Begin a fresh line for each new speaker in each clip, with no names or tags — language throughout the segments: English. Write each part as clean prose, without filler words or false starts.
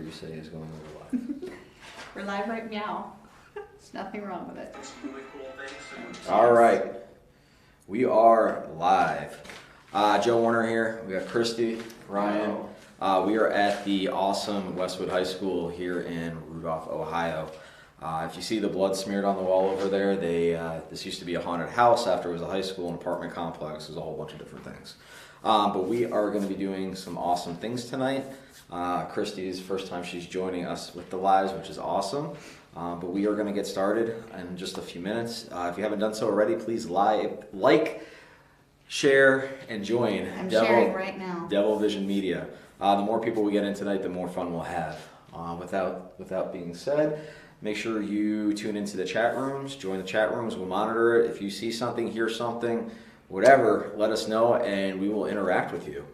you say is going over live.
We're live right now. There's nothing wrong with it.
All right. We are live. Joe Warner here. We got Christy, Ryan. We are at the awesome Westwood High School here in Rudolph, Ohio. If you see the blood smeared on the wall over there, this used to be a haunted house after it was a high school and apartment complex. There's a whole bunch of different things. But we are going to be doing some awesome things tonight. Christy's first time she's joining us with the lives, which is awesome. But we are going to get started in just a few minutes. If you haven't done so already, please like, share, and join.
I'm sharing right now.
Devil Vision Media. The more people we get in tonight, the more fun we'll have. Without being said, make sure you tune into the chat rooms. Join the chat rooms. We'll monitor it. If you see something, hear something, whatever, let us know, and we will interact with you.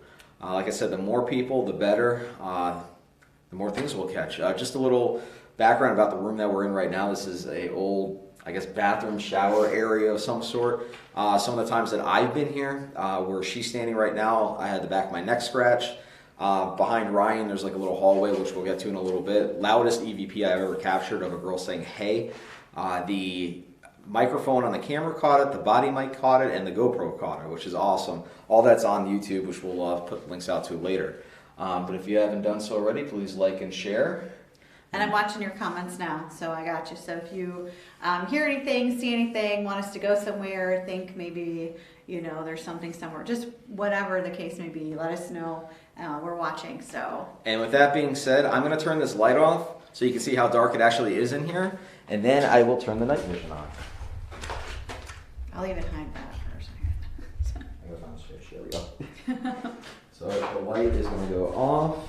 Like I said, the more people, the better. The more things we'll catch. Just a little background about the room that we're in right now. This is a old, I guess, bathroom shower area of some sort. Some of the times that I've been here, where she's standing right now, I had the back of my neck scratched. Behind Ryan, there's like a little hallway, which we'll get to in a little bit. Loudest EVP I've ever captured of a girl saying, hey. The microphone on the camera caught it, the body mic caught it, and the GoPro caught it, which is awesome. All that's on YouTube, which we'll put links out to later. But if you haven't done so already, please like and share.
And I'm watching your comments now, so I got you. So if you hear anything, see anything, want us to go somewhere, think maybe, there's something somewhere, just whatever the case may be, let us know. We're watching, so.
And with that being said, I'm going to turn this light off so you can see how dark it actually is in here. And then I will turn the night vision on.
I'll even hide that for a second.
I gotta find the switch. There we go. So the light is going to go off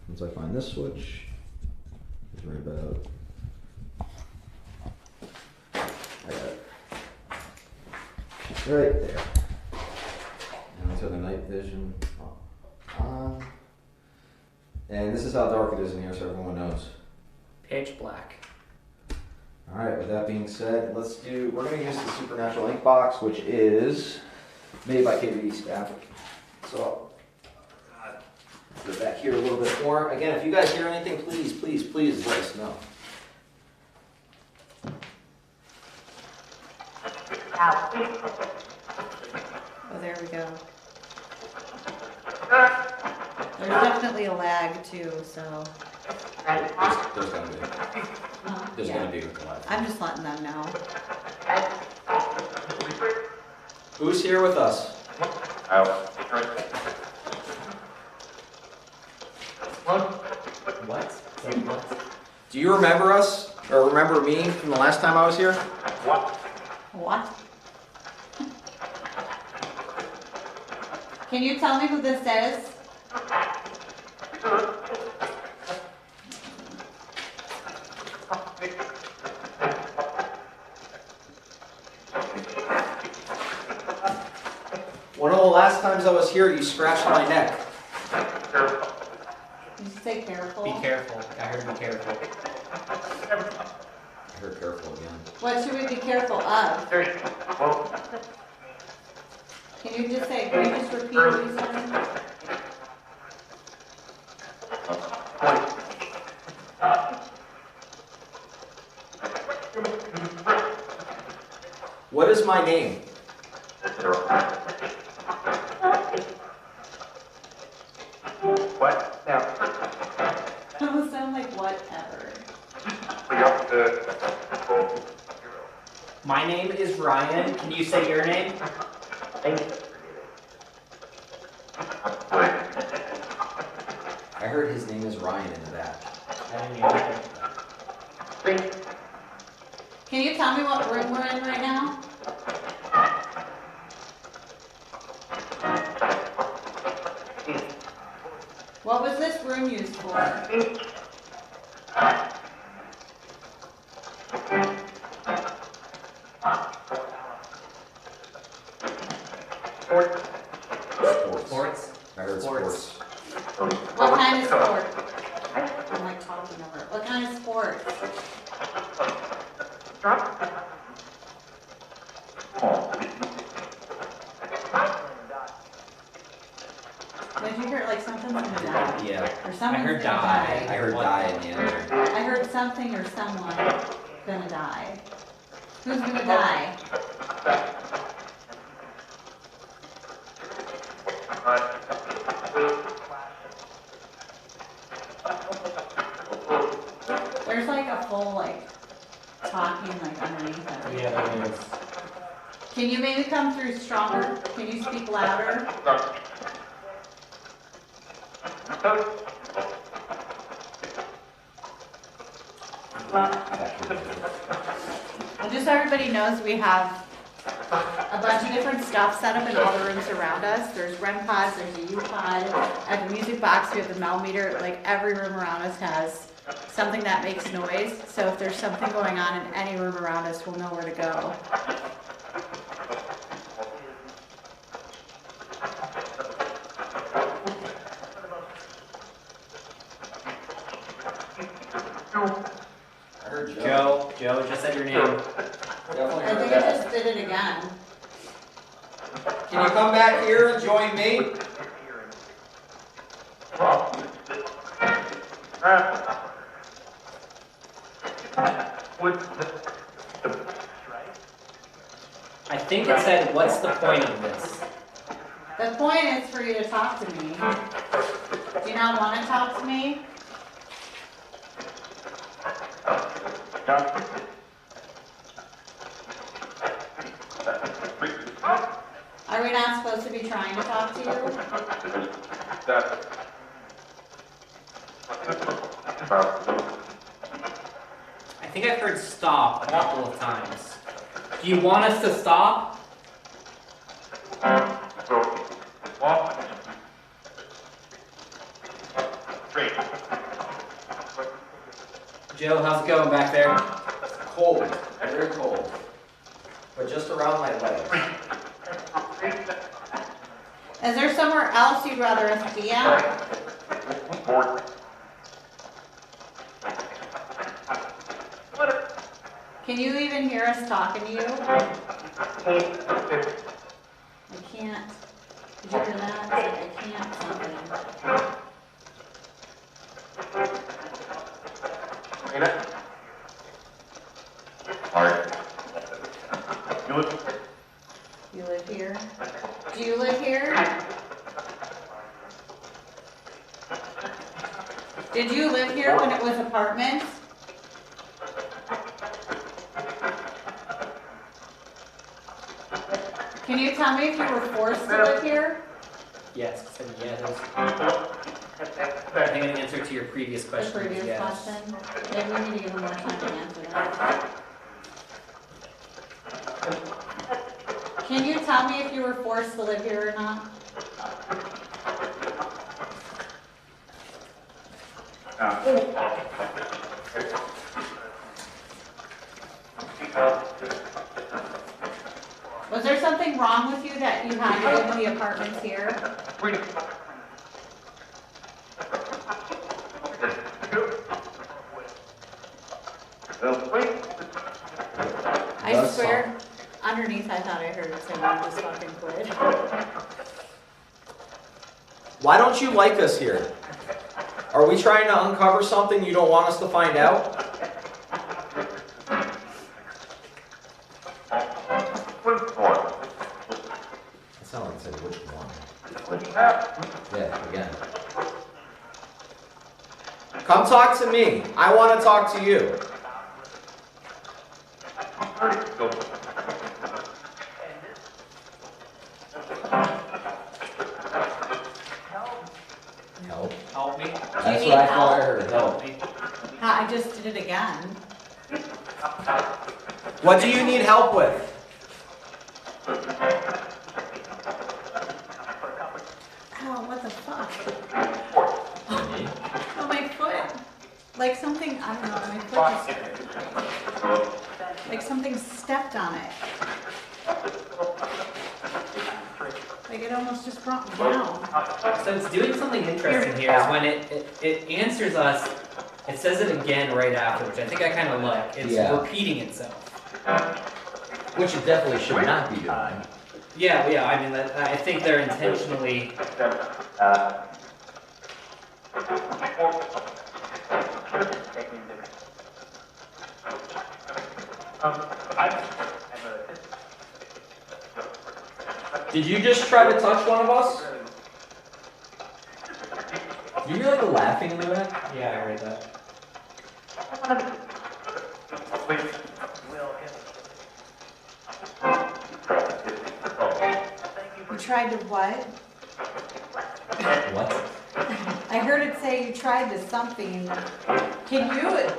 once I find this switch. It's right about. I got it. Right there. And I'll turn the night vision on. And this is how dark it is in here, so everyone knows.
Pitch black.
All right, with that being said, we're going to use the Supernatural ink box, which is made by KBD staff. So, go back here a little bit more. Again, if you guys hear anything, please let us know.
Oh, there we go. There's definitely a lag too, so.
There's going to be. There's going to be with the live.
I'm just letting them know.
Who's here with us?
What?
Do you remember us? Or remember me from the last time I was here?
What? Can you tell me who this is?
One of the last times I was here, you scratched my neck.
Did you say careful?
Be careful. I heard be careful.
I heard careful again.
What should we be careful of? Can you just repeat what you said?
What is my name?
What? Now,
It will sound like whatever.
we have to.
My name is Ryan. Can you say your name?
I heard his name is Ryan in the back.
I didn't even hear that.
Can you tell me what room we're in right now? What was this room used for?
Sports?
I heard sports.
What kind of sport? I'm like talking over it. What kind of sport? What did you you hear like something's gonna die?
Yeah.
Or
I
someone's
heard
gonna
die.
I heard die in the end there.
I heard something or someone gonna die. Who's gonna die? There's like a full like talking like underneath it.
Yeah, there is.
Can you maybe come through stronger? Can you speak louder? Well, just so everybody knows, we have a bunch of different stuff set up in all the rooms around us. There's REM pods, there's a U pod, at the music box we have the Mel meter. Like every room around us has something that makes noise. So if there's something going on in any room around us, we'll know where to go.
I heard
Joe, just said your name.
Definitely
I
heard
think I
that.
just did it again.
Can you come back here and join me?
I think it said, what's the point of this?
The point is for you to talk to me. Do you not want to talk to me? Are we not supposed to be trying to talk to you?
I think I've heard stop a couple of times. Do you want us to stop? Joe, how's it going back there?
Cold, very cold. But just around my legs.
Is there somewhere else you'd rather us be at? Can you even hear us talking to you? I can't. Did you hear that? I can't something. You live here? Do you live here? Did you live here when it was apartments? Can you tell me if you were forced to live here?
Yes, I said yes. I think an answer to your previous
The
question is
previous
yes.
question? Maybe we need to give them more time to answer that. Can you tell me if you were forced to live here or not? Was there something wrong with you that you had to live in the apartments here? I swear, underneath I thought I heard it say, "You just fucking quit."
Why don't you like us here? Are we trying to uncover something you don't want us to find out? It sounded like it said which one. Yeah, again. Come talk to me. I want to talk to you. Help.
Help me.
That's
need
what I thought I
help?
heard. Help.
Help me.
I just did it again.
What do you need help with?
Ow, what the fuck? Oh, my foot. Like something, I don't know, my foot just, like something stepped on it. Like it almost just brought me down.
So it's doing something interesting here is when it answers us, it says it again right after, which I think I kind of like. It's repeating itself.
Which it definitely should not be doing.
Yeah, I mean, I think they're intentionally
Did you just try to touch one of us? Did you hear like the laughing in the back?
Yeah, I heard that.
You tried to what?
What?
I heard it say you tried to something. Can you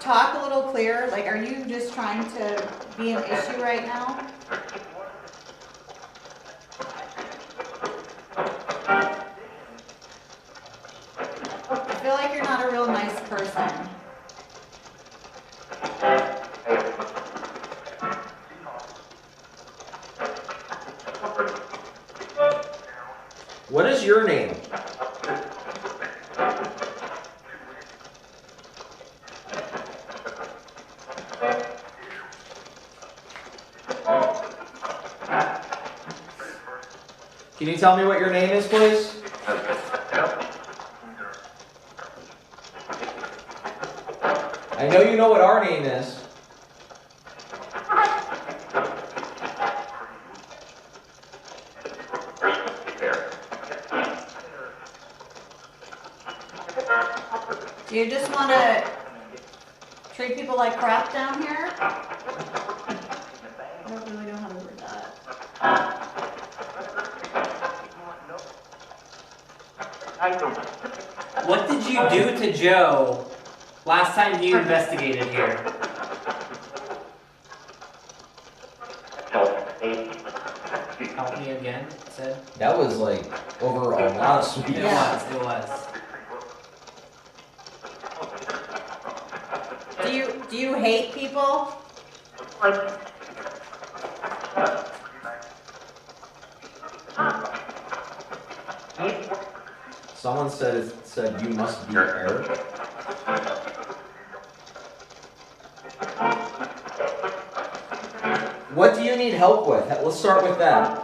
talk a little clearer? Like, are you just trying to be an issue right now? I feel like you're not a real nice person.
What is your name? Can you tell me what your name is, please? I know you know what our name is.
Do you just want to treat people like crap down here? I don't really know how to word that.
What did you do to Joe last time you investigated here? Help me again, it said.
That was like over a lot of sweet.
Yeah.
It was.
Do you hate people?
Someone said you must be Eric. What do you need help with? Let's start with that.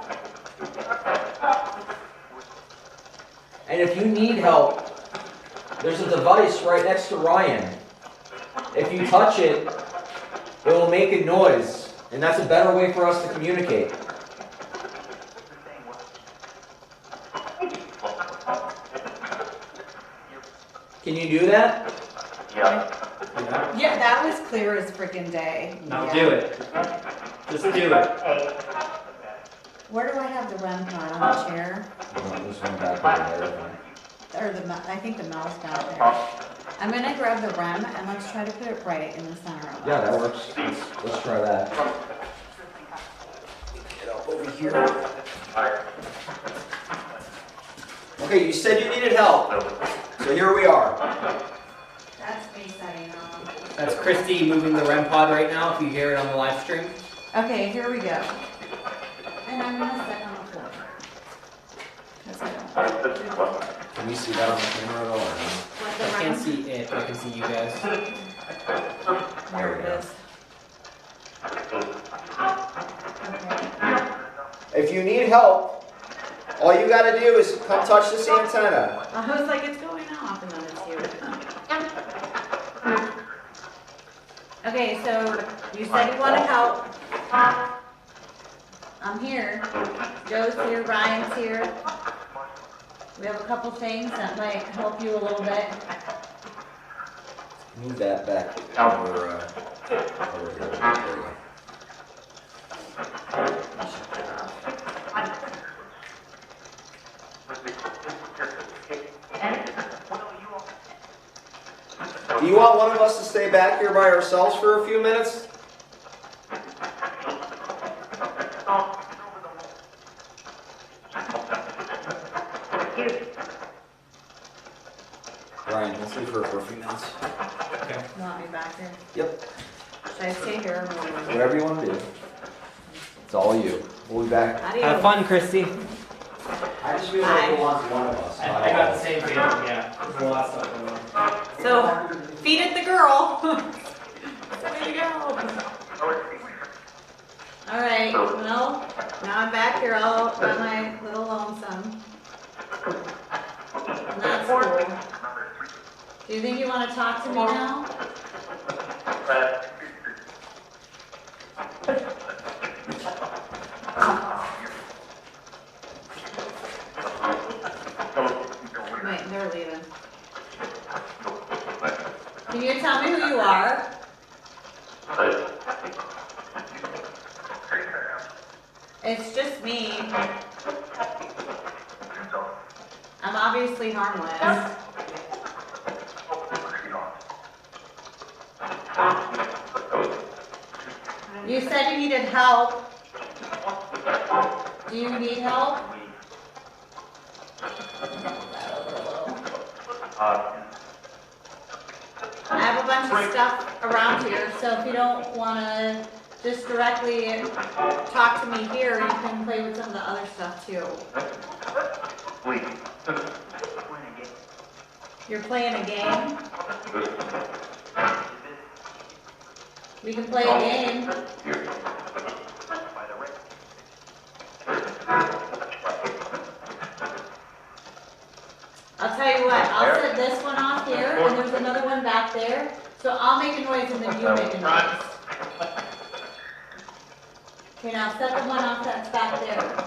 And if you need help, there's a device right next to Ryan. If you touch it, it will make a noise, and that's a better way for us to communicate. Can you do that?
Yeah, that was clear as freaking day.
Now
Yeah.
do it. Just do it.
Where do I have the REM pod on the chair?
This one back over there.
Or I think the mouse down there. I'm gonna grab the REM and let's try to put it right in the center of it.
Yeah, that works. Let's try that. Get up over here. Okay, you said you needed help. So here we are.
That's me setting off.
That's Christy moving the REM pod right now, if you hear it on the live stream.
Okay, here we go. And I'm gonna set on the floor. 'Cause I don't.
Can you see that on the camera at all? Or no?
Let the
I can't
REM.
see it, but I can see you guys.
There it is. Okay.
If you need help, all you gotta do is come touch this antenna.
I was like, it's going off, and then it's here. Okay, so you said you want to help. I'm here. Joe's here, Ryan's here. We have a couple things that might help you a little bit.
Move that back over, over here. There you go. Do you want one of us to stay back here by ourselves for a few minutes? Ryan, let's leave her for a few minutes.
Okay.
You want me back there?
Yep.
Should I stay here? Or
Whatever you want to do. It's all you. We'll be back.
how do you?
Have fun, Christy.
I just feel like it wants one of us.
I got the same feeling, yeah. There's a lot of stuff going on.
So, feed it the girl. Way to go. All right. Well, now I'm back here all by my little lonesome. And that's cool. Do you think you want to talk to me now? you tell me who you are? It's just me. I'm obviously harmless. You said you needed help. Do you need help? I have a bunch of stuff around here, so if you don't want to just directly talk to me here, you can play with some of the other stuff too. You're playing a game? We can play a game. I'll tell you what, I'll set this one off here, and there's another one back there. So I'll make a noise and then you make a noise. Okay, now set the one off that's back there.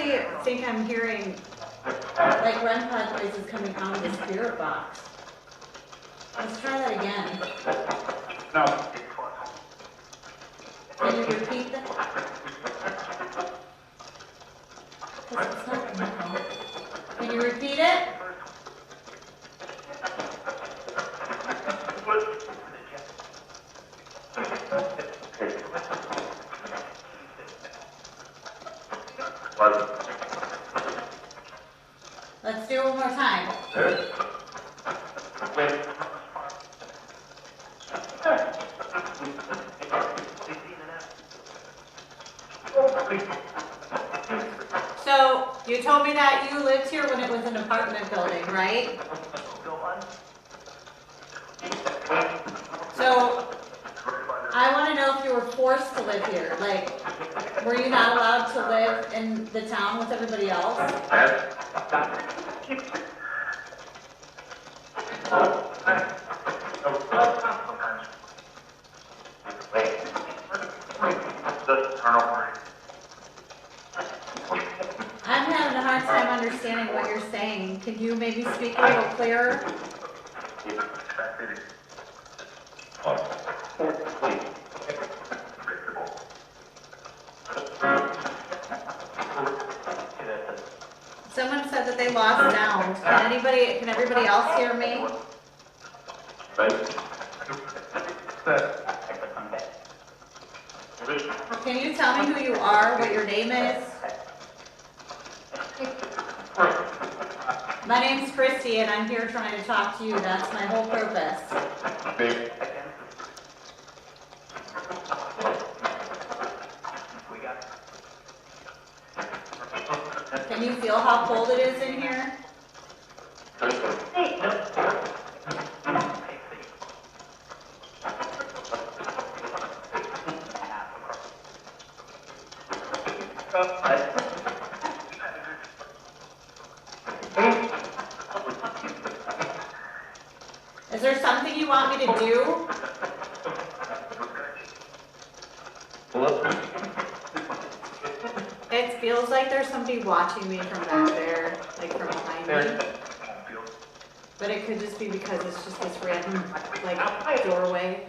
I think I'm hearing like REM pod noises coming out of the spirit box. Let's try that again.
No.
Can you repeat that? 'Cause it's not now. Can you repeat it? Let's do it one more time. So, you told me that you lived here when it was an apartment building, right? So, I want to know if you were forced to live here. Like, were you not allowed to live in the town with everybody else? I'm having a hard time understanding what you're saying. Can you maybe speak a little clearer? Someone said that they lost sound. Can everybody else hear me? Can you tell me who you are, what your name is? My name's Christy and I'm here trying to talk to you. That's my whole purpose. Can you feel how cold it is in here? Is there something you want me to do? It feels like there's somebody watching me from back there, like from behind me. But it could just be because it's just this random, like, doorway.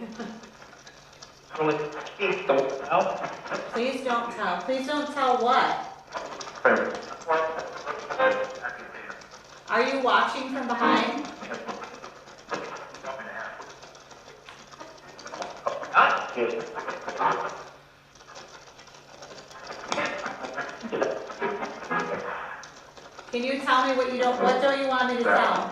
Please don't tell. Please don't tell what? Are you watching from behind? Can you tell me what don't you want me to tell?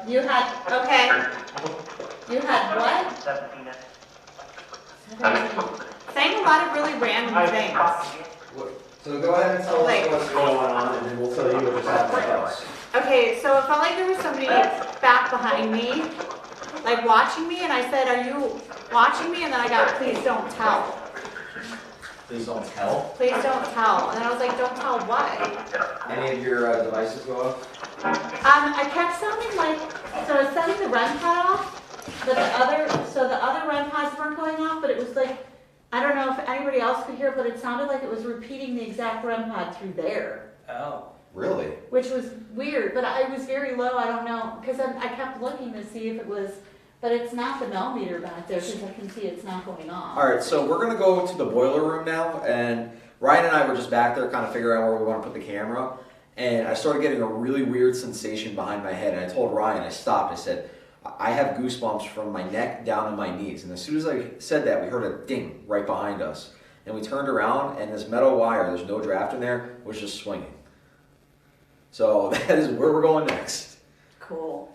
You had, okay. You had what? 17. Saying a lot of really random things.
So go ahead and tell us what's going on, and then we'll tell you what just happened to us.
Okay, so it felt like there was somebody back behind me, like watching me, and I said, "Are you watching me?" And then I got, "Please don't tell."
Please don't tell.
Please don't tell. And then I was like, don't tell what?
Any of your devices go off?
I kept sounding like, so I was setting the REM pad off, but the other REM pads weren't going off, but it was like, I don't know if anybody else could hear it, but it sounded like it was repeating the exact REM pad through there.
Oh.
Really?
Which was weird, but it was very low, I don't know, because I kept looking to see if it was, but it's not the millimeter back there, because I can see it's not going off.
All right, so we're gonna go to the boiler room now, and Ryan and I were just back there kind of figuring out where we want to put the camera, and I started getting a really weird sensation behind my head, and I told Ryan, I stopped, I said, I have goosebumps from my neck down to my knees, and as soon as I said that, we heard a ding right behind us, and we turned around, and this metal wire, there's no draft in there, was just swinging. So that is where we're going next.
Cool.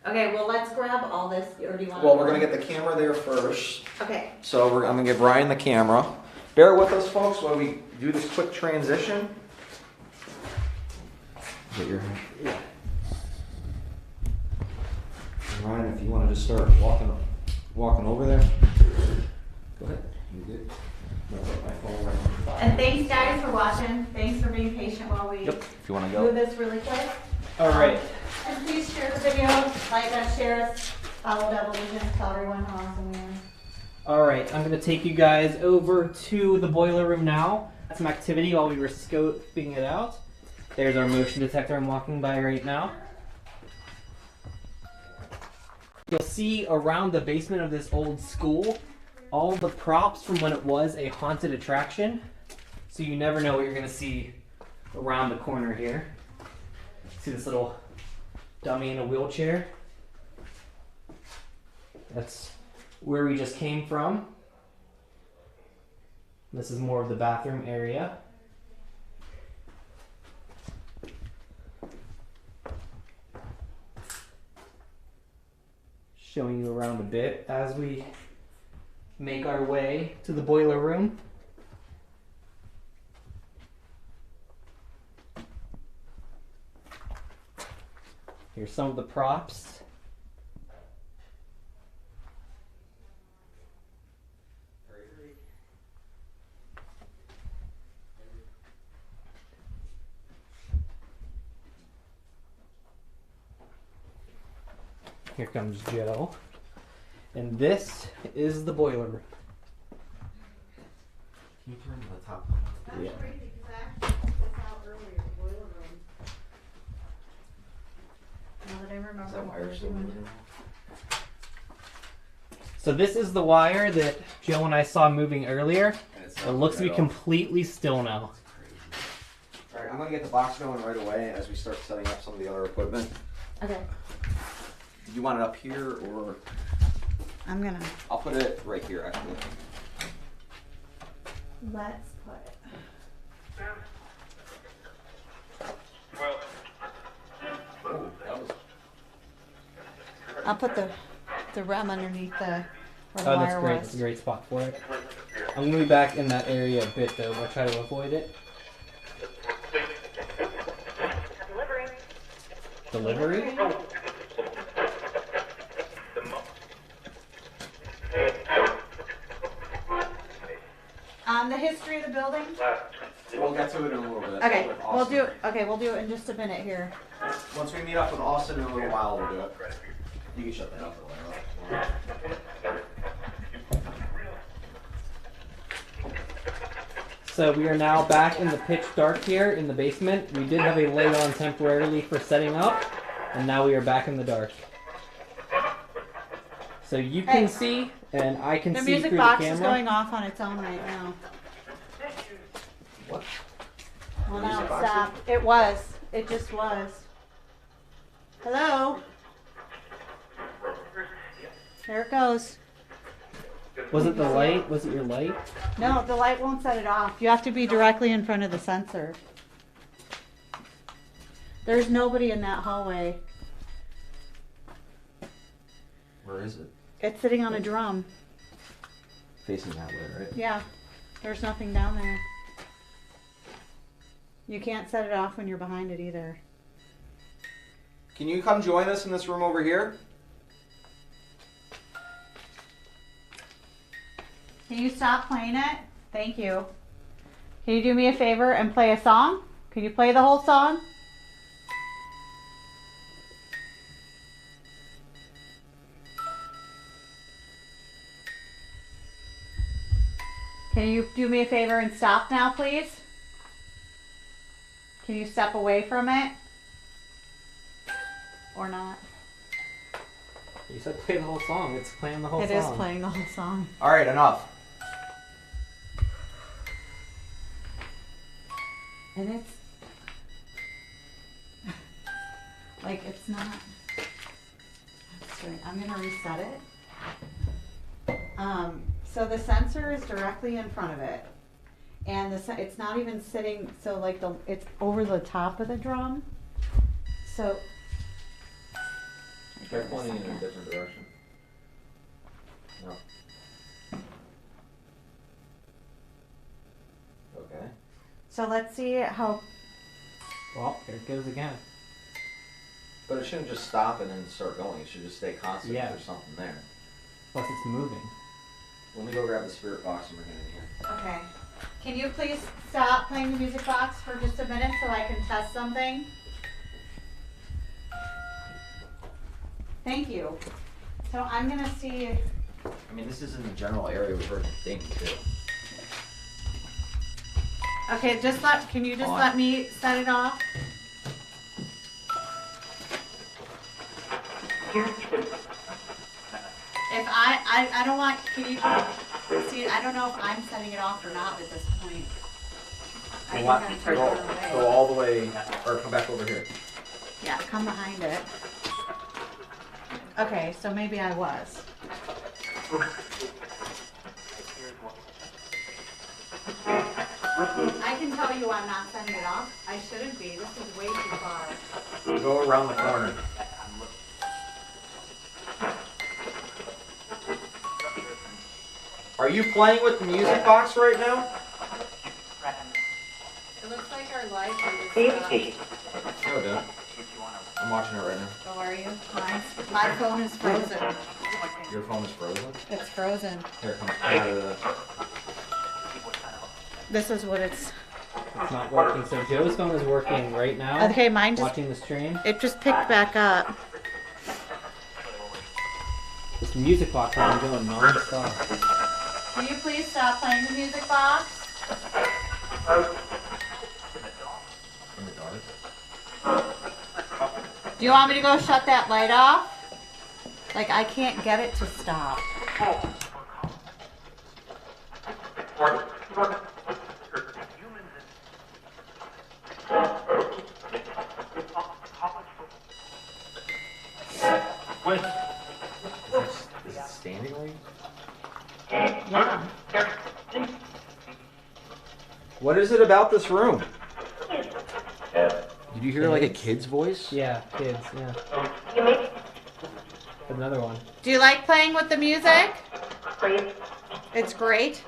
Okay, well, let's grab all this, or do you want to?
Well, we're gonna get the camera there first.
Okay.
So I'm gonna give Ryan the camera. Bear with us, folks, while we do this quick transition. Get your yeah. Ryan, if you want to just start walking over there. Go ahead. You good? No, my phone right on.
And thanks, guys, for watching. Thanks for being patient while we
Yep. If you want to
do
go.
this really quick.
All right.
And please share the video, like us, share us, follow Devil Vision, tell everyone how awesome we are.
All right. I'm gonna take you guys over to the boiler room now. Some activity while we were scoping it out. There's our motion detector I'm walking by right now. You'll see around the basement of this old school all the props from when it was a haunted attraction. So you never know what you're gonna see around the corner here. See this little dummy in a wheelchair? That's where we just came from. This is more of the bathroom area. Showing you around a bit as we make our way to the boiler room. Here's some of the props. Here comes Joe. And this is the boiler room.
Can you turn to the top?
That's
Yeah.
crazy, because I actually took this out earlier, the boiler room. Now that I remember
Is that
what
wire
we're
still
doing.
moving?
So this is the wire that Joe and I saw moving earlier.
And it's
It
not
looks to be
right off.
completely still now.
All right, I'm gonna get the box going right away as we start setting up some of the other equipment.
Okay,
Do you want it up here or?
I'm gonna,
I'll put it right here actually.
let's put it.
Well,
Oh, that was.
I'll put the REM underneath the, where the
Oh, that's
wire
great.
was.
That's a great spot for it. I'm gonna be back in that area a bit though. I'll try to avoid it. Delivery?
The history of the building?
We'll get to it in a little bit.
Okay,
with
we'll
Austin.
do it, okay, we'll do it in just a minute here.
Once we meet up with Austin in a little while, we'll do it. You can shut that off for a while.
So we are now back in the pitch dark here in the basement. We did have a light on temporarily for setting up, and now we are back in the dark. So you can
Hey.
see, and I can
The
see
music
through the
box is
camera.
going off on its own right now.
What?
Well,
The
now
music
it
box is-
stopped. It was. It just was. Hello? There it goes.
Was it the light? Was it your light?
No, the light won't set it off. You have to be directly in front of the sensor. There's nobody in that hallway.
Where is it?
It's sitting on a drum.
Facing that way, right?
Yeah, there's nothing down there. You can't set it off when you're behind it either.
Can you come join us in this room over here?
Can you stop playing it? Thank you. Can you do me a favor and play a song? Can you play the whole song? Can you do me a favor and stop now, please? Can you step away from it? Or not?
You said play the whole song. It's playing the whole song.
It is playing the whole song.
All right, enough.
And it's like it's not. I'm gonna reset it. So the sensor is directly in front of it, and it's not even sitting. So like it's over the top of the drum. So
Try pointing in a different direction. No. Okay.
So let's see how.
Well, here it goes again.
But it shouldn't just stop and then start going. It should just stay constant.
Yeah.
If there's something there.
Plus, it's moving.
Let me go grab the spirit box and bring it in here.
Okay. Can you please stop playing the music box for just a minute so I can test something? Thank you. So I'm gonna see.
I mean, this is in the general area we've heard the thing too.
Okay, can you just
On.
let me set it off? If I don't want, can you see, I don't know if I'm setting it off or not at this point. I think I'm turning it
Go
away.
all the way, or come back over here.
Yeah, come behind it. Okay, so maybe I was. I can tell you I'm not setting it off. I shouldn't be. This is way too far.
Go around the corner. Are you playing with the music box right now?
It looks like our live is
No, dude. I'm watching it right now.
Oh, are you? My phone is frozen.
Your phone is frozen?
It's frozen.
Here, come out of the...
This is what it's.
It's not working. So Joe's phone is working right now.
Okay, mine just.
Watching the stream.
It just picked back up.
This music box has been going non-stop.
Will you please stop playing the music box?
In the dark?
Do you want me to go shut that light off? Like, I can't get it to stop.
Is it standing right?
Yeah.
What is it about this room? Did you hear like a kid's voice?
Yeah, kids. Yeah. Another one.
Do you like playing with the music? It's great.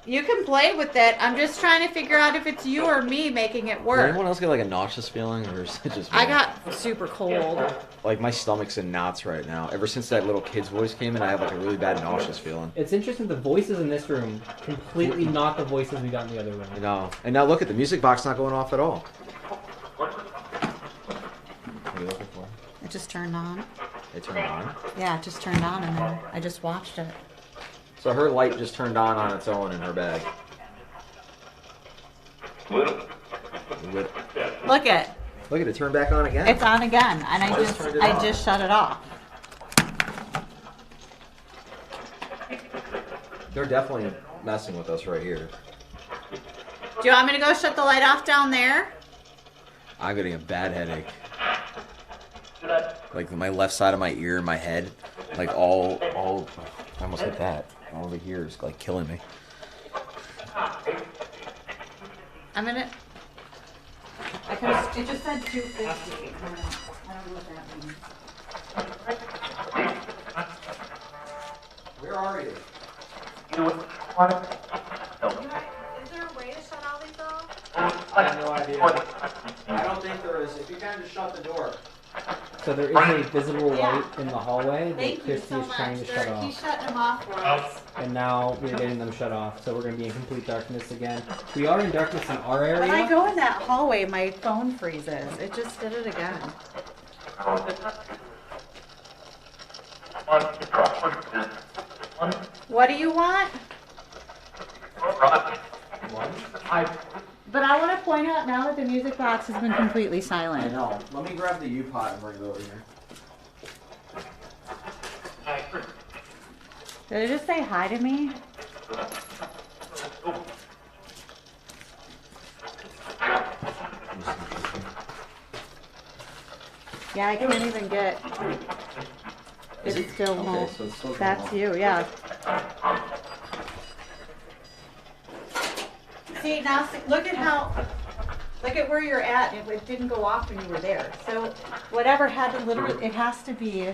You can play with it. I'm just trying to figure out if it's you or me making it
Does
work.
anyone else get like a nauseous feeling, or is it just me?
I got super cold.
Like my stomach's in knots right now. Ever since that little kid's voice came in, I have like a really bad nauseous feeling.
It's interesting. The voices in this room completely not the voices we got in the other room.
I know. And now look at the music box not going off at all. What are you looking for?
It just turned on.
It turned on.
Yeah, it just turned on and then I just watched it.
So her light just turned on its own in her bag.
Look at
Look at it, turn back on again.
it's on again and I
Just turned it off.
just shut it off.
They're definitely messing with us right here.
Do you want me to go shut the light off down there?
I'm getting a bad headache. Like my left side of my ear and my head, like all I almost hit that. All over here is like killing me.
I'm gonna. It just said 250. I don't know what that means.
Where are you?
Is there a way to shut all these off?
I have no idea. I don't think there is. If you can, just shut the door.
So there is a visible
Yeah.
light in the hallway that
Thank you
Christy
so
is trying
much.
to shut
He's
off.
shutting them off for us.
And now we're getting them shut off. So we're going to be in complete darkness again. We are in darkness in our
When I
area.
go in that hallway, my phone freezes. It just did it again. What do you want? But I want to point out now that the music box has been completely
I
silent.
know. Let me grab the U-Pot and bring it over here.
Did it just say hi to me? Yeah, I can't even get.
Is
It's
it?
still
Okay,
won't.
so it's still going
That's
off.
you, yeah. See, now look at how, look at where you're at. It didn't go off when you were there. So whatever had to literally, it has to be.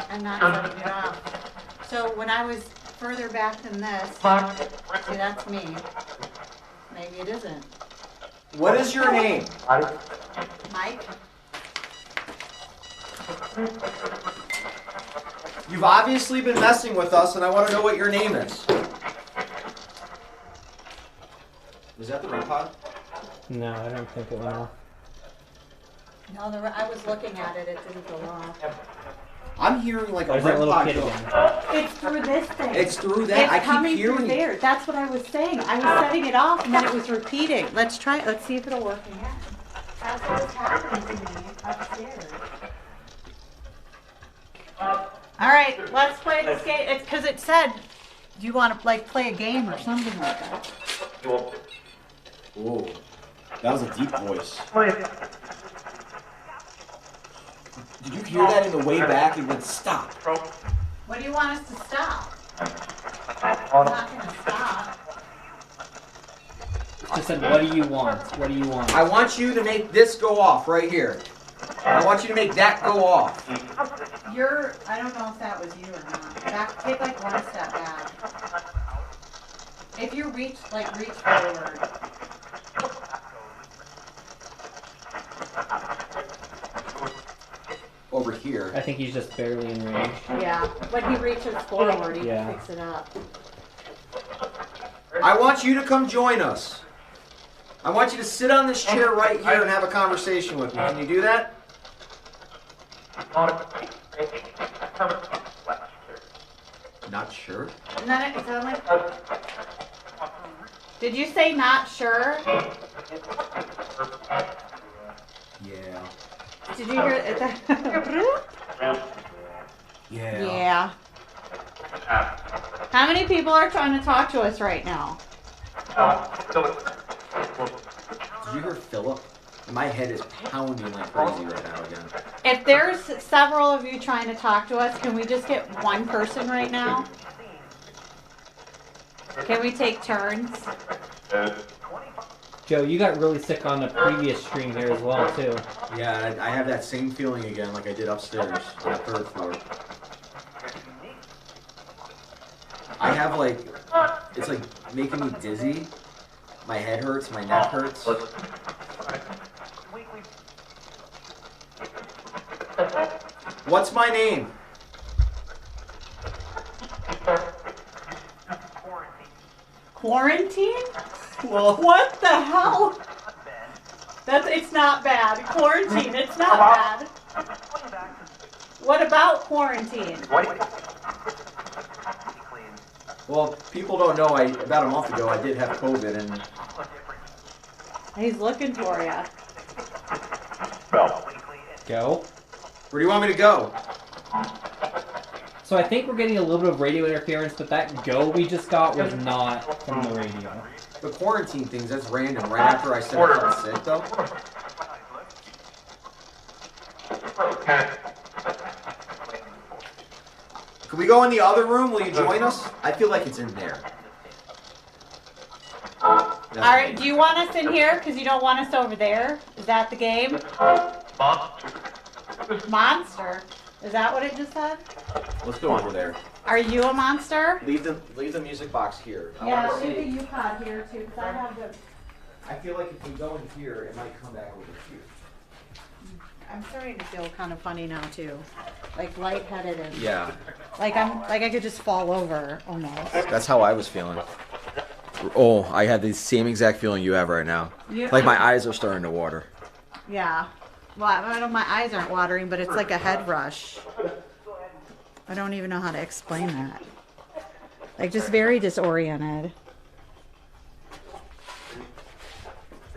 I'm not turning it off. So when I was further back than this, see, that's me. Maybe it isn't.
What is your name?
Mike?
You've obviously been messing with us, and I want to know what your name is. Is that the REM pod?
No, I don't think it went off.
No, I was looking at it. It didn't go off.
I'm hearing like a
There's that
REM
little
pod
kid
go.
again.
It's through this thing.
It's through that.
It's
I keep
coming
hearing
through
it.
there. That's what I was saying. I was setting it off and then it was repeating. Let's try it. Let's see if it'll work again. That's what was happening to me upstairs. All right, let's play this game. It's because it said, do you want to like play a game or something like that?
Ooh, that was a deep voice. Did you hear that in the way back? It went stop.
What do you want us to stop? I'm not going to stop.
It just said, what do you want? What do you want?
I want you to make this go off right here. I want you to make that go off.
I don't know if that was you or not. Take like one step back. If you reach forward.
Over here.
I think he's just barely in range.
Yeah, when he reaches forward, he
Yeah.
picks it up.
I want you to come join us. I want you to sit on this chair right here and have a conversation with me. Can you do that? Not sure.
And then it sounded like. Did you say not sure?
Yeah.
Did you hear it?
Yeah.
Yeah. How many people are trying to talk to us right now?
Did you hear Philip? My head is pounding like crazy right now again.
If there's several of you trying to talk to us, can we just get one person right now? Can we take turns?
Joe, you got really sick on the previous stream here as well, too.
Yeah, I have that same feeling again like I did upstairs on the third floor. I have like, it's like making me dizzy. My head hurts, my neck hurts. What's my name?
Quarantine? Well, what the hell? It's not bad. Quarantine, it's not bad. What about quarantine?
Well, people don't know, about a month ago I did have COVID and...
He's looking for you.
Go.
Where do you want me to go?
So I think we're getting a little bit of radio interference, but that go we just got was not from the radio.
The quarantine things, that's random. Right after I said I felt sick though. Can we go in the other room? Will you join us? I feel like it's in there.
Alright, do you want us in here because you don't want us over there? Is that the game? Monster. Is that what it just said?
Let's go over there.
Are you a monster?
Leave the music box here. I
Yeah,
wanna
leave
see.
the U-Pod here too, because I have the.
I feel like if we go in here, it might come back over here.
I'm starting to feel kind of funny now too, like lightheaded and
Yeah,
like I could just fall over almost.
that's how I was feeling. Oh, I had the same exact feeling you have right now. Like my eyes are starting to water.
Yeah. Well, I don't, my eyes aren't watering, but it's like a head rush. I don't even know how to explain that. Like just very disoriented.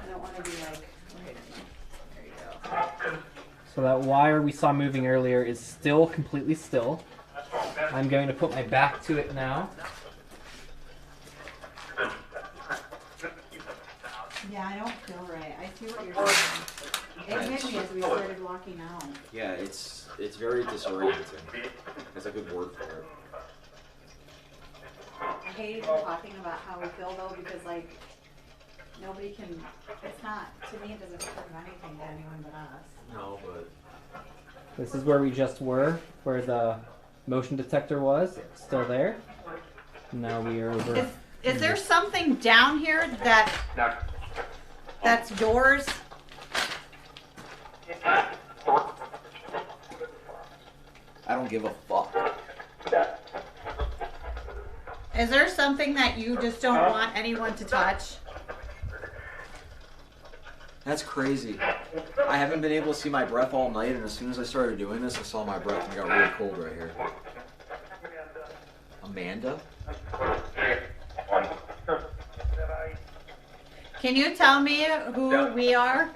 I don't want to be like, wait a minute. There you go.
So that wire we saw moving earlier is still completely still. I'm going to put my back to it now.
Yeah, I don't feel right. I see what you're saying. It hit me as we started walking out.
Yeah, it's very disorienting. That's a good word for it.
I hate even talking about how we feel though, because like nobody can. It's not, to me. It doesn't prove anything to anyone but us.
No, but
This is where we just were, where the motion detector was. It's still there. Now we are over.
Is there something down here that's doors?
I don't give a fuck.
Is there something that you just don't want anyone to touch?
That's crazy. I haven't been able to see my breath all night, and as soon as I started doing this, I saw my breath and it got really cold right here. Amanda?
Can you tell me who we are?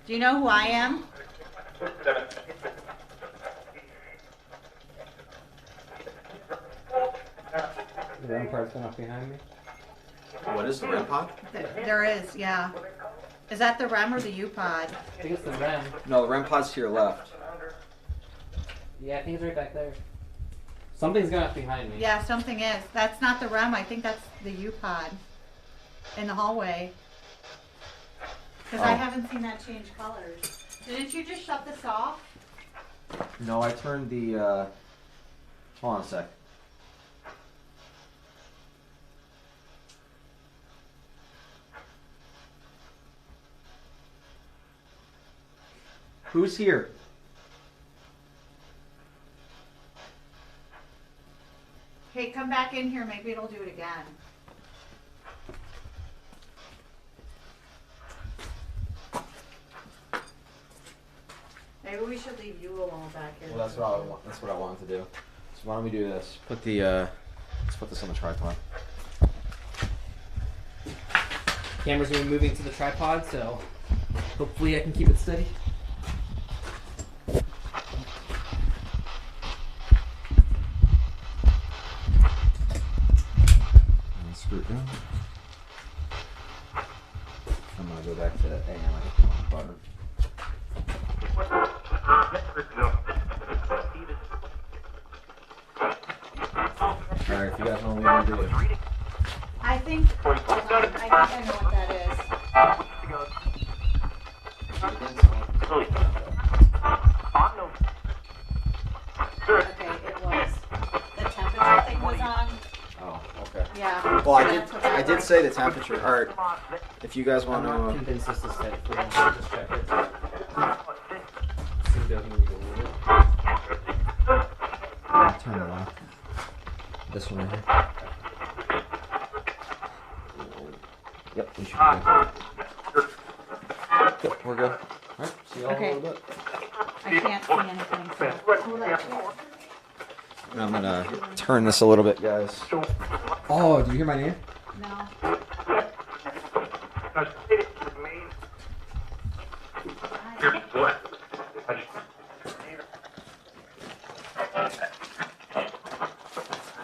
Do you know who I am?
The REM part's going off behind me.
What is the REM pod?
There is, yeah. Is that the REM or the U-Pod?
I think it's the REM.
No, the REM pod's to your left.
Yeah, I think it's right back there. Something's going off behind me.
Yeah, something is. That's not the REM. I think that's the U-Pod in the hallway. Because I
Oh.
haven't seen that change colors. Didn't you just shut this off?
No, I turned the, hold on a sec. Who's here?
Hey, come back in here. Maybe it'll do it again. Maybe we should leave you alone back here.
Well, that's what I want. That's what I wanted to do. So why don't we do this? Put the, let's put this on the tripod.
Camera's going to be moving to the tripod, so hopefully I can keep it steady.
And screw it down. I'm gonna go back to AM. I hit the wrong button. Alright, if you guys want to leave, do it.
I think, hold on, I think I know what that is. Okay, it was. The temperature thing was on.
Oh, okay.
Yeah.
Well,
That's what
I did say the temperature. Alright, if you guys
I'm
want
not
to.
convinced this is steady. For now, just check it. Seems to have moved a little bit.
Turn it off. This one right here. Yep, we should be good. Yep, we're good. Alright, see y'all
Okay.
in a little bit.
I can't see anything, so hold on.
And I'm gonna turn this a little bit, guys. Oh, do you hear my name?
No.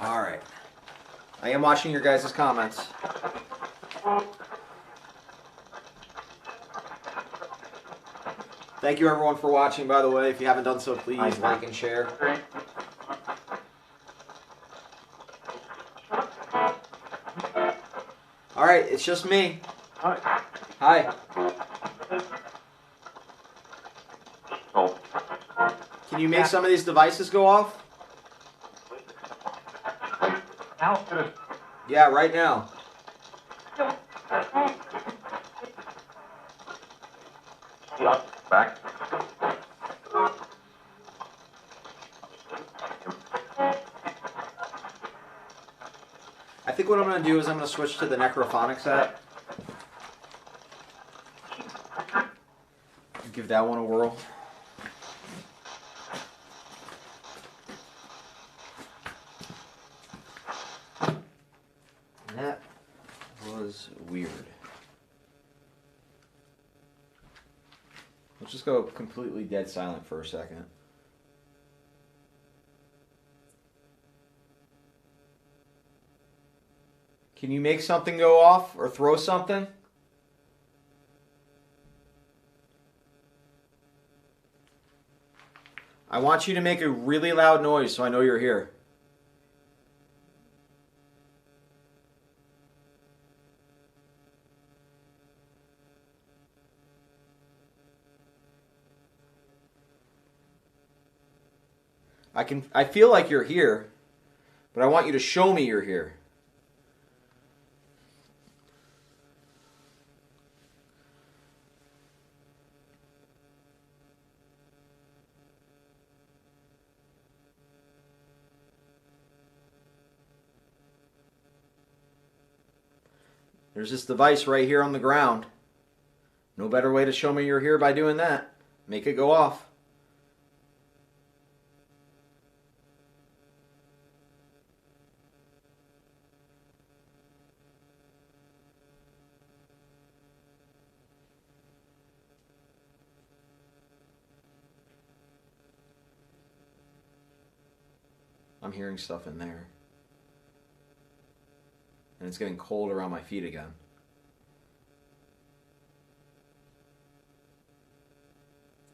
Alright. I am watching your guys' comments. Thank you everyone for watching, by the way. If you haven't done so, please like and share. Alright, it's just me. Hi. Can you make some of these devices go off? Yeah, right now.
Back.
I think what I'm going to do is I'm going to switch to the necrophonics app. Give that one a whirl. That was weird. Let's just go completely dead silent for a second. Can you make something go off or throw something? I want you to make a really loud noise so I know you're here. I feel like you're here, but I want you to show me you're here. There's this device right here on the ground. No better way to show me you're here by doing that. Make it go off. I'm hearing stuff in there. And it's getting cold around my feet again.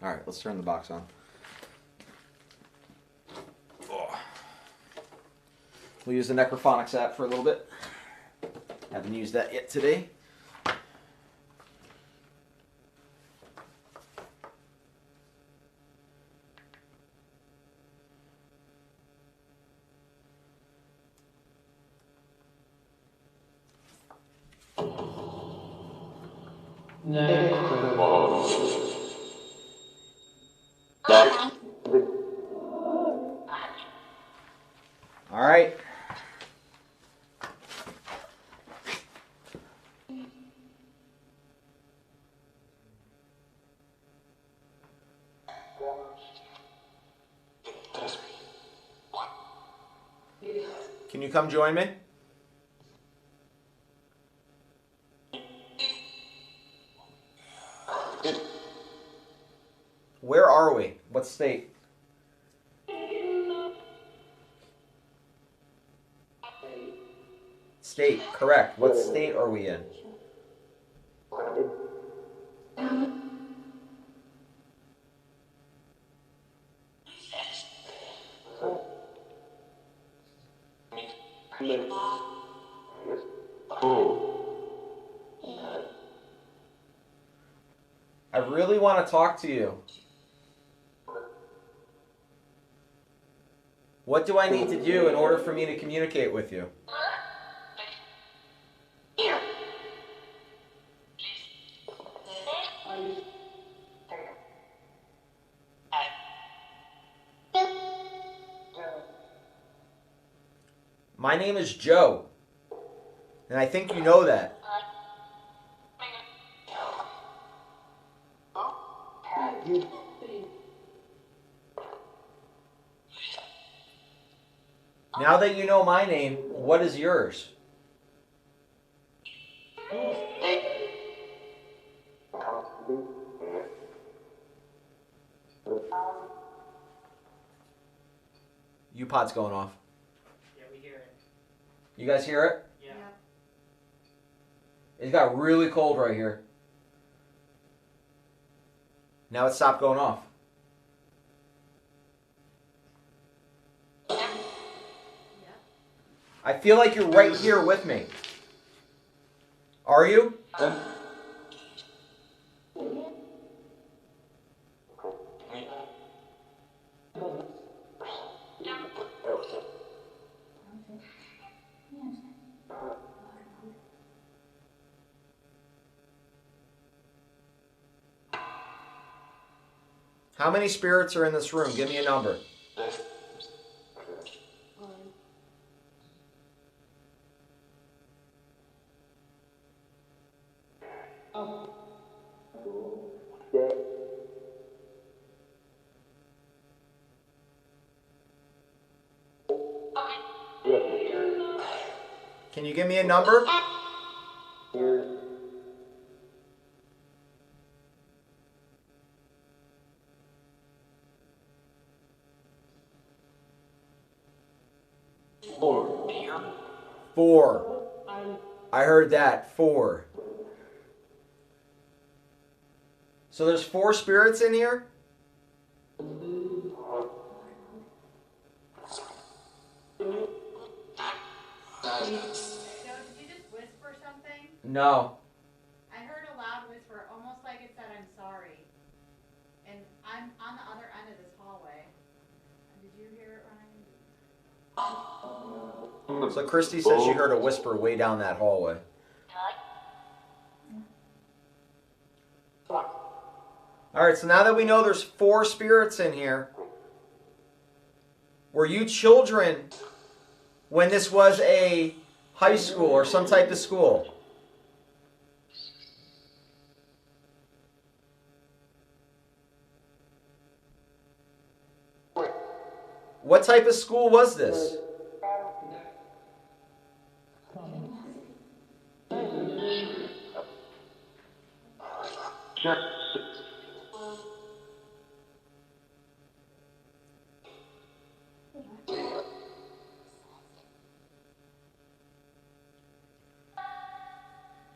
Alright, let's turn the box on. Oh. We'll use the Necrophonics app for a little bit. Haven't used that yet today. All right. Can you come join me? Where are we? What state? State, correct. What state are we in? I really want to talk to you. What do I need to do in order for me to communicate with you? My name is Joe, and I think you know that. Now that you know my name, what is yours? U-Pod's going off.
Yeah, we hear it.
You guys hear it?
Yeah.
It got really cold right here. Now it stopped going off. I feel like you're right here with me. Are you? How many spirits are in this room? Give me a number. Can you give me a number? Four. I heard that. 4. So there's 4 spirits in here?
Did you just whisper something?
No.
I heard a loud whisper, almost like it said, "I'm sorry." And I'm on the other end of this hallway. Did you hear it, Ryan?
So Christy said she heard a whisper way down that hallway. Alright, so now that we know there's 4 spirits in here, were you children when this was a high school or some type of school? What type of school was this?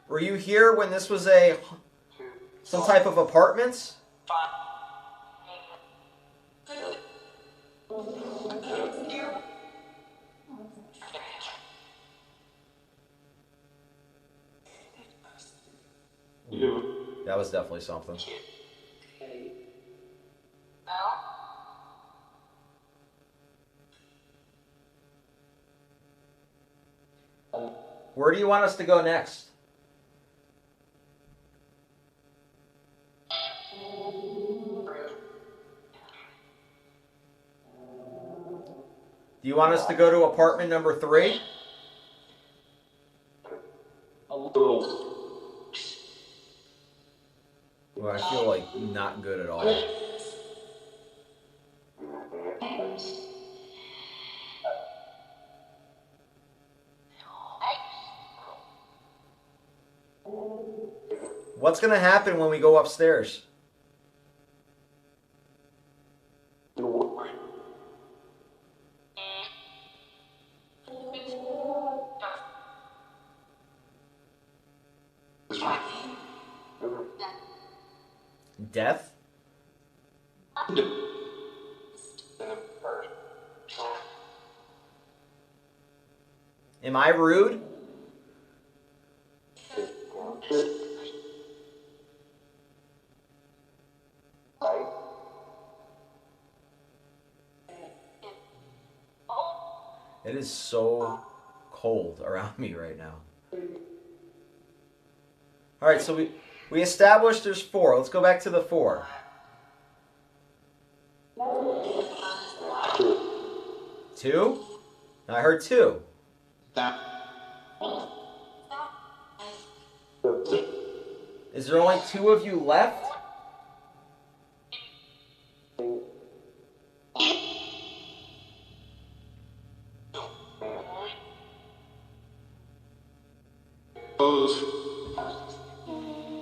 Were you here when this was some type of apartments? That was definitely something. Where do you want us to go next? Do you want us to go to apartment number 3? Well, I feel like not good at all. What's going to happen when we go upstairs? Death? Am I rude? It is so cold around me right now. All right, so we established there's 4. Let's go back to the 4. Two? I heard 2. Is there only 2 of you left?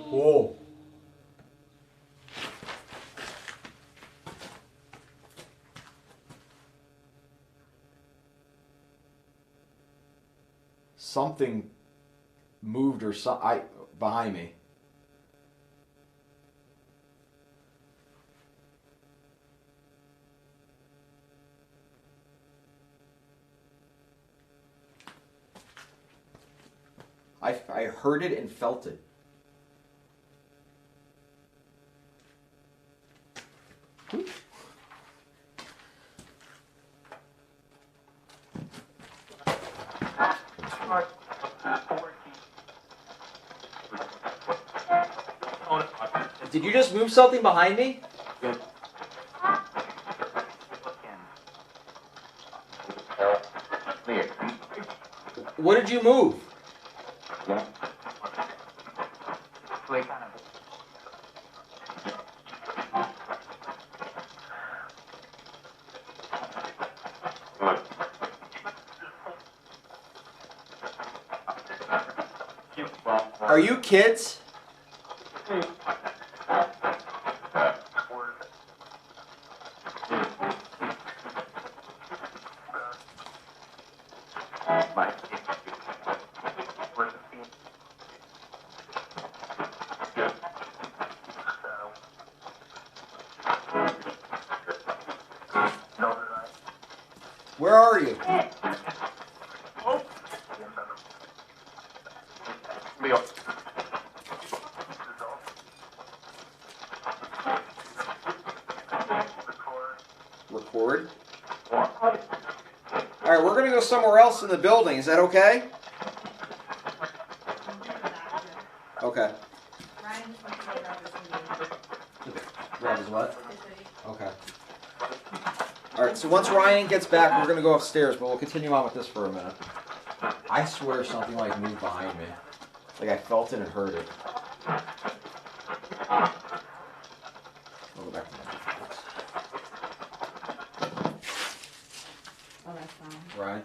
Whoa. Something moved or behind me. I heard it and felt it. Did you just move something behind me? did you move? Are you kids? Where are you? Record. All right, we're going to go somewhere else in the building. Is that okay? Okay. Grab his what? Okay. All right, so once Ryan gets back, we're going to go upstairs, but we'll continue on with this for a minute. I swear something like moved behind me. Like I felt it and heard it. I'll go back to my
Oh, that's fine.
Ryan?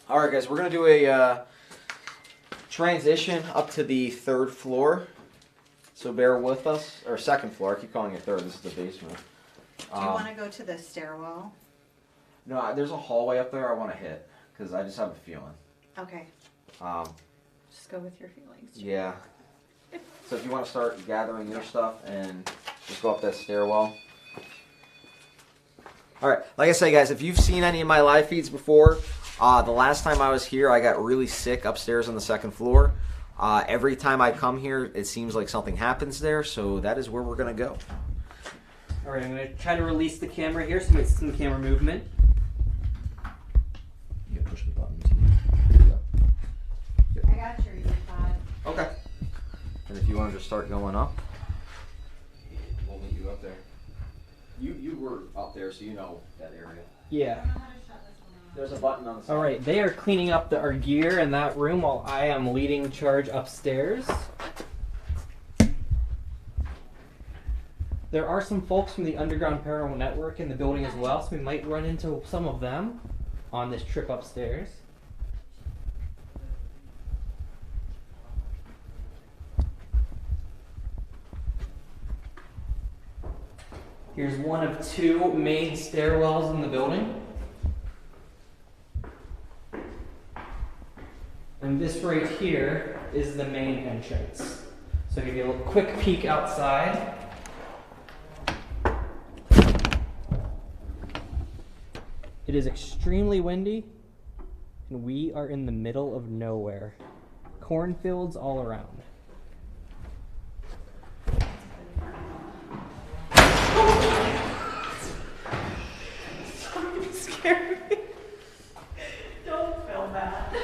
All right, guys, we're going to do a transition up to the 3rd floor. So bear with us. Or 2nd floor. I keep calling it 3rd. This is the basement.
Do you want to go to the stairwell?
No, there's a hallway up there I want to hit because I just have a feeling.
Okay.
Um,
Just go with your feelings.
yeah. So if you want to start gathering your stuff and just go up that stairwell. All right, like I say, guys, if you've seen any of my live feeds before, the last time I was here, I got really sick upstairs on the 2nd floor. Every time I come here, it seems like something happens there, so that is where we're going to go.
All right, I'm going to try to release the camera here so you get some camera movement.
You can push the buttons.
I got your earpod.
Okay. And if you want to just start going up, we'll meet you up there. You were up there, so you know that area.
Yeah.
There's a button on the side.
All right, they are cleaning up our gear in that room while I am leading charge upstairs. There are some folks from the Underground Paranormal Network in the building as well, so we might run into some of them on this trip upstairs. Here's one of 2 main stairwells in the building. And this right here is the main entrance. So I'll give you a quick peek outside. It is extremely windy, and we are in the middle of nowhere. Cornfields all around.
Don't scare me. Don't film that.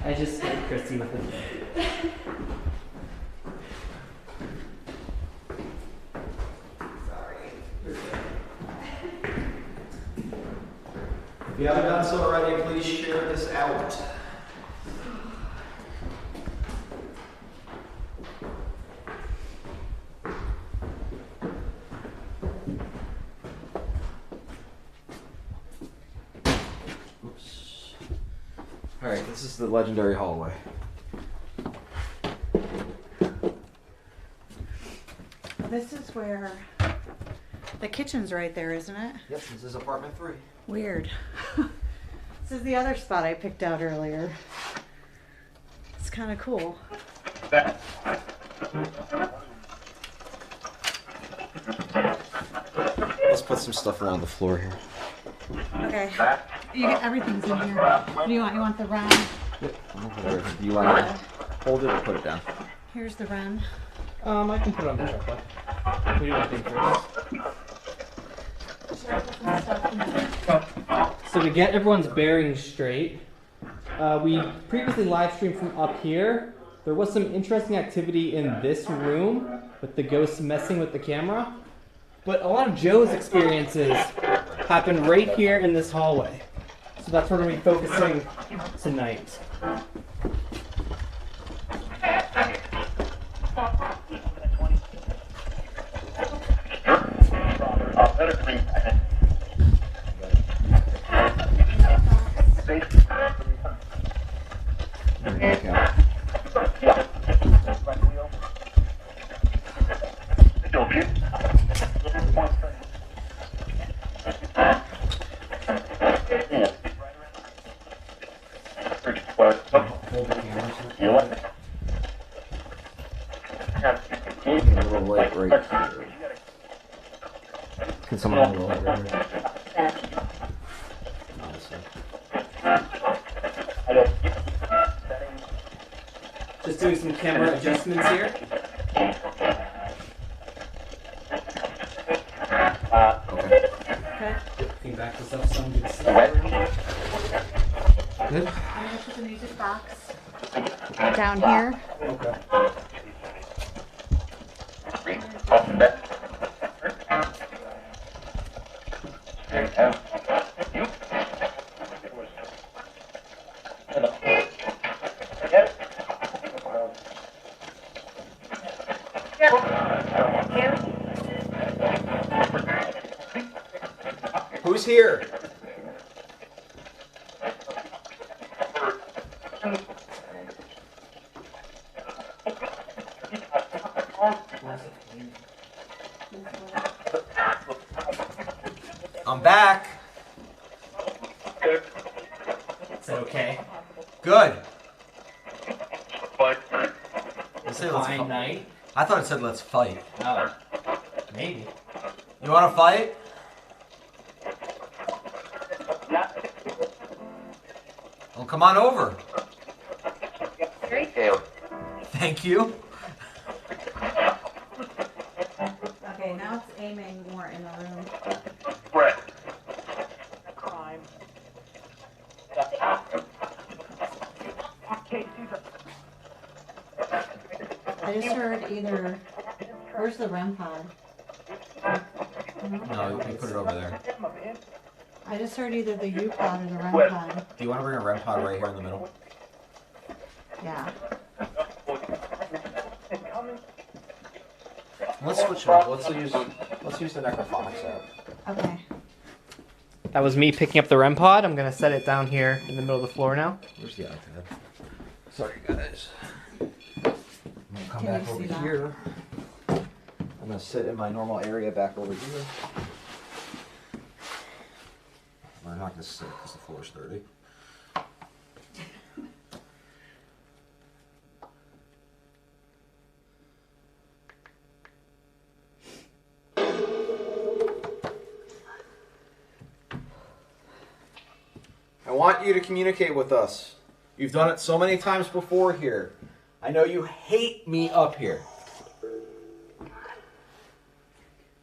I just scared Christy with it.
If you haven't done so already, please share this out. Oops. All right, this is the legendary hallway.
This is where the kitchen's right there, isn't it?
Yep, this is apartment 3.
Weird. This is the other spot I picked out earlier. It's kind of cool.
Let's put some stuff around the floor here.
Okay. Everything's in here. What do you want? You want the run?
Yep. Whatever. Do you want to hold it or put it down?
Here's the run.
I can put it on the chocolate. We do one thing first. So to get everyone's bearings straight, we previously live streamed from up here. There was some interesting activity in this room with the ghosts messing with the camera. But a lot of Joe's experiences happened right here in this hallway. So that's where we're going to be focusing tonight.
Hold the camera. A little light right here. Can someone hold the light right here?
Just doing some camera adjustments here.
Okay.
Can you back this up some good stuff?
Good.
I'm gonna put the music box down here.
Okay.
Who's here? I'm back.
Is that okay?
Good. Let's say
Fine night.
I thought it said let's fight.
Oh. Maybe.
You want to fight? Well, come on over. Thank you.
Okay, now it's aiming more in the room. I just heard either. Where's the REM pod?
No, you put it over there.
I just heard either the U pod or the REM pod.
Do you want to bring a REM pod right here in the middle?
Yeah.
Let's switch it up. Let's use the necrophonics app.
Okay.
That was me picking up the REM pod. I'm going to set it down here in the middle of the floor now.
Where's the iPad? Sorry, guys. I'm gonna come
Can
back
you
over
see that?
here. I'm gonna sit in my normal area back over here. We're not gonna sit because the floor's dirty. I want you to communicate with us. You've done it so many times before here. I know you hate me up here.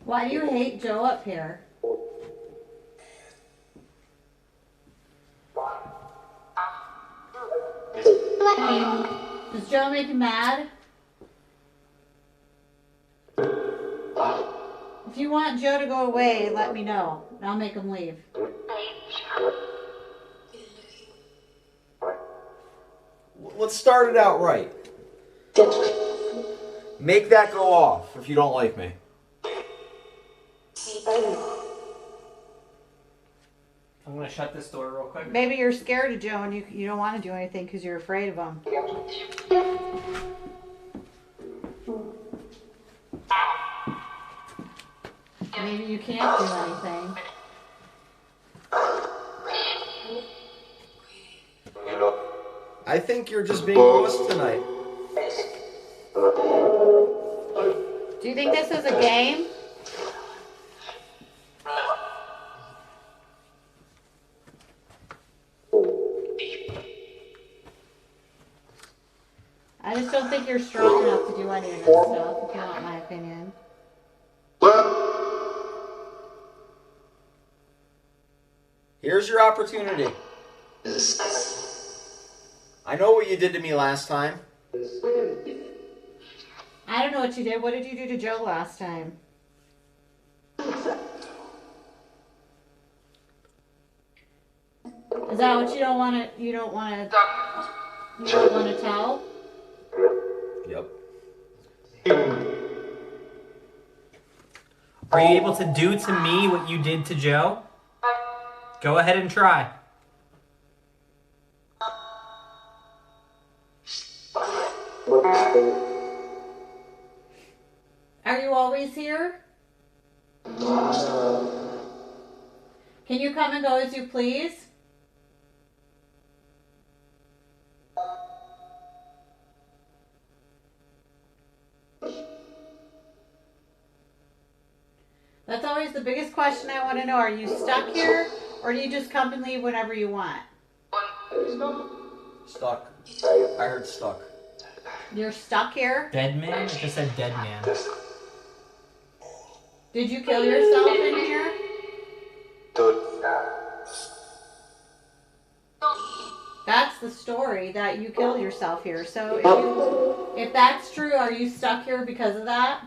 Why do you hate Joe up here? Does Joe make you mad? If you want Joe to go away, let me know. And I'll make him leave.
Let's start it out right. Make that go off if you don't like me.
I'm going to shut this door real quick.
Maybe you're scared of Joe and you don't want to do anything because you're afraid of him. Maybe you can't do anything.
I think you're just being lost tonight.
Do you think this is a game? I just don't think you're strong enough to do any of this stuff, if you want my opinion.
Here's your opportunity. I know what you did to me last time.
I don't know what you did. What did you do to Joe last time? Is that what you don't want to? You don't want to? You don't want to tell?
Yep.
Are you able to do to me what you did to Joe? Go ahead and try.
Are you always here? Can you come and go as you please? That's always the biggest question I want to know. Are you stuck here, or do you just come and leave whenever you want?
Stuck. I heard stuck.
You're stuck here?
Dead man? It just said dead man.
Did you kill yourself in here? That's the story, that you killed yourself here. So if that's true, are you stuck here because of that?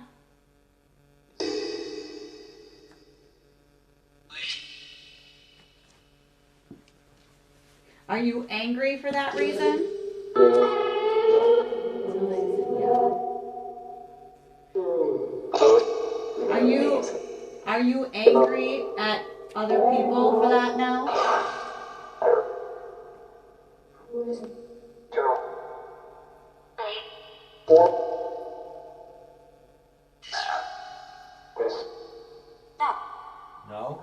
Are you angry for that reason? Are you angry at other people for that now?
No?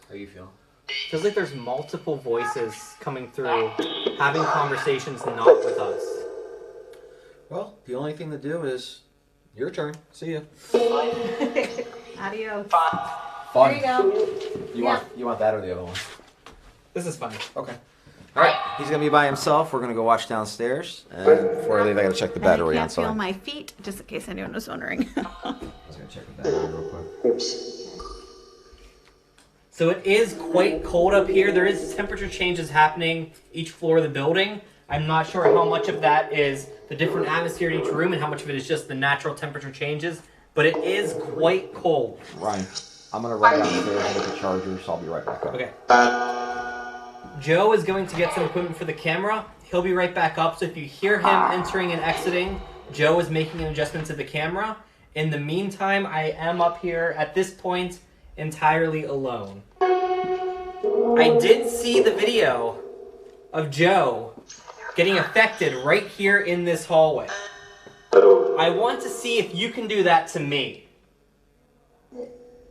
How you feel?
Feels like there's multiple voices coming through, having conversations not with us.
Well, the only thing to do is your turn. See ya.
Adios.
Fun.
There you go.
You want that or the other one?
This is fun.
Okay. All right. He's gonna be by himself. We're gonna go watch downstairs. And before I leave, I gotta check the battery
I
on
can't feel
something.
my feet, just in case anyone was wondering.
I was gonna check the battery real quick.
So it is quite cold up here. There is temperature changes happening each floor of the building. I'm not sure how much of that is the different atmosphere in each room and how much of it is just the natural temperature changes, but it is quite cold.
Ryan, I'm gonna run downstairs and get the charger, so I'll be right back up.
Okay. Joe is going to get some equipment for the camera. He'll be right back up, so if you hear him entering and exiting, Joe is making an adjustment to the camera. In the meantime, I am up here at this point entirely alone. I did see the video of Joe getting affected right here in this hallway. I want to see if you can do that to me.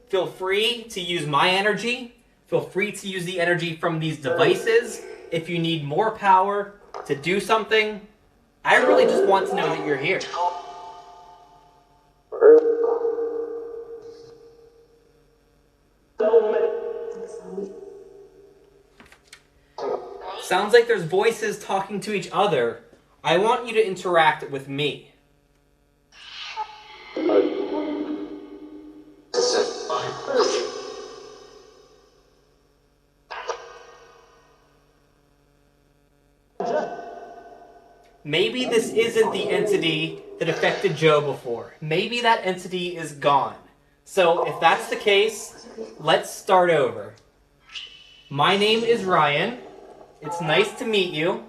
Feel free to use my energy. Feel free to use the energy from these devices. If you need more power to do something, I really just want to know that you're here. Sounds like there's voices talking to each other. I want you to interact with me. Maybe this isn't the entity that affected Joe before. Maybe that entity is gone. So if that's the case, let's start over. My name is Ryan. It's nice to meet you.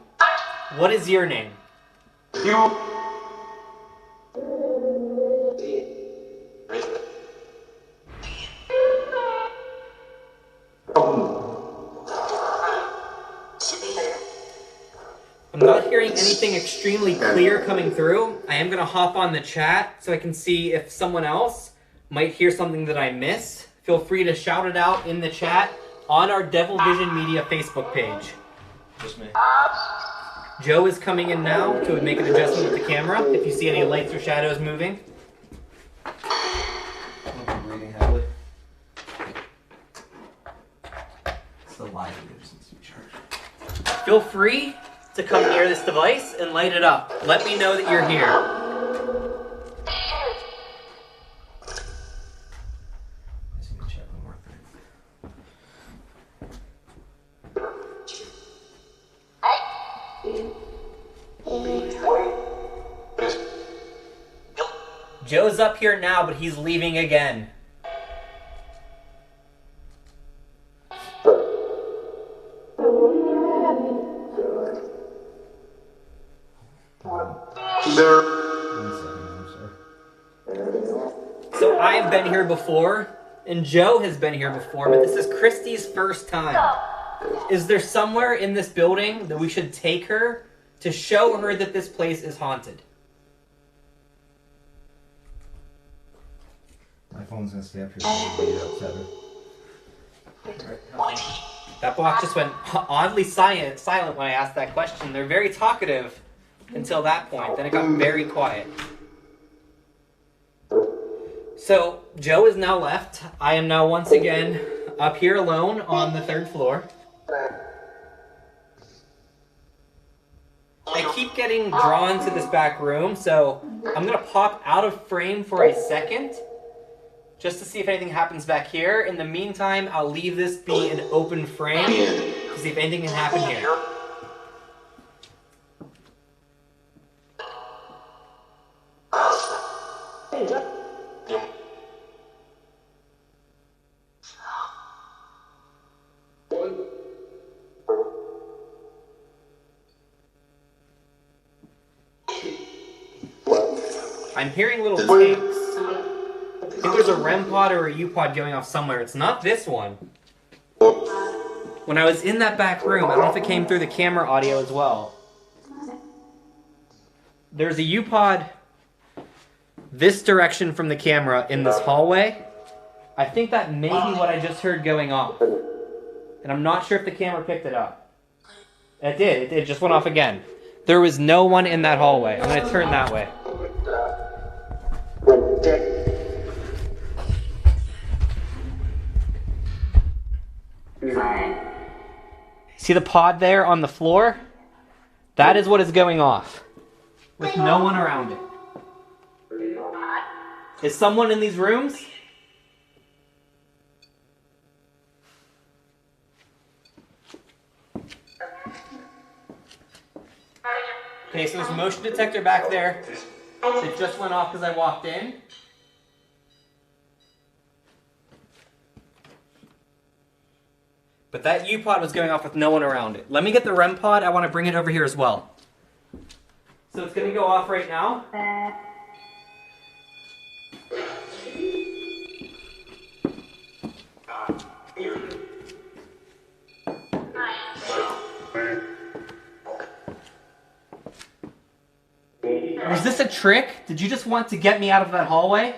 What is your name? I'm not hearing anything extremely clear coming through. I am going to hop on the chat so I can see if someone else might hear something that I miss. Feel free to shout it out in the chat on our Devil Vision Media Facebook page.
Just me.
Joe is coming in now to make an adjustment with the camera if you see any lights or shadows moving.
I'm breathing heavily. It's the light that gives us recharge.
Feel free to come near this device and light it up. Let me know that you're here.
Just gonna check one more thing.
Joe's up here now, but he's leaving again. So I've been here before, and Joe has been here before, but this is Christy's first time. Is there somewhere in this building that we should take her to show her that this place is haunted?
My phone's gonna stay up here.
That block just went oddly silent when I asked that question. They're very talkative until that point. Then it got very quiet. So Joe is now left. I am now once again up here alone on the 3rd floor. I keep getting drawn to this back room, so I'm gonna pop out of frame for a second just to see if anything happens back here. In the meantime, I'll leave this be an open frame to see if anything can happen here. I'm hearing little tanks. I think there's a REM pod or a U pod going off somewhere. It's not this one. When I was in that back room, I don't know if it came through the camera audio as well. There's a U pod this direction from the camera in this hallway. I think that may be what I just heard going off. And I'm not sure if the camera picked it up. It did. It just went off again. There was no one in that hallway. I'm going to turn that way. See the pod there on the floor? That is what is going off. With no one around it. Is someone in these rooms? Okay, so there's a motion detector back there. It just went off because I walked in. But that U-pod was going off with no one around it. Let me get the REM pod. I want to bring it over here as well. So it's going to go off right now. Was this a trick? Did you just want to get me out of that hallway?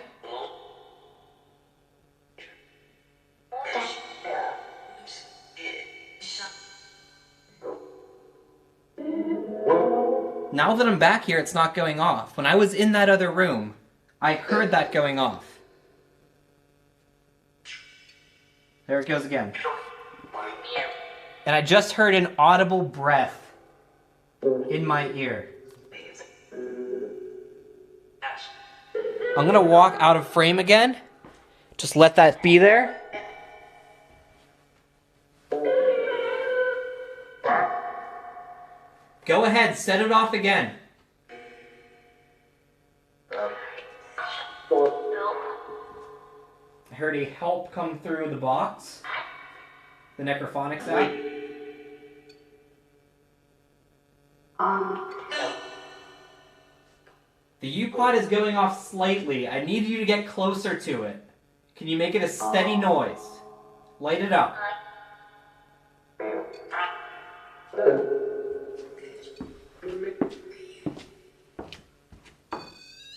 Now that I'm back here, it's not going off. When I was in that other room, I heard that going off. There it goes again. And I just heard an audible breath in my ear. I'm gonna walk out of frame again. Just let that be there. Go ahead, set it off again. I heard a help come through the box. The Necrophonics app. The U-pod is going off slightly. I need you to get closer to it. Can you make it a steady noise? Light it up.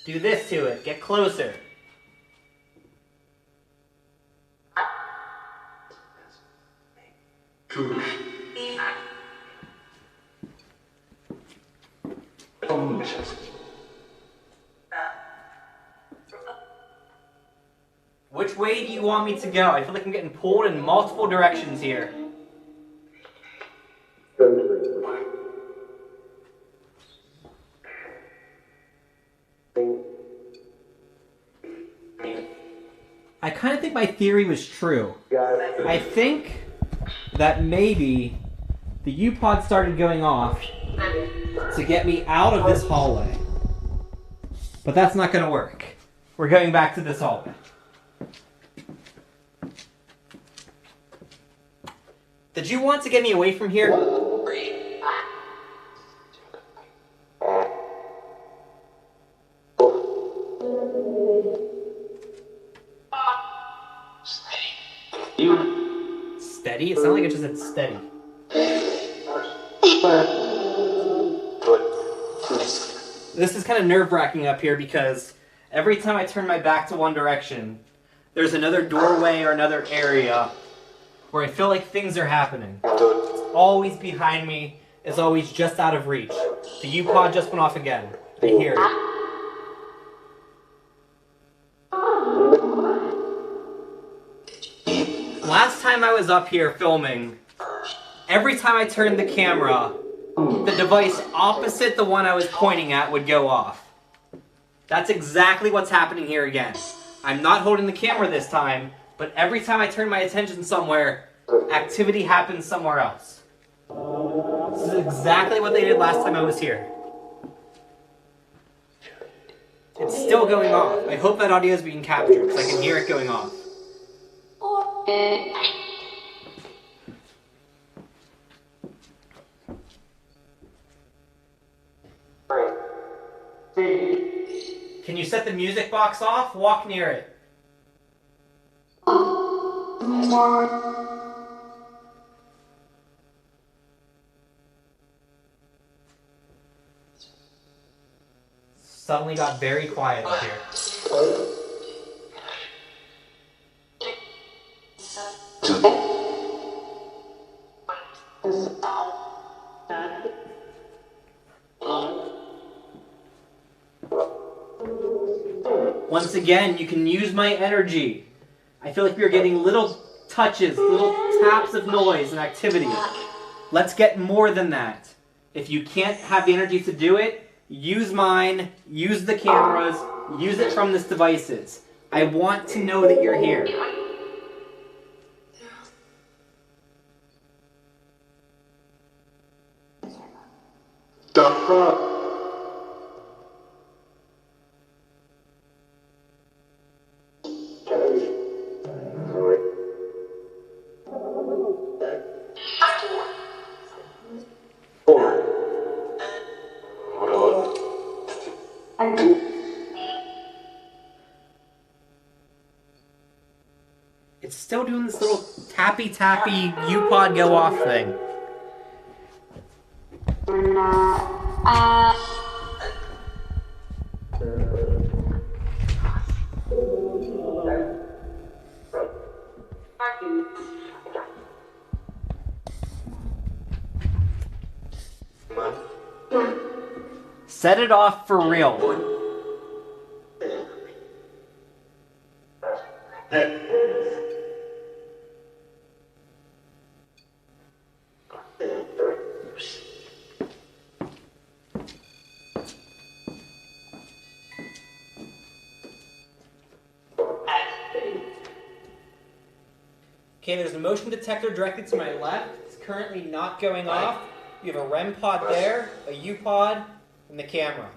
Do this to it. Get closer. Which way do you want me to go? I feel like I'm getting pulled in multiple directions here. I kind of think my theory was true. I think that maybe the U-pod started going off to get me out of this hallway. But that's not going to work. We're going back to this hallway. Did you want to get me away from here? it's steady. This is kind of nerve-wracking up here because every time I turn my back to one direction, there's another doorway or another area where I feel like things are happening. It's always behind me. It's always just out of reach. The U-Pod just went off again. I hear it. Last time I was up here filming, every time I turned the camera, the device opposite the one I was pointing at would go off. That's exactly what's happening here again. I'm not holding the camera this time, but every time I turn my attention somewhere, activity happens somewhere else. This is exactly what they did last time I was here. It's still going off. I hope that audio is being captured because I can hear it going off. Can you set the music box off? Walk near it. Suddenly got very quiet up here. Once again, you can use my energy. I feel like we are getting little touches, little taps of noise and activity. Let's get more than that. If you can't have the energy to do it, use mine, use the cameras, use it from this devices. I want to know that you're here. It's still doing this little tappy U-Pod go off thing. Set it off for real. Okay, there's a motion detector directly to my left. It's currently not going off. You have a REM pod there, a U-Pod, and the camera.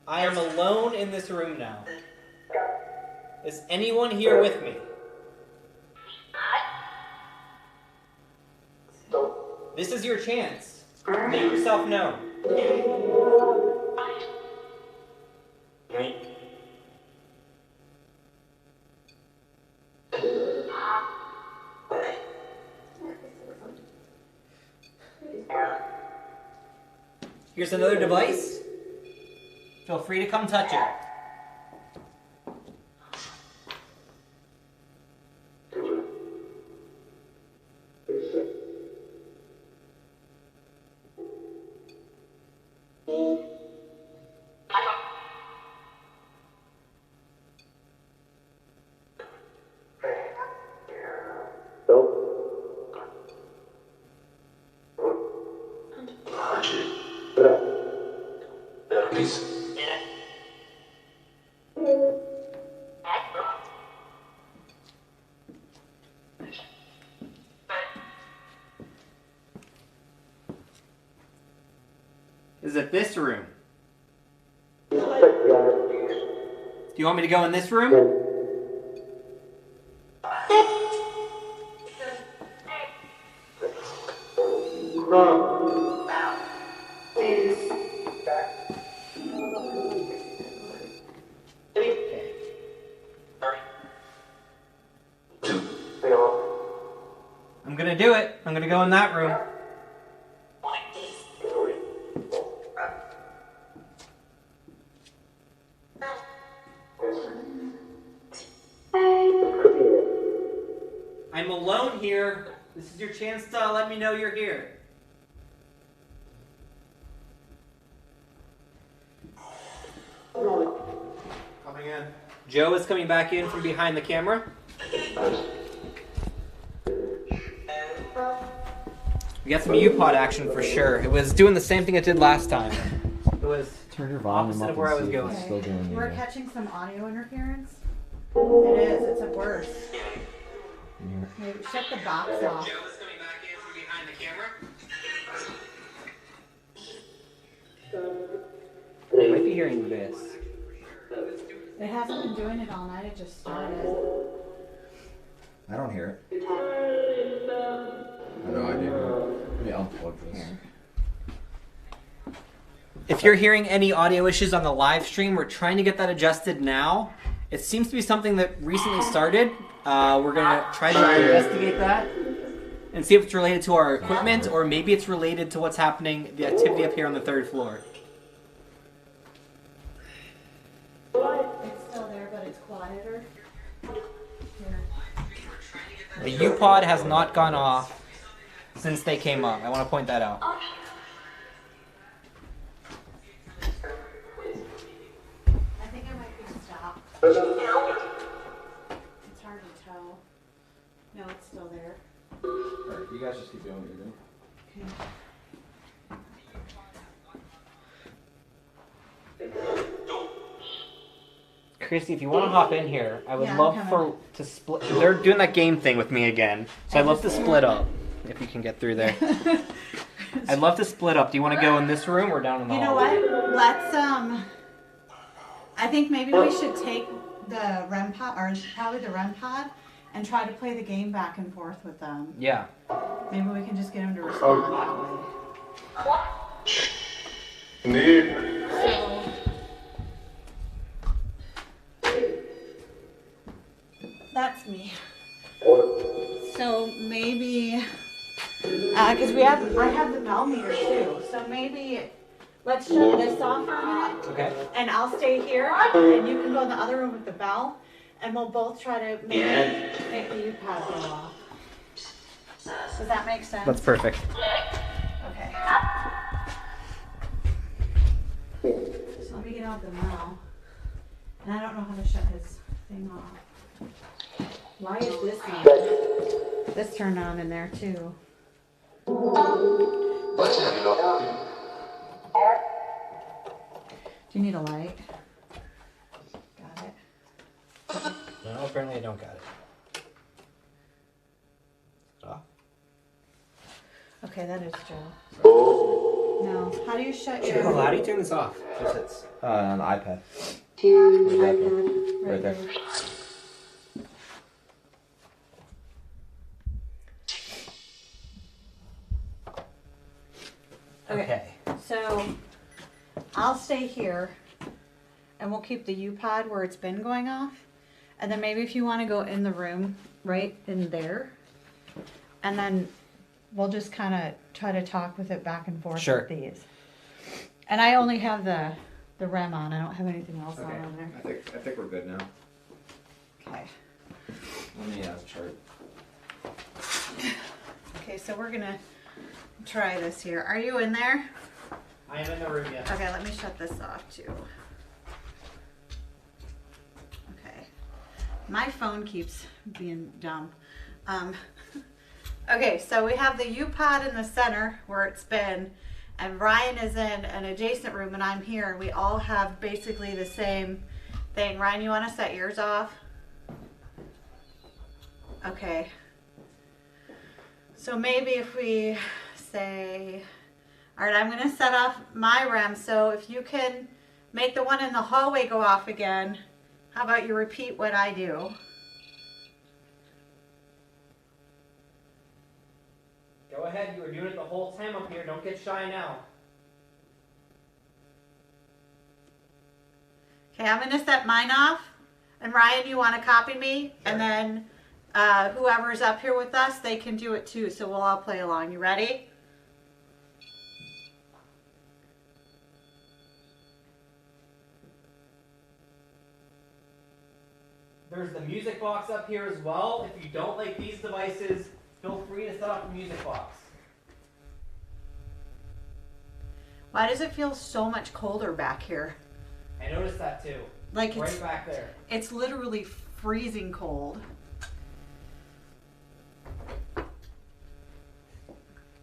I am alone in this room now. Is anyone here with me? This is your chance. Make yourself known. Here's another device. Feel free to come touch it. Is it this room? Do you want me to go in this room? I'm gonna do it. I'm gonna go go in that room. I'm alone here. This is your chance to let me know you're here.
Coming in.
Joe is coming back in from behind the camera. We got some U-Pod action for sure. It was doing the same thing it did last time. It was
Turn your volume
opposite
up
of where I
and
was
see if
going.
it's still doing
We're
the,
catching some audio interference. It is. It's a worse. Maybe shut the box off.
Joe is coming back in from behind the camera. I might be hearing this.
It hasn't been doing it all night. It just started.
I don't hear it. No, I do. Let me unplug this.
If you're hearing any audio issues on the live stream, we're trying to get that adjusted now. It seems to be something that recently started. We're going to try to investigate that and see if it's related to our equipment or maybe it's related to what's happening, the activity up here on the 3rd floor.
It's still there, but it's quieter. Here.
The U-Pod has not gone off since they came up. I want to point that out.
I think it might be stopped. It's hard to tell. No, it's still there.
Alright, you guys just keep doing what you're doing.
Okay.
Chrissy, if you want to hop in here, I would
Yeah, I'm
love
coming.
to split. They're doing that game thing with me again, so I'd love to split up if you can get through there. I'd love to split up. Do you want to go in this room or down in the
You know
hall?
what? Let's I think maybe we should take the REM pod, or probably the REM pod, and try to play the game back and forth with them.
Yeah.
Maybe we can just get them to respond that way. That's me. So maybe, because I have the bell meter too. So maybe let's shut this off for a minute,
Okay.
and I'll stay here, and you can go in the other room with the bell, and we'll both try to make the U-Pod go off. Does that make sense?
That's perfect.
Okay. So let me get out the bell, and I don't know how to shut his thing off. Why is this on? This turned on in there too. Do you need a light? Got it.
No, apparently I don't got it. Off.
Okay, that is Joe. No. How do you shut your
Oh, how do you turn this off? Just hits.
on the iPad.
iPad?
Right there.
Okay. So I'll stay here, and we'll keep the U-Pod where it's been going off, and then maybe if you want to go in the room right in there, and then we'll just kind of try to talk with it back and forth
Sure.
with these. And I only have the REM on. I don't have anything else
Okay.
on there.
I think we're good now.
Okay.
Let me chart.
Okay, so we're gonna try this here. Are you in there?
I am in the room, yes.
Okay, let me shut this off too. Okay. My phone keeps being dumb. Okay, so we have the U-Pod in the center where it's been, and Ryan is in an adjacent room and I'm here, and we all have basically the same thing. Ryan, you want to set yours off? Okay. So maybe if we say, all right, I'm going to set off my REM, so if you can make the one in the hallway go off again, how about you repeat what I do?
Go ahead. You were doing it the whole time up here. Don't get shy now.
Okay, I'm going to set mine off, and Ryan, you want to copy me, and then whoever's up here with us, they can do it too. So we'll all play along. You ready?
There's the music box up here as well. If you don't like these devices, feel free to set up the music box.
Why does it feel so much colder back here?
I noticed that too.
Like
Right back there.
it's literally freezing cold.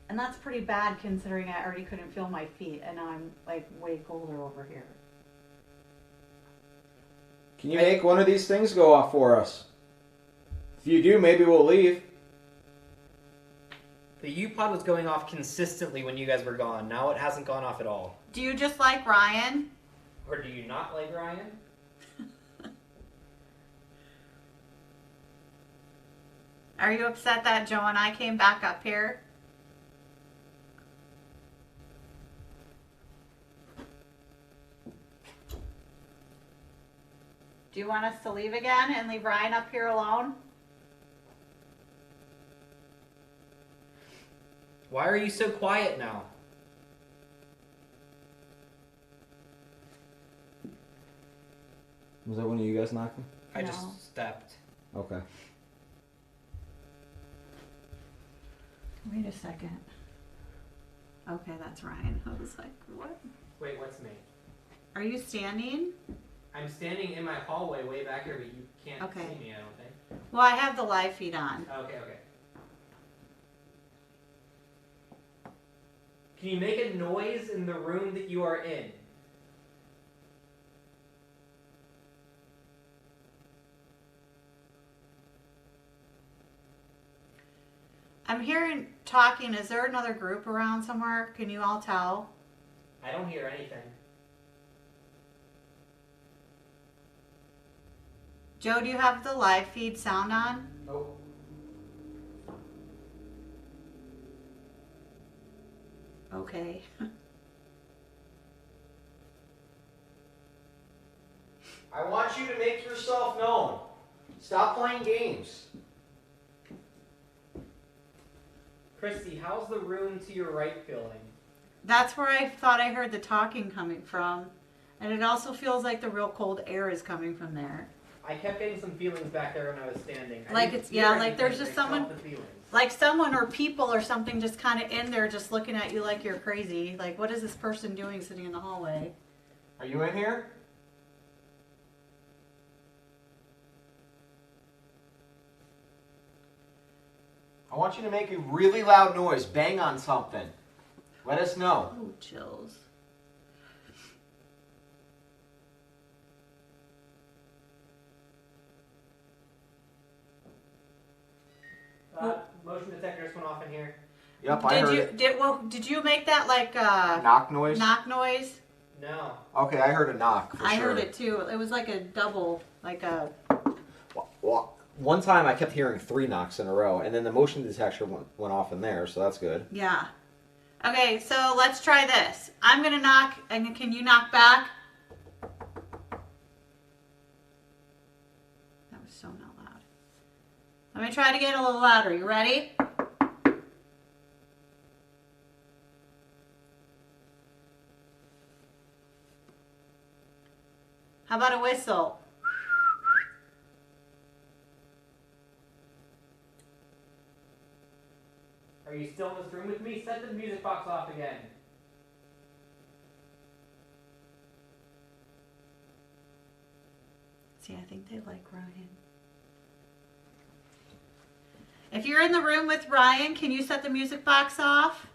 And that's pretty bad considering I already couldn't feel my feet and now I'm like way colder over here.
Can you make one of these things go off for us? If you do, maybe we'll leave.
The U-Pod was going off consistently when you guys were gone. Now it hasn't gone off at all.
Do you just like Ryan?
Or do you not like Ryan?
Are you upset that Joe and I came back up here? Do you want us to leave again and leave Ryan up here alone?
Why are you so quiet now?
Was that one of you guys knocking?
I
No.
just stepped.
Okay.
Wait a second. Okay, that's Ryan. I was like, what?
Wait, what's me?
Are you standing?
I'm standing in my hallway way back here, but you can't
Okay.
see me, I don't think.
Well, I have the live feed on.
Okay. Can you make a noise in the room that you are in?
I'm hearing talking. Is there another group around somewhere? Can you all tell?
I don't hear anything.
Joe, do you have the live feed sound on?
Nope.
Okay.
I want you to make yourself known. Stop playing games.
Christy, how's the room to your right feeling?
That's where I thought I heard the talking coming from. And it also feels like the real cold air is coming from there.
I kept getting some feelings back there when I was standing. I
Like
didn't
it's,
hear
yeah, like
anything,
there's
but
just
I felt
someone,
the feelings.
like someone or people or something just kind of in there just looking at you like you're crazy. Like, what is this person doing sitting in the hallway?
Are you in here? I want you to make a really loud noise. Bang on something. Let us know.
Oh, chills.
Motion detector just went off in here.
Yep, I heard it.
Did you make that like
Knock noise?
knock noise?
No.
Okay, I heard a knock for
I
sure.
heard it too. It was like a double, like a.
Well, one time I kept hearing 3 knocks in a row, and then the motion detector went off in there, so that's good.
Yeah. Okay, so let's try this. I'm gonna knock, and can you knock back? That was so not loud. Let me try to get a little louder. You ready? How about a whistle?
Are you still in this room with me? Set the music box off again.
See, I think they like Ryan. If you're in the room with Ryan, can you set the music box off?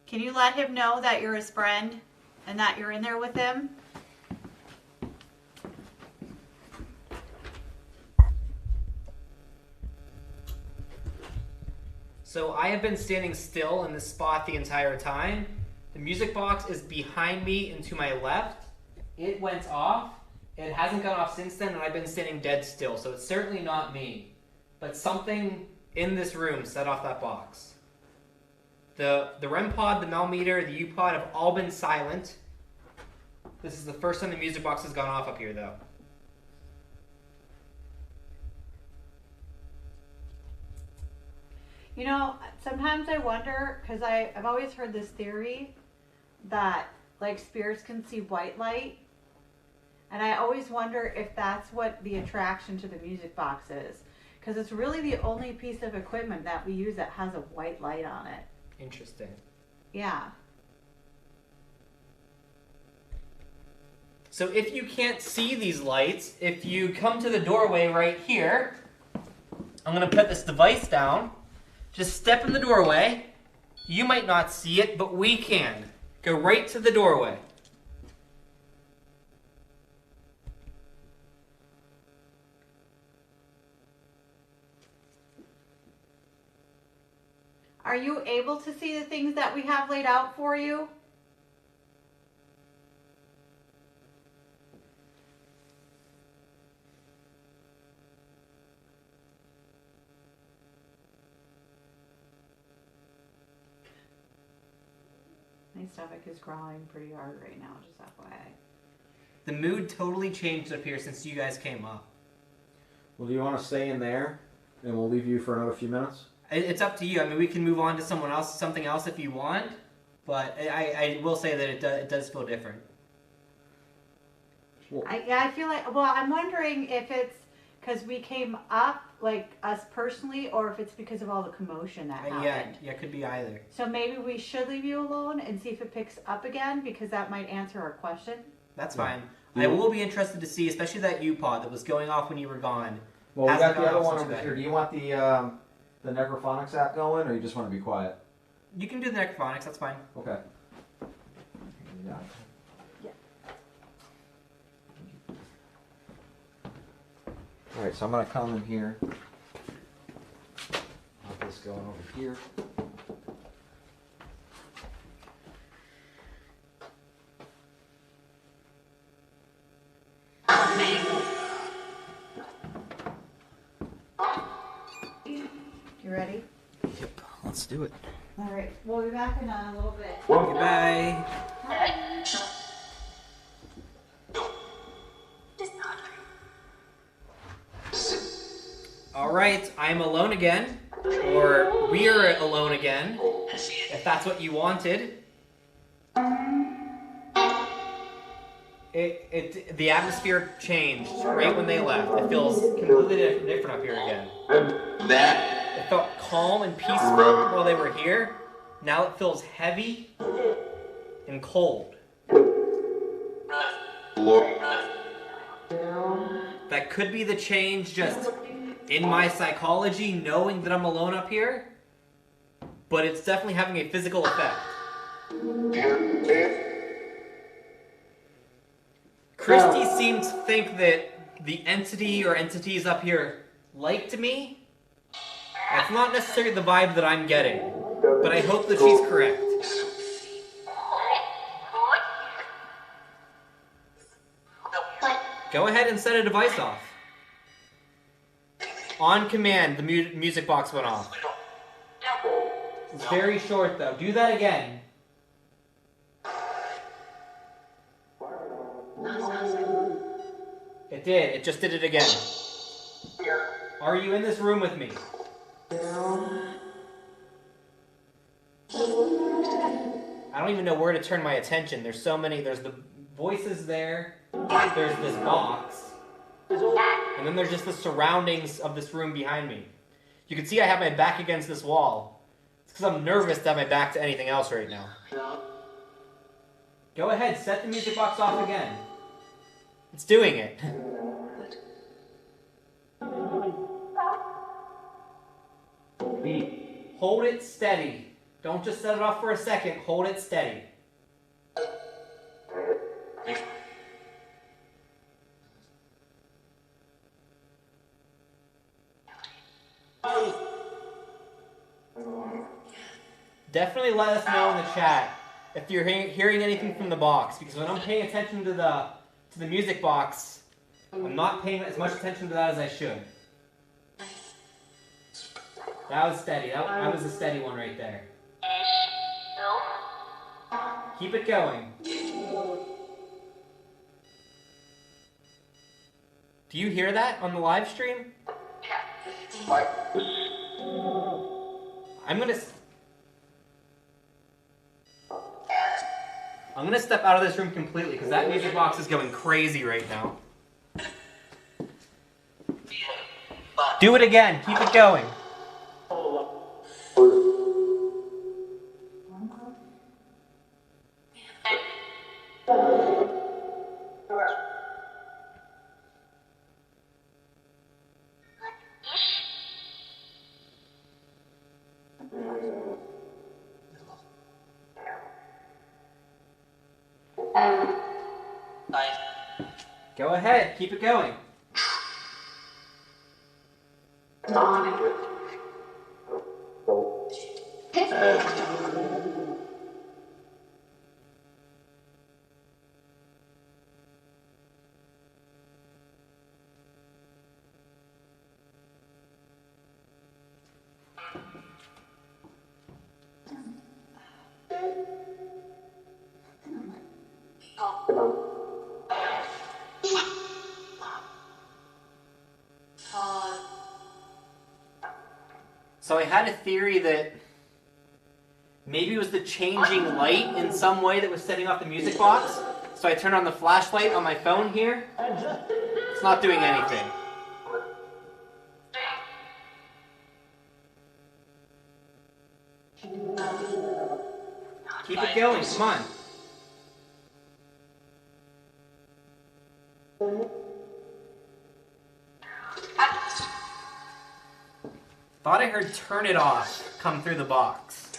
Can you let him know that you're his friend and that you're in there with him?
So I have been standing still in this spot the entire time. The music box is behind me and to my left. It went off. It hasn't gone off since then, and I've been standing dead still, so it's certainly not me. But something in this room set off that box. The REM pod, the Melmeter, the U pod have all been silent. This is the first time the music box has gone off up here, though.
You know, sometimes I wonder, because I've always heard this theory that like spirits can see white light. And I always wonder if that's what the attraction to the music box is. Because it's really the only piece of equipment that we use that has a white light on it.
Interesting.
Yeah.
So if you can't see these lights, if you come to the doorway right here, I'm going to put this device down. Just step in the doorway. You might not see it, but we can. Go right to the doorway.
Are you able to see the things that we have laid out for you? My stomach is growling pretty hard right now, just FYI.
The mood totally changed up here since you guys came up.
Well, do you want to stay in there, and we'll leave you for another few minutes?
It's up to you. I mean, we can move on to something else if you want, but I will say that it does feel different.
Well,
I feel like, well, I'm wondering if it's because we came up, like us personally, or if it's because of all the commotion that happened.
Yeah, it could be either.
So maybe we should leave you alone and see if it picks up again, because that might answer our question.
That's
Yeah.
fine. I will be interested to see, especially that U-Pod that was going off when you were gone.
well, we
Hasn't
got the
gone
other
off
one
since
over
you
here.
got
Do you want the necrophonics app going, or you just want to be quiet?
You can do the necrophonics, that's fine.
Okay. Yeah. All right, so I'm gonna come in here. Have this going over here.
You ready?
Yep, let's do it.
All right, we'll be back in a little bit.
Goodbye. All right, I'm alone again, or we're alone again, if that's what you wanted. The atmosphere changed right when they left. It feels completely different up here again. It felt calm and peaceful while they were here. Now it feels heavy and cold. That could be the change just in my psychology, knowing that I'm alone up here, but it's definitely having a physical effect. Christy seemed to think that the entity or entities up here liked me. That's not necessarily the vibe that I'm getting, but I hope that she's correct. Go ahead and set a device off. On command, the music box went off. It's very short though. Do that again. It did. It just did it again. Are you in this room with me? I don't even know where to turn my attention. There's so many. There's the voices there. There's this box. And then there's just the surroundings of this room behind me. You can see I have my back against this wall. It's because I'm nervous to have my back to anything else right now. Go ahead, set the music box off again. It's doing it. Hold it steady. Don't just set it off for a second. Hold it steady. Definitely let us know in the chat if you're hearing anything from the box, because when I'm paying attention to the music box, I'm not paying as much attention to that as I should. That was steady. That was a steady one right there. Keep it going. Do you hear that on the live stream? I'm gonna step out of this room completely because that music box is going crazy right now. Do it again. Keep it going. Go ahead. Keep it going. So I had a theory that maybe it was the changing light in some way that was setting off the music box. So I turned on the flashlight on my phone here. It's not doing anything. Keep it going, come on. Thought I heard "turn it off" come through the box.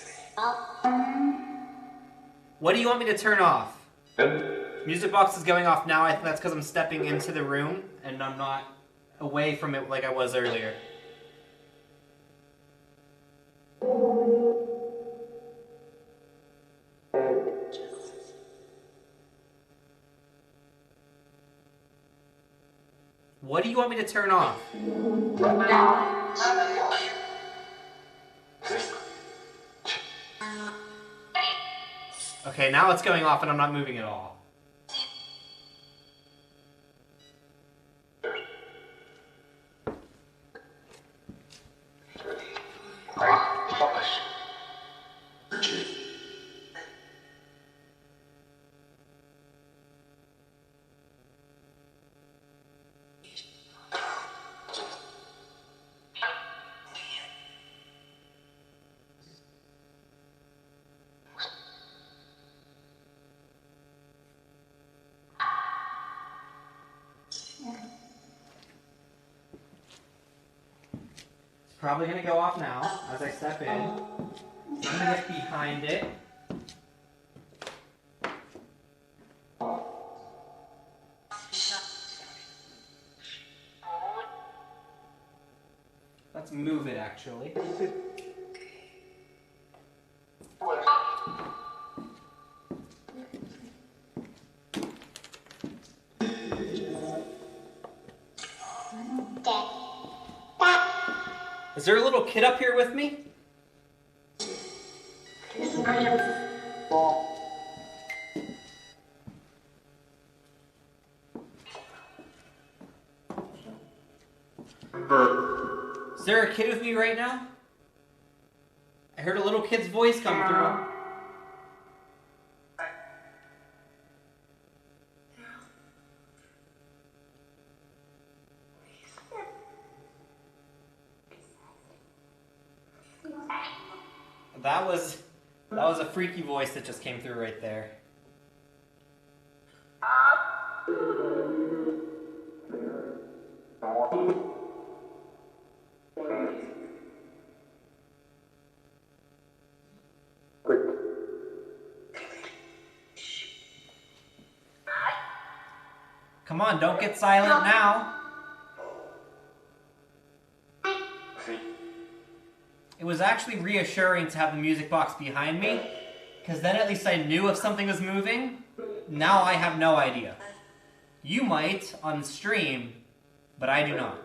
What do you want me to turn off? Music box is going off now. I think that's because I'm stepping into the room and I'm not away from it like I was earlier. What do you want me to turn off? Okay, now it's going off and I'm not moving at all. Probably gonna go off now as I step in. I'm gonna get behind it. Let's move it actually. Is there a little kid up here with me? Is there a kid with me right now? I heard a little kid's voice come through. That was a freaky voice that just came through right there. Come on, don't get silent now. It was actually reassuring to have the music box behind me, because then at least I knew if something was moving. Now I have no idea. You might on stream, but I do not.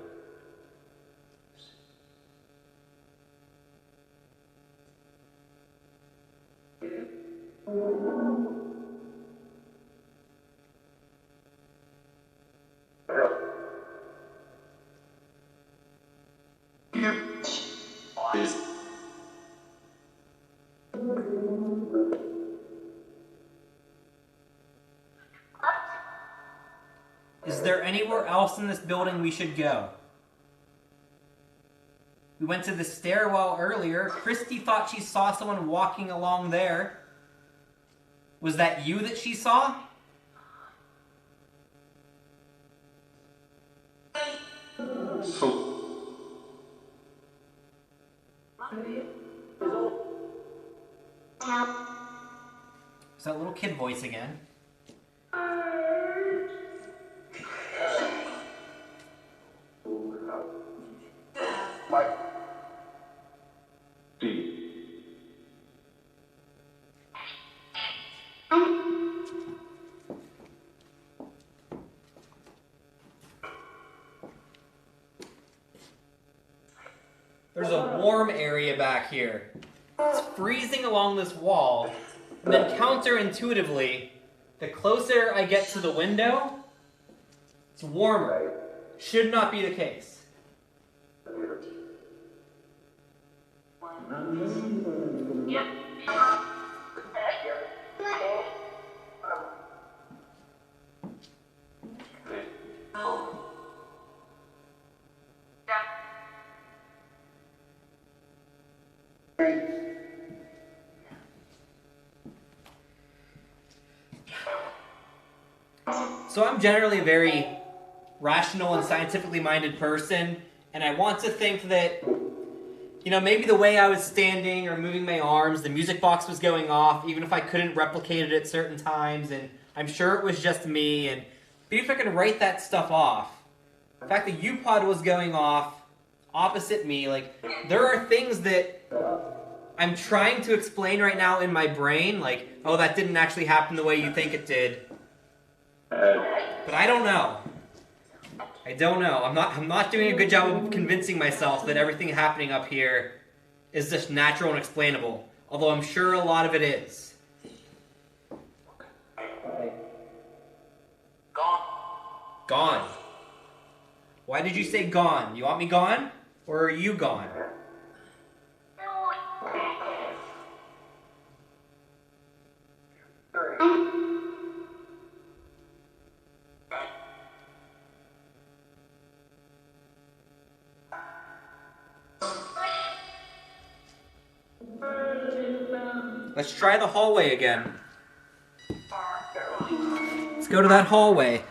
Is there anywhere else in this building we should go? We went to the stairwell earlier. Christy thought she saw someone walking along there. Was that you that she saw? It's that little kid voice again. There's a warm area back here. It's freezing along this wall, and then counterintuitively, the closer I get to the window, it's warmer. Should not be the case. So I'm generally a very rational and scientifically minded person, and I want to think that, maybe the way I was standing or moving my arms, the music box was going off, even if I couldn't replicate it at certain times, and I'm sure it was just me, and maybe if I could write that stuff off. The fact that U-Pod was going off opposite me, there are things that I'm trying to explain right now in my brain, oh, that didn't actually happen the way you think it did. But I don't know. I don't know. I'm not doing a good job of convincing myself that everything happening up here is just natural and explainable. Although I'm sure a lot of it is. Gone. Why did you say gone? You want me gone? Or are you gone? Let's try the hallway again. Let's go to that hallway.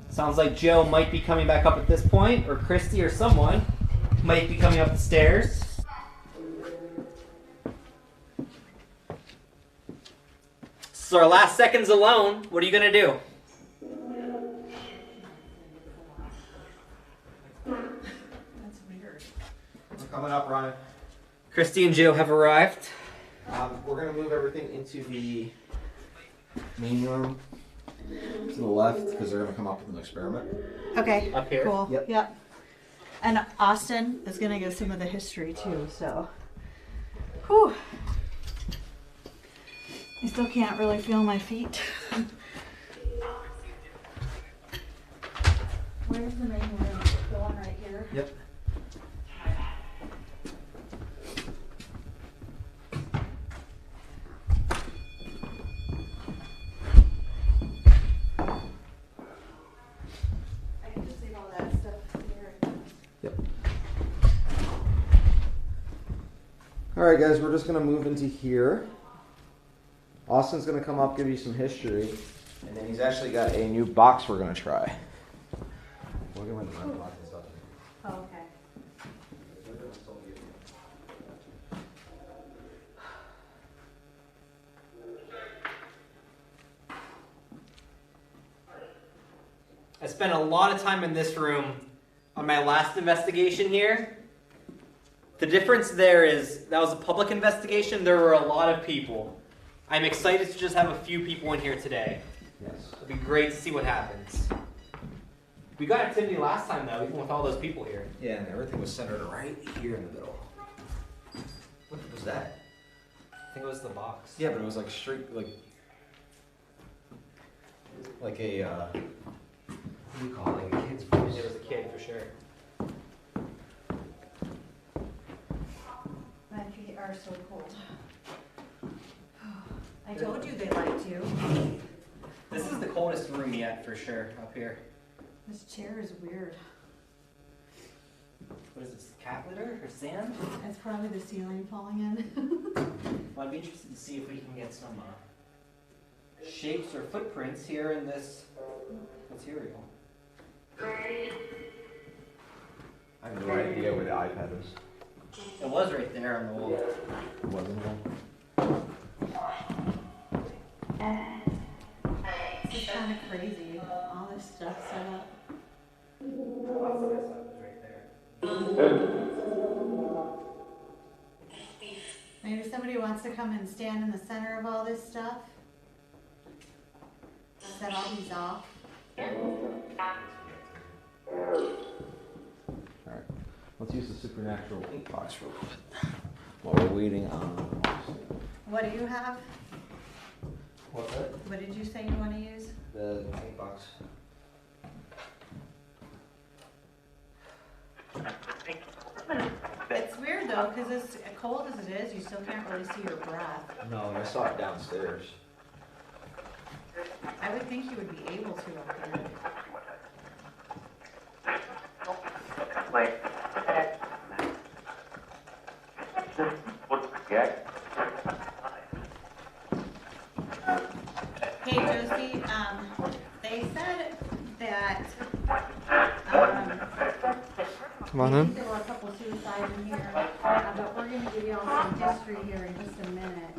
Sounds like Joe might be coming back up at this point, or Christy or someone might be coming up the stairs. So our last seconds alone, what are you going to do?
That's weird.
We're coming up, Ryan.
Christy and Joe have arrived.
We're going to move everything into the main room to the left because they're going to come up with an experiment.
Okay.
Up here?
Cool.
Yep.
And Austin is gonna give some of the history too. So, whew. I still can't really feel my feet. Where's the main room? The one right here.
Yep.
I can just leave all that stuff here.
Yep. All right, guys, we're just going to move into here. Austin's going to come up, give you some history, and then he's actually got a new box we're going to try. We're going to box and stuff.
Oh, okay.
I spent a lot of time in this room on my last investigation here. The difference there is that was a public investigation. There were a lot of people. I'm excited to just have a few people in here today.
Yes.
It'll be great to see what happens. We got activity last time though, even with all those people here.
Yeah, and everything was centered right here in the middle. What was that?
I think it was the box.
Yeah, but it was like straight, like a, what do you call it, like a kid's voice?
It was a kid for sure.
They are so cold. I told you they liked you.
This is the coldest room yet, for sure, up here.
This chair is weird.
What is this, cat litter or sand?
It's probably the ceiling falling in.
Well, I'd be interested to see if we can get some shapes or footprints here in this material.
I have no idea where the iPad is.
It was right there on the wall.
It wasn't one.
This is kind of crazy. All this stuff set up.
Right there.
Maybe somebody wants to come and stand in the center of all this stuff. Set all these off.
Alright, let's use the supernatural ink box for a little bit. While we're waiting on...
What do you have?
What's that?
What did you say you want to use?
The ink box.
It's weird though, because as cold as it is, you still can't really see your breath.
No, I saw it downstairs.
I would think you would be able to up here. Hey Josie, they said that
Come on
they
in.
think there were a couple suicides in here, but we're going to give you all some history here in just a minute.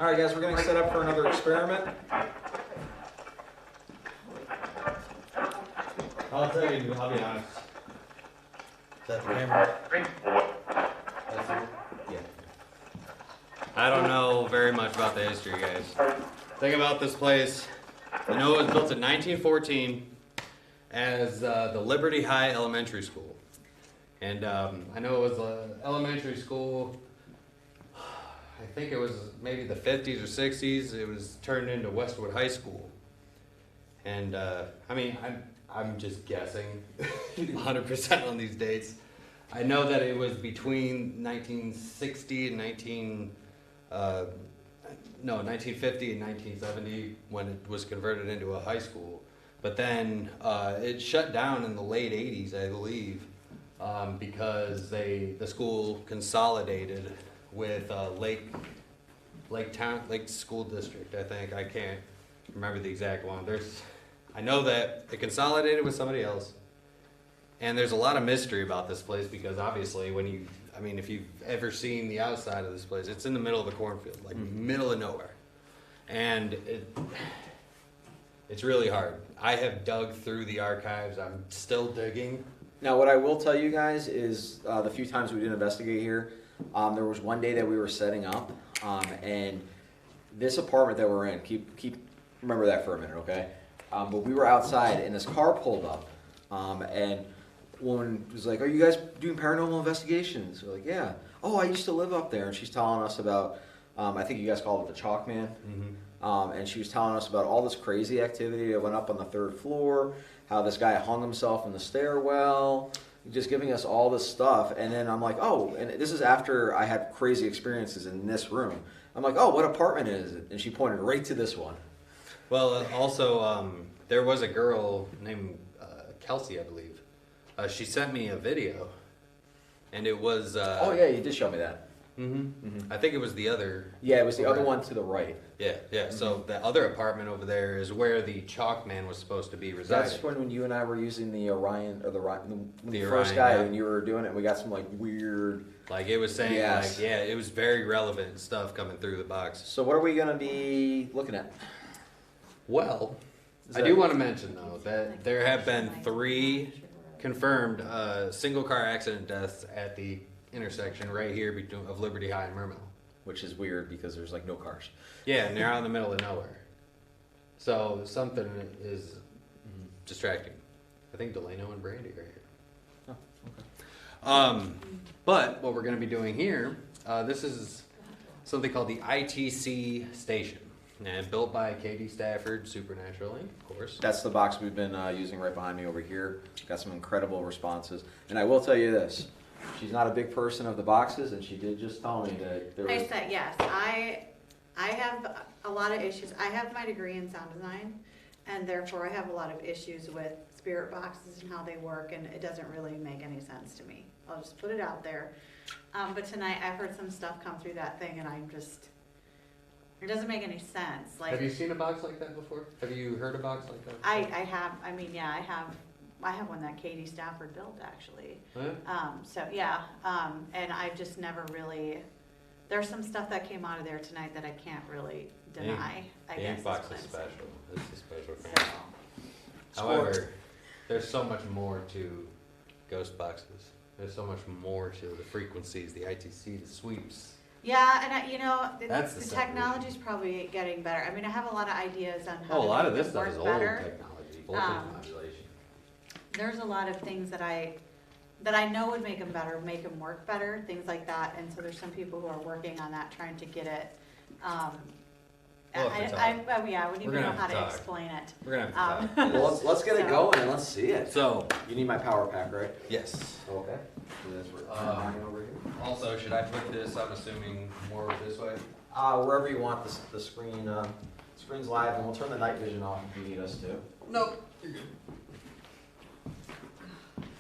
Alright guys, we're getting set up for another experiment.
I'll tell you, I'll be honest. Is that the camera? That's it? Yeah. I don't know very much about the history, guys. Thing about this place, I know it was built in 1914 as the Liberty High Elementary School. And I know it was an elementary school, I think it was maybe the 50s or 60s. It was turned into Westwood High School. And I mean, I'm just guessing 100% on these dates. I know that it was between 1960 and 1950 and 1970 when it was converted into a high school. But then it shut down in the late 80s, I believe, because the school consolidated with Lake School District, I think. I can't remember the exact one. I know that it consolidated with somebody else. And there's a lot of mystery about this place because obviously if you've ever seen the outside of this place, it's in the middle of a cornfield, like middle of nowhere. And it's really hard. I have dug through the archives. I'm still digging.
Now what I will tell you guys is the few times we did investigate here, there was one day that we were setting up, and this apartment that we're in, keep remember that for a minute, okay? But we were outside and this car pulled up, and woman was like, "Are you guys doing paranormal investigations?" We're like, "Yeah." "Oh, I used to live up there," and she's telling us about, I think you guys called it the Chalk Man, and she was telling us about all this crazy activity that went up on the 3rd floor, how this guy hung himself in the stairwell, just giving us all this stuff. And then I'm like, "Oh," and this is after I had crazy experiences in this room. I'm like, "Oh, what apartment is it?" And she pointed right to this one.
Well, also, there was a girl named Kelsey, I believe. She sent me a video, and it was...
Oh yeah, you did show me that.
I think it was the other...
Yeah, it was the other one to the right.
Yeah. So the other apartment over there is where the Chalk Man was supposed to be residing.
That's when you and I were using the Orion, or the first
Orion,
guy,
yeah.
and you were doing it, and we got some like weird...
Like it was saying,
Yes.
it was very relevant stuff coming through the box.
So what are we gonna be looking at?
Well,
Is
I
that-
do want to mention though that there have been 3 confirmed single car accident deaths at the intersection right here of Liberty High and Mermill.
Which is weird because there's like no cars.
Yeah, and they're out in the middle of nowhere. So something is distracting. I think Delano and Brandy are here.
Oh, okay.
But what we're going to be doing here, this is something called the ITC station. And built by Katie Stafford, Supernatural Inc., of course.
That's the box we've been using right behind me over here. Got some incredible responses. And I will tell you this. She's not a big person of the boxes, and she did just tell me that there was...
I said, yes, I have a lot of issues. I have my degree in sound design, and therefore I have a lot of issues with spirit boxes and how they work, and it doesn't really make any sense to me. I'll just put it out there. But tonight I've heard some stuff come through that thing, and I'm just, it doesn't make any sense. Like,
Have you seen a box like that before? Have you heard a box like that
I have, I mean, yeah, I have one that Katie Stafford built, actually.
before?
So, yeah, and I've just never really, there's some stuff that came out of there tonight that I can't really deny, I
The
guess.
ink box is
what I'm saying.
special. It's a special
So,
thing. However, there's so much more to ghost boxes. There's so much more to the frequencies, the ITC, the sweeps.
yeah, and you know,
That's
the
the
technology's probably getting better. I mean, I have a lot of ideas on how
Oh, a
to
lot of
make
this
it
stuff
work
is old
better.
technology, voltage modulation.
There's a lot of things that I know would make them better, make them work better, things like that. And so there's some people who are working on that, trying to get it.
We'll have to
Yeah, I wouldn't
We're
even know
gonna
how
have
to
to talk.
explain it.
We're gonna have to talk.
Well, let's get it
So-
going and let's see it.
So,
You need my power pack, right?
yes.
Okay. So that's where over here.
Also, should I put this, I'm assuming, more this way?
Wherever you want the screen. Screen's live, and we'll turn the night vision off if you need us to.
Nope, you're good.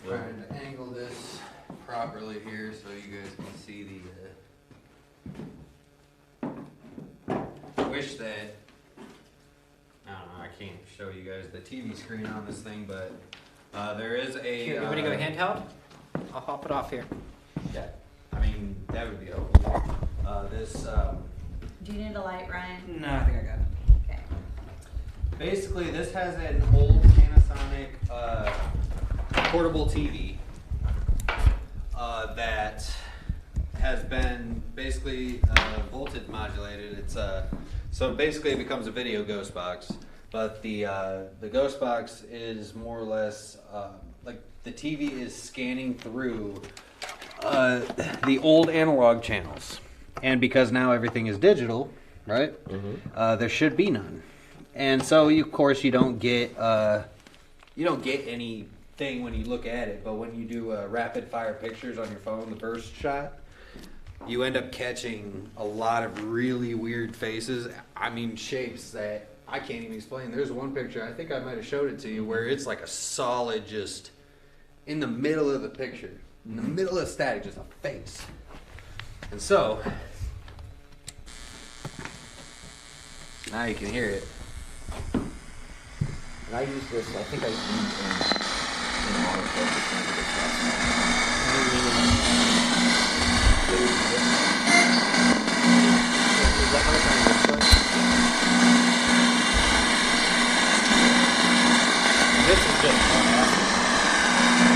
Trying to angle this properly here so you guys can see the, wish that, I don't know, I can't show you guys the TV screen on this thing, but, there is a.
Here, you want to go handheld? I'll hop it off here.
Yeah, I mean, that would be okay. This,
Do you need a light, Ryan?
No, I think I got it.
Okay.
basically, this has an old Panasonic, portable TV, that has been basically, voltage modulated. It's, so basically it becomes a video ghost box, but the ghost box is more or less, like the TV is scanning through, the old analog channels. And because now everything is digital, right? There should be none. And so of course you don't get anything when you look at it, but when you do rapid fire pictures on your phone, the burst shot, you end up catching a lot of really weird faces. I mean, shapes that I can't even explain. There's one picture, I think I might have showed it to you, where it's like a solid, just in the middle of the picture, in the middle of static, just a face. And so, now you can hear it.
And I use this, I think I used in autofocus maybe this Is that mic on this side?
This is just one aspect.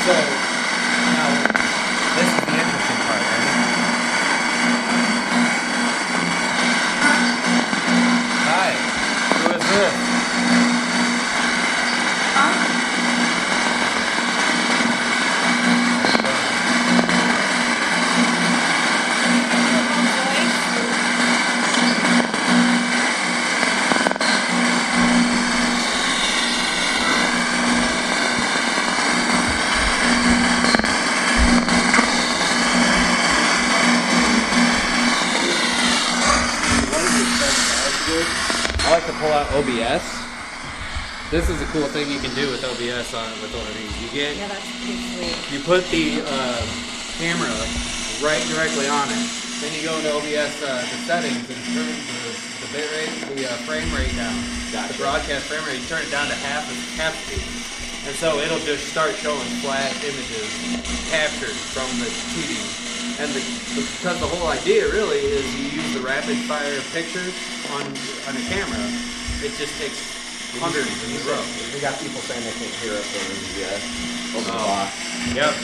So, now, this is the interesting part, right? Hi, who is this? I like to pull out OBS. This is a cool thing you can do with OBS with one of these.
Yeah, that's pretty sweet.
You put the camera right directly on it. Then you go into OBS the settings and turn the bit rate, the frame rate down. The broadcast frame rate, you turn it down to half speed. And so it'll just start showing flat images captured from the TV. And because the whole idea really is you use the rapid fire pictures on a camera, it just takes hundreds in a row.
We got people saying they can't hear us over the open box.
Yep.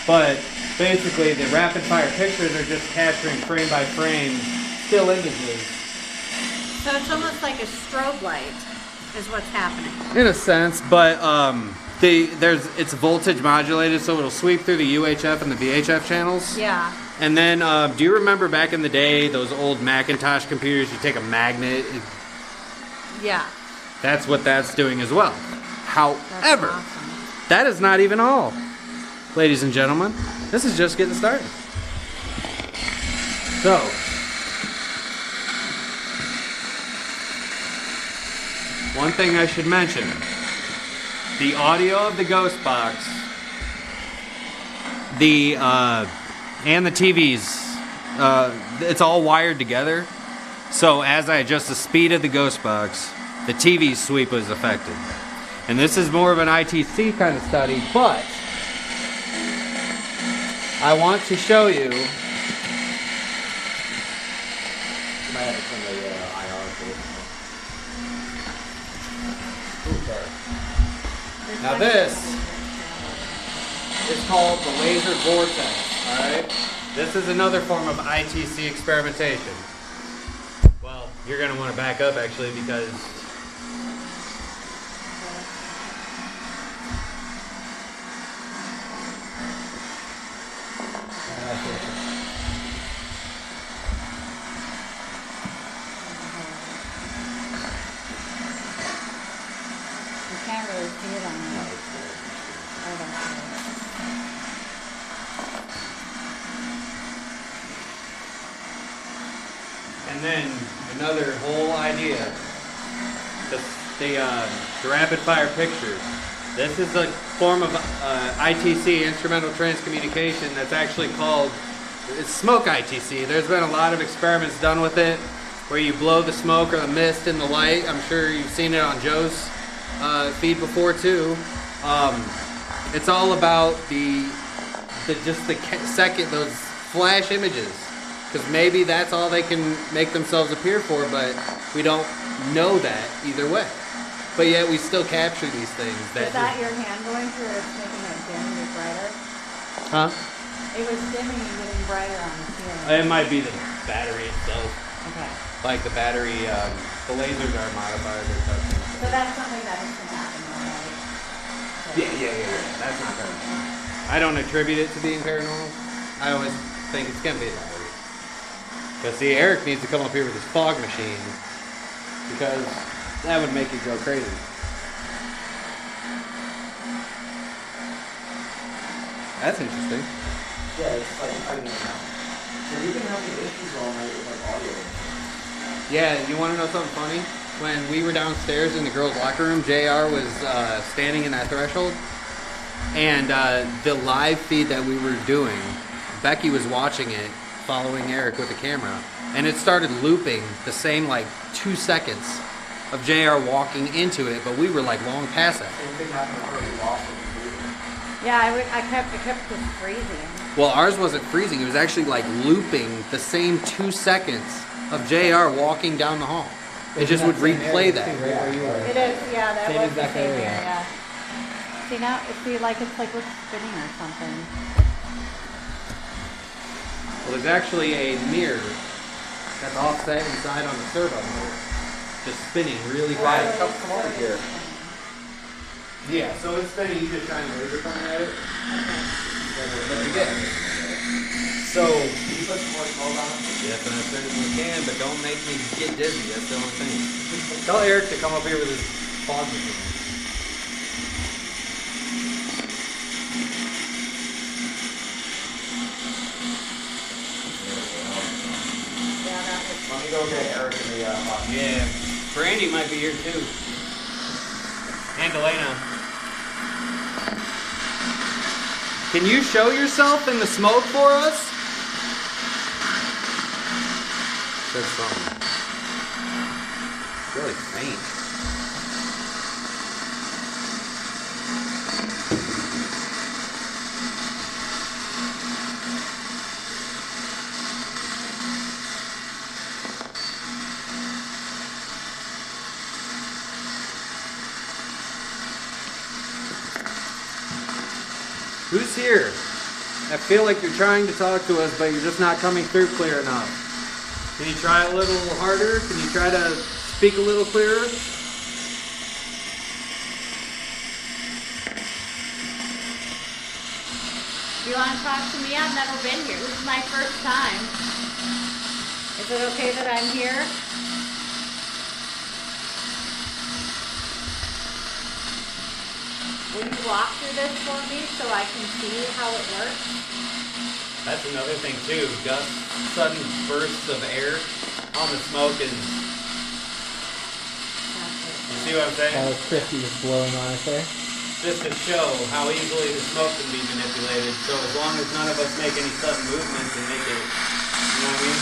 But basically the rapid fire pictures are just capturing frame by frame still images.
So it's almost like a strobe light is what's happening.
In a sense, but it's voltage modulated, so it'll sweep through the UHF and the VHF channels.
Yeah.
And then, do you remember back in the day, those old Macintosh computers, you take a magnet?
Yeah.
That's what that's doing as well. However,
Awesome.
that is not even all. Ladies and gentlemen, this is just getting started. So, one thing I should mention, the audio of the ghost box, and the TVs, it's all wired together. So as I adjust the speed of the ghost box, the TV sweep was affected. And this is more of an ITC kind of study, but I want to show you. Now this is called the laser vortex, alright? This is another form of ITC experimentation. Well, you're going to want to back up actually because
You can't really see it on the
and then another whole idea, the rapid fire pictures. This is a form of ITC, instrumental transcommunication, that's actually called, it's smoke ITC. There's been a lot of experiments done with it where you blow the smoke or the mist in the light. I'm sure you've seen it on Joe's feed before too. It's all about those flash images. Because maybe that's all they can make themselves appear for, but we don't know that either way. But yet we still capture these things.
Is that your hand going through or it's making it dim and get brighter?
Huh?
It was dimming and getting brighter on the ceiling.
It might be the battery itself.
Okay.
Like the battery, the lasers are modified or something.
So that's something that can happen, right?
Yeah. That's not paranormal. I don't attribute it to being paranormal. I always think it's gonna be a battery. But see, Eric needs to come up here with his fog machine because that would make it go crazy. That's interesting.
Yeah, it's like I mean, so we've been having issues all night with like audio.
Yeah, you want to know something funny? When we were downstairs in the girls' locker room, JR was standing in that threshold, and the live feed that we were doing, Becky was watching it, following Eric with the camera, and it started looping the same like 2 seconds of JR walking into it, but we were like long past that.
Same thing happened with her. We lost it.
Yeah, I kept just freezing.
Well, ours wasn't freezing. It was actually like looping the same 2 seconds of JR walking down the hall. It just would replay that.
It is, yeah, that
Same
was the
exact
same
area.
here, yeah. See now, it's like it's spinning or something.
Well, there's actually a mirror that's offset inside on the servo motor, just spinning really
Ryan,
fast.
come over here.
Yeah, so it's spinning. You just shine a laser pointer at it. But you get it. So,
Can you put some more smoke on it?
yes, and I certainly can, but don't make me get dizzy. That's the only thing. Tell Eric to come up here with his fog machine.
Yeah, that was.
Let me go get Eric in the box.
Yeah, Brandy might be here too. And Elena. Can you show yourself in the smoke for us? Says something. It's really faint. Who's here? I feel like you're trying to talk to us, but you're just not coming through clear enough. Can you try a little harder? Can you try to speak a little clearer?
You want to talk to me? I've never been here. This is my first time. Is it okay that I'm here? Will you walk through this for me so I can see how it works?
That's another thing too. Just sudden bursts of air on the smoke is. You see what I'm saying?
How crispy is blowing on us there.
Just to show how easily the smoke can be manipulated. So as long as none of us make any sudden movements and make it, you know what I mean?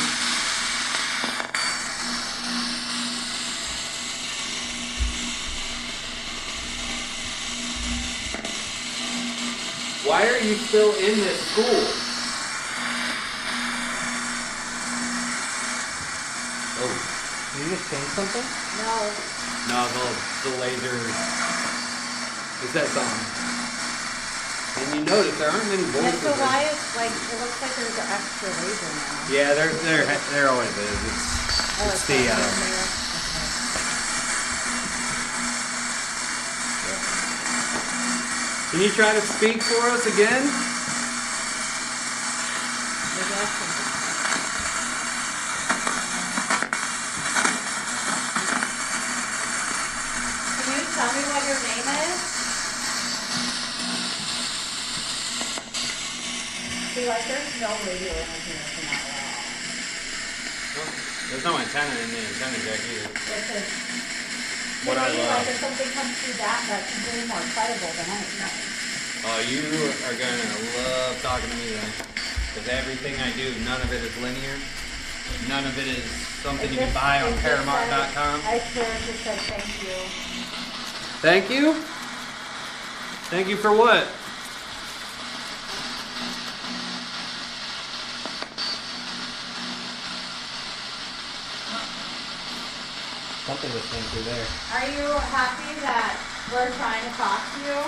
Why are you still in this school? Oh.
Did you just change something?
No.
No, the laser. It says something. And you notice there aren't many
Yeah,
voices.
so why is, like, it looks like there's an extra laser now.
Yeah, there always is. It's the Can you try to speak for us again?
Can you tell me what your name is? See, like, there's no radio in here for that at all.
There's no antenna in the antenna jack either. What I
Maybe,
love.
like, if something comes through that's way more credible than anything.
Oh, you are gonna love talking to me then. Because everything I do, none of it is linear. None of it is something you can buy on Paramount.com.
I swear it just said thank you.
Thank you? Thank you for what?
Something just came through there.
Are you happy that we're trying to talk to you?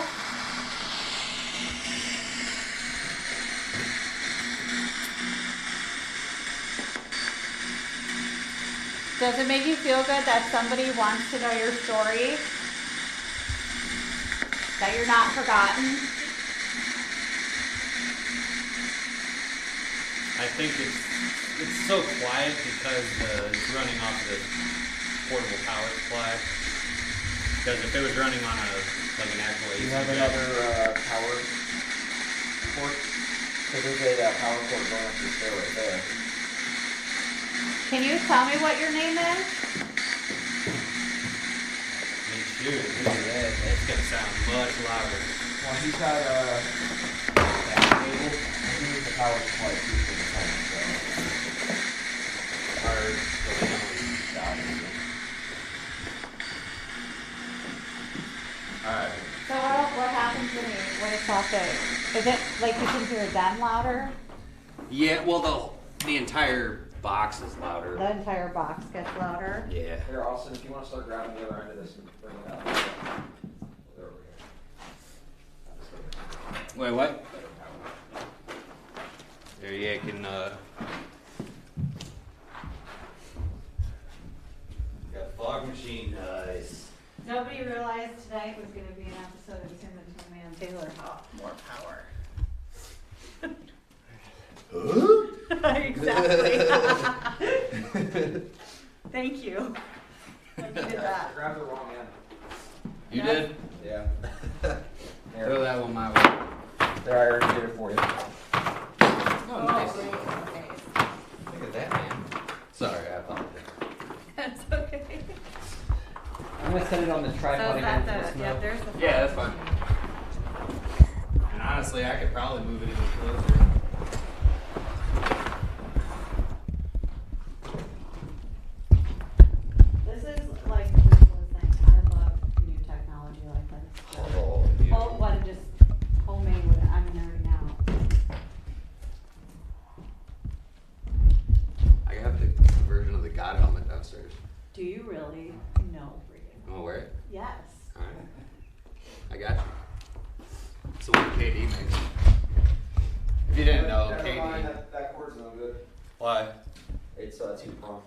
Does it make you feel good that somebody wants to know your story? That you're not forgotten?
I think it's so quiet because it's running off the portable power supply. Because if it was running on an actual AC
You have another power cord? Because there's a power cord going up the stair right there.
Can you tell me what your name is?
I mean, shoot, that's gonna sound much louder.
Well, he's got a cable. He needs the power supply too for the phone, so.
Or the Alright.
So what happens when it's off there? Is it like you can hear them louder?
Yeah, well the entire box is louder.
The entire box gets louder?
Yeah.
Here, Austin, if you want to start grabbing the other end of this and bring it up. They're over here.
Wait, what? There you can got fog machine, nice.
Nobody realized tonight was going to be an episode of Tim and Tim Man Taylor. Oh, more power. Exactly. Thank you. I needed that.
Grab the wrong end.
You
Yeah.
did?
Yeah.
Throw that one my way.
There, I already did it for you.
Oh, nice.
great.
Look at that, man. Sorry, I apologize.
That's okay.
I'm gonna set it on the
So
tripod
is
again
that
for the
yeah,
smoke.
there's the
Yeah, that's fine. And honestly, I could probably move it even closer.
This is like the coolest thing. I love new technology like this.
Oh,
What just homemade with it. I'm a nerd now.
I have the version of the God helmet downstairs.
Do you really? No, freaking.
You wanna wear it?
Yes.
Alright. I got you. It's the one KD makes. Have you didn't know,
Never
Katie.
mind, that cord's no good.
Why?
It's 2-prong.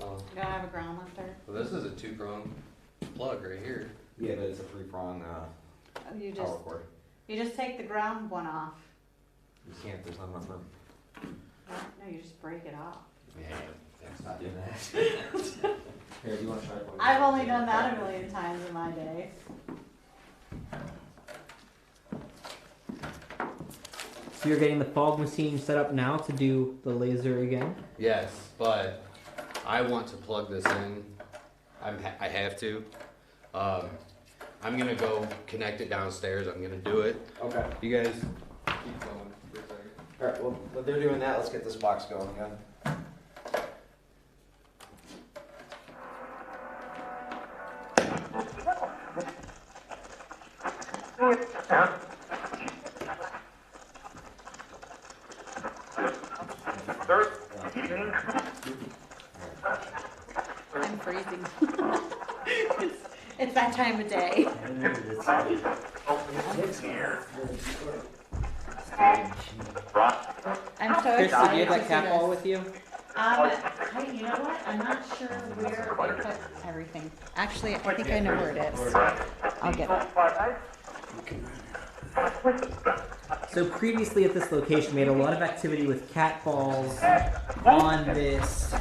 Oh,
You don't have a ground lifter?
well, this is a 2-prong plug right here.
Yeah, but it's a 3-prong
You
power
just
cord.
take the ground one off.
You can't, there's not enough room.
No, you just break it off.
Yeah,
It's not doing that. Here, do you want to try it?
I've only done that a million times in my day.
So you're getting the fog machine set up now to do the laser again?
yes, but I want to plug this in. I have to. I'm gonna go connect it downstairs. I'm gonna do it.
Okay.
You guys keep going for a second.
Alright, well, while they're doing that, let's get this box going again.
I'm freezing. it's that time of day. I'm so
Chris,
excited
do you have
to
that
see
cat
this.
ball with you?
Hey, you know what? I'm not sure where they put everything. Actually, I think I know where it is. I'll get it.
So previously at this location, we had a lot of activity with cat balls on this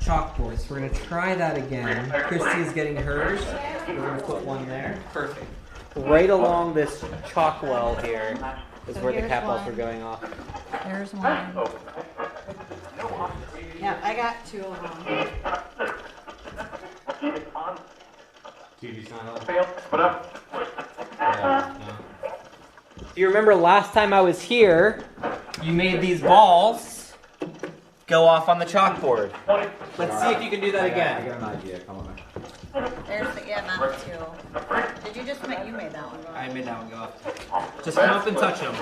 chalkboard. So we're going to try that again. Christy is getting hers. We're going to put one there. Perfect. Right along this chalk well here is
So
where the
here's
cat balls
one.
were going off.
There's one. Yeah, I got 2 of them.
TV's not on.
Do you remember last time I was here, you made these balls go off on the chalkboard. Let's see if you can do that
I
again.
got an idea, come on.
There's the, yeah, not 2. Did you just make, you made that one,
I
right?
made that one go off. Just come up and touch them.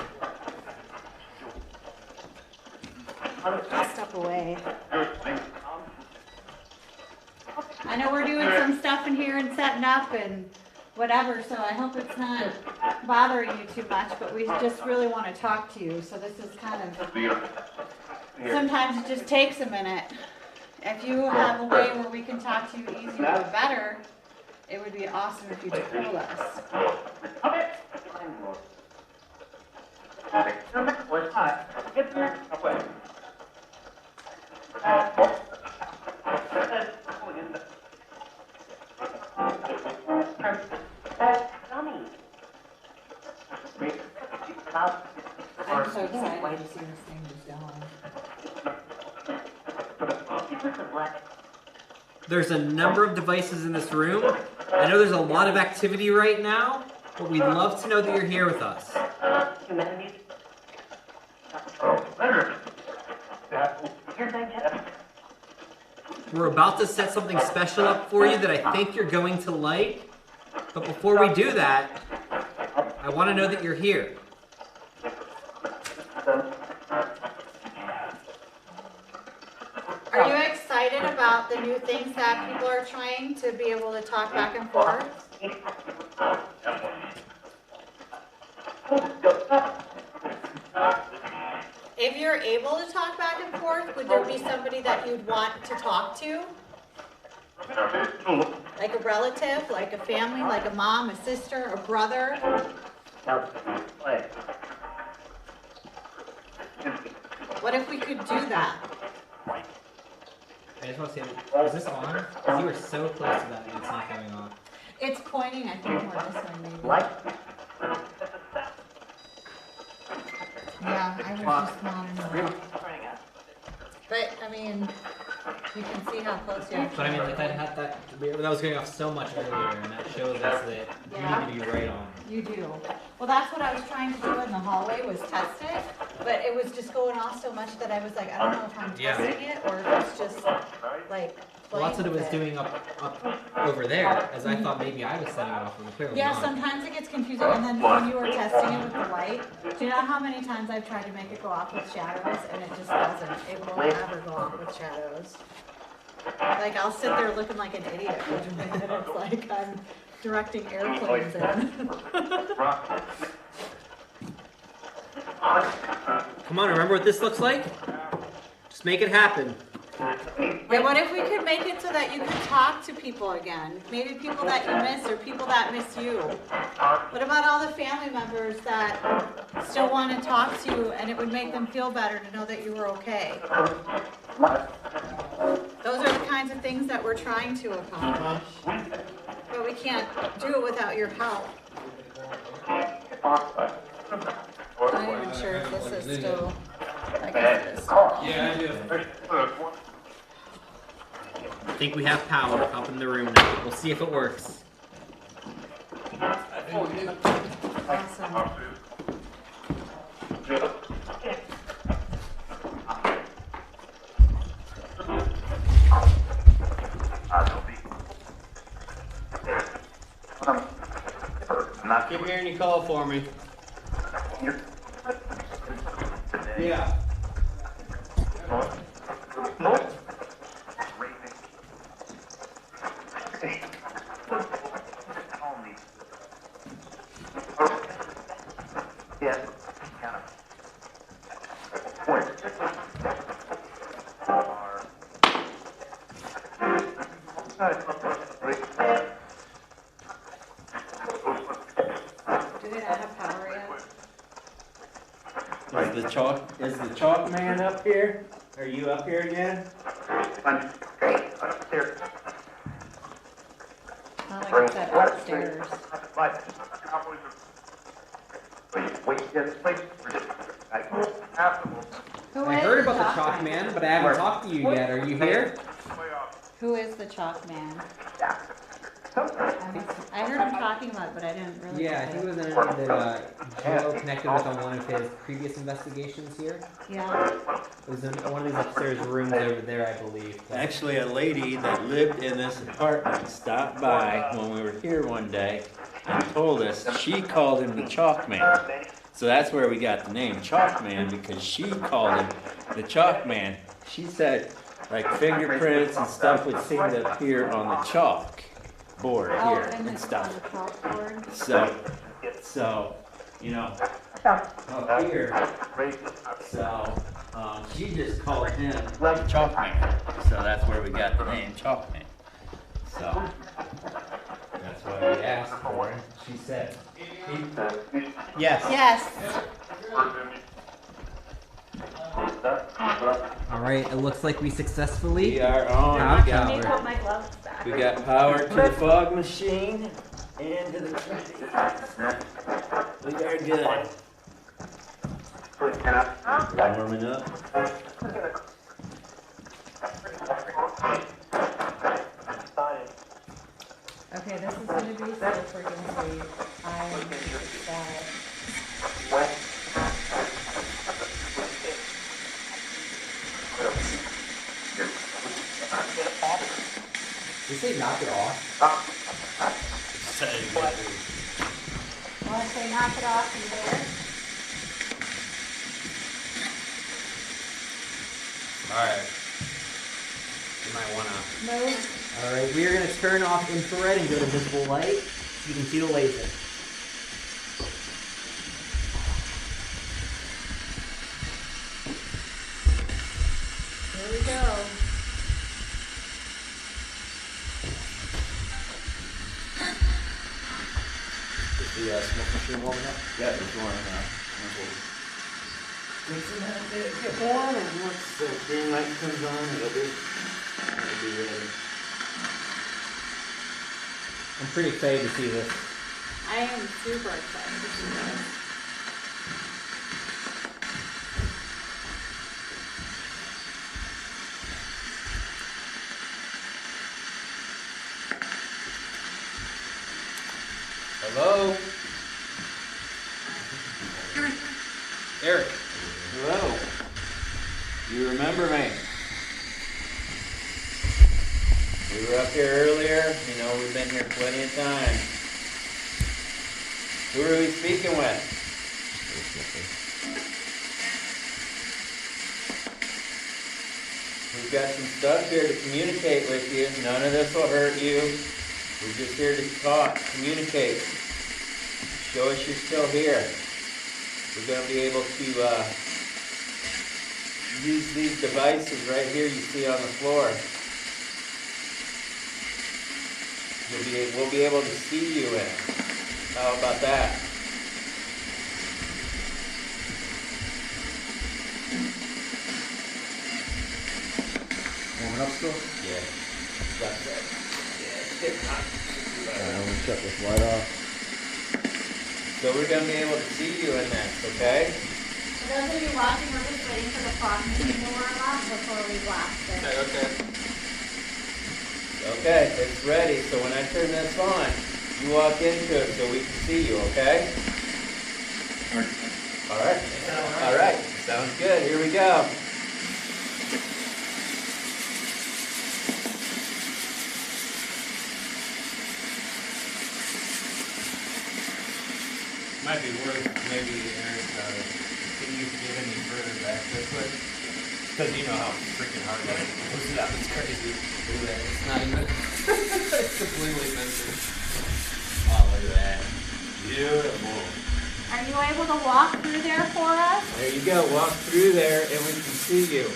Step away. I know we're doing some stuff in here and setting up and whatever, so I hope it's not bothering you too much, but we just really want to talk to you, so this is kind of, sometimes it just takes a minute. If you have a way where we can talk to you easier or better, it would be awesome if you told us. I'm so excited to see this thing just going.
There's a number of devices in this room. I know there's a lot of activity right now, but we'd love to know that you're here with us. We're about to set something special up for you that I think you're going to like. But before we do that, I want to know that you're here.
Are you excited about the new things that people are trying to be able to talk back and forth? If you're able to talk back and forth, would there be somebody that you'd want to talk to? Like a relative, like a family, like a mom, a sister, a brother? What if we could do that?
I just want to see, is this on? Because you were so close to that and it's not coming on.
It's pointing, I think, more this way maybe. Yeah, I was just nodding. But, I mean, you can see how close you are.
But I mean, like that was going off so much earlier, and that shows us that
Yeah.
you need to be right on.
You do. Well, that's what I was trying to do in the hallway, was test it, but it was just going off so much that I was like, I don't know if I'm
Yeah.
testing it or if it's just like
Well, that's what it
playing
was
with
doing up over there, as I thought maybe I was setting it off, and clearly
Yeah,
not.
sometimes it gets confusing, and then when you were testing it with the light, do you know how many times I've tried to make it go off with shadows, and it just doesn't, it won't ever go off with shadows. Like, I'll sit there looking like an idiot, and it's like I'm directing airplanes in.
Come on, remember what this looks like? Just make it happen.
Wait, what if we could make it so that you could talk to people again? Maybe people that you miss or people that miss you. What about all the family members that still want to talk to you and it would make them feel better to know that you were okay? Those are the kinds of things that we're trying to accomplish. But we can't do it without your help. I'm not even sure if this is still, I guess it is still on.
Yeah, I do. I think we have power up in the room now. We'll see if it works.
Awesome.
Keep hearing you call for me. Yeah.
Do they not have power yet?
Is the chalk man up here? Are you up here again?
Not like it's at upstairs. Who
I
is
heard about the
Chalk
chalk man, but I haven't talked to you yet. Are you here?
Who is the Chalk Man? I heard him talking about it, but I didn't really.
Yeah, I think it was an enemy that Joe connected with on one of his previous investigations here.
Yeah.
It was in one of these upstairs rooms over there, I believe.
Actually, a lady that lived in this apartment stopped by when we were here one day and told us she called him the Chalk Man. So that's where we got the name Chalk Man, because she called him the Chalk Man. She said like fingerprints and stuff would seem to appear on the chalk board here
and
Oh,
it's
and
on the
stuff.
chalkboard.
So, you know, up here, so she just called him the Chalk Man. So that's where we got the name Chalk Man. So that's why we asked for it. She said,
Yes.
Yes.
All right. It looks like we successfully.
we are on.
Have
We got,
power.
Put my gloves back.
we got power to the fog machine and to the TV. We are good. Warming up.
Okay, this is going to be so freaking sweet. I am ecstatic.
Did you say knock it off?
Want to say knock it off in there?
Alright. You might wanna.
Move.
All right. We are going to turn off infrared and go to visible light so you can see the laser.
Here we go.
Is the smoke machine warming up?
Yeah, it's warming up. Get warm, and once the green light comes on, it'll be ready.
I'm pretty excited to see this.
I am super excited to see this.
Hello? Eric.
Hello. You remember me? We were up here earlier. You know, we've been here plenty of times. Who are we speaking with? We've got some stuff here to communicate with you. None of this will hurt you. We're just here to talk, communicate. Show us you're still here. We're going to be able to use these devices right here you see on the floor. We'll be able to see you in it. How about that?
Warming up still?
Yeah. That's right. Yeah, it's getting hot.
Alright, I'm gonna shut this light off.
So we're going to be able to see you in this, okay?
For those of you watching, we're just waiting for the fog machine to warm up before we blast it.
Okay.
Okay, it's ready. So when I turn this on, you walk into it so we can see you, okay? All right. All right. Sounds good. Here we go.
Might be worth maybe Eric can you get any further back this way? Because you know how freaking hard that is. Yeah, it's crazy. Look at that. It's not even. It's completely censored. Oh, look at that. Beautiful.
Are you able to walk through there for us?
There you go. Walk through there and we can see you.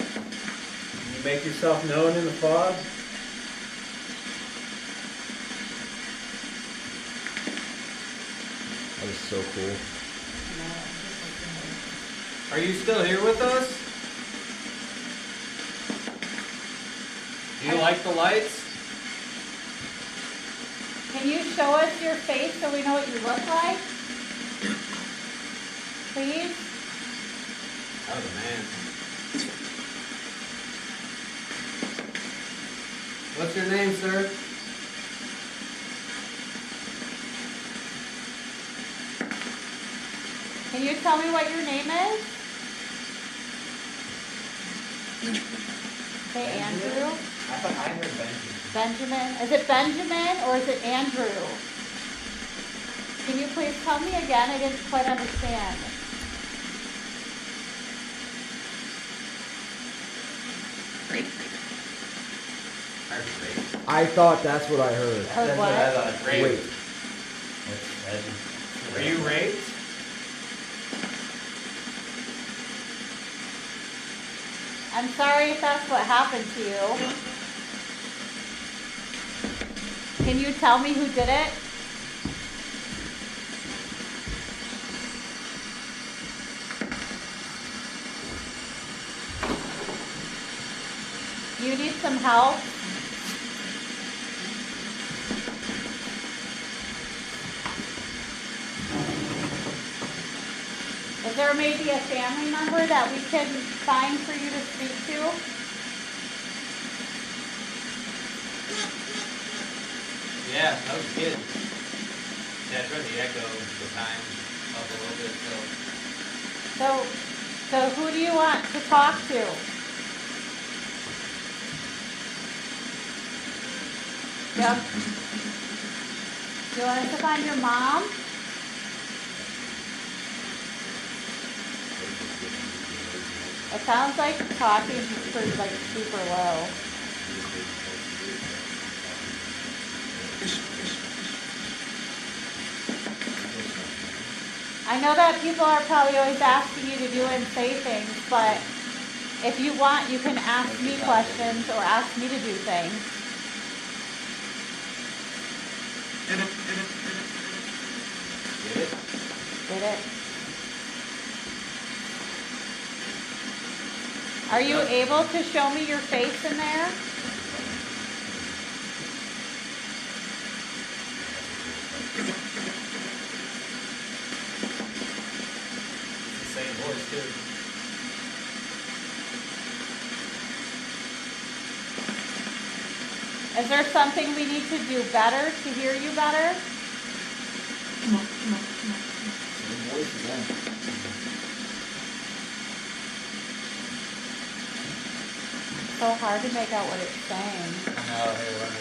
Can you make yourself known in the fog?
That was so cool.
Are you still here with us? Do you like the lights?
Can you show us your face so we know what you look like? Please?
Oh, man. What's your name, sir?
Can you tell me what your name is? Say Andrew.
I thought I heard Benji.
Benjamin. Is it Benjamin or is it Andrew? Can you please tell me again? I didn't quite understand.
I thought that's what I heard.
Heard what?
thought.
Wait.
Are you raped?
I'm sorry if that's what happened to you. Can you tell me who did it? You need some help? Is there maybe a family member that we can find for you to speak to?
Yeah, that was good. Yeah, try to echo the time up a little bit,
So who do you want to talk to? Yep. Do you want us to find your mom? It sounds like talking is pretty like super low. I know that people are probably always asking you to do and say things, but if you want, you can ask me questions or ask me to do things. Get it? Are you able to show me your face in there?
Same voice, too.
Is there something we need to do better to hear you better? So hard to make out what it's saying.
I know, hey, let me.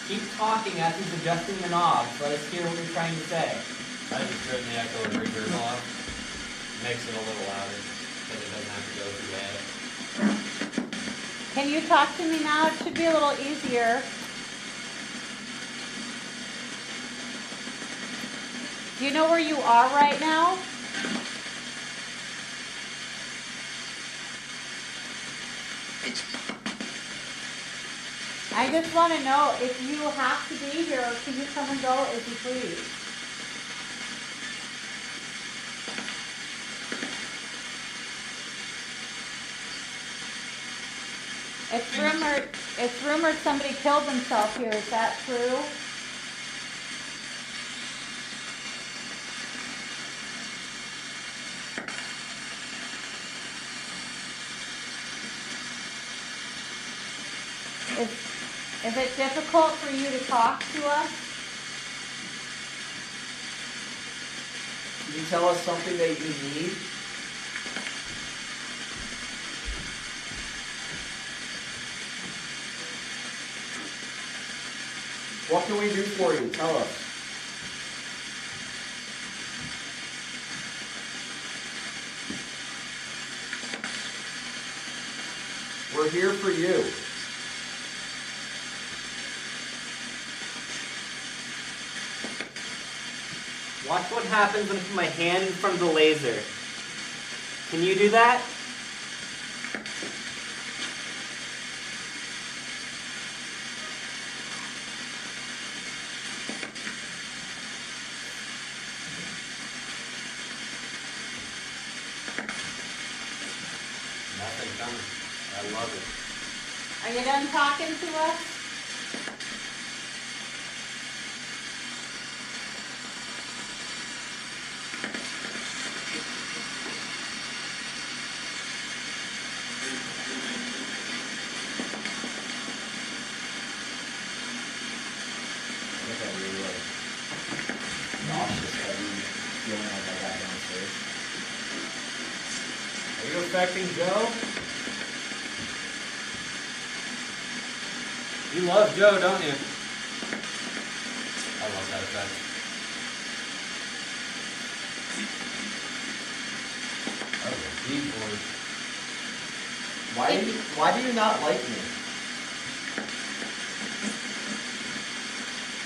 Keep talking as he's adjusting the knobs. Let us hear what you're trying to say.
I just turned the echo and reverb off. makes it a little louder because it doesn't have to go through the attic.
Can you talk to me now? It should be a little easier. Do you know where you are right now? I just want to know if you have to be here, or can you come and go if you please? It's rumored somebody killed themselves here. Is that true? Is it difficult for you to talk to us?
Can you tell us something that you need? What can we do for you? Tell us. We're here for you.
Watch what happens when I put my hand in front of the laser. Can you do that?
Nothing coming. I love it.
Are you done talking to us?
Are you affecting Joe? You love Joe, don't you? I love that effect. That was a deep voice.
Why do you not like me?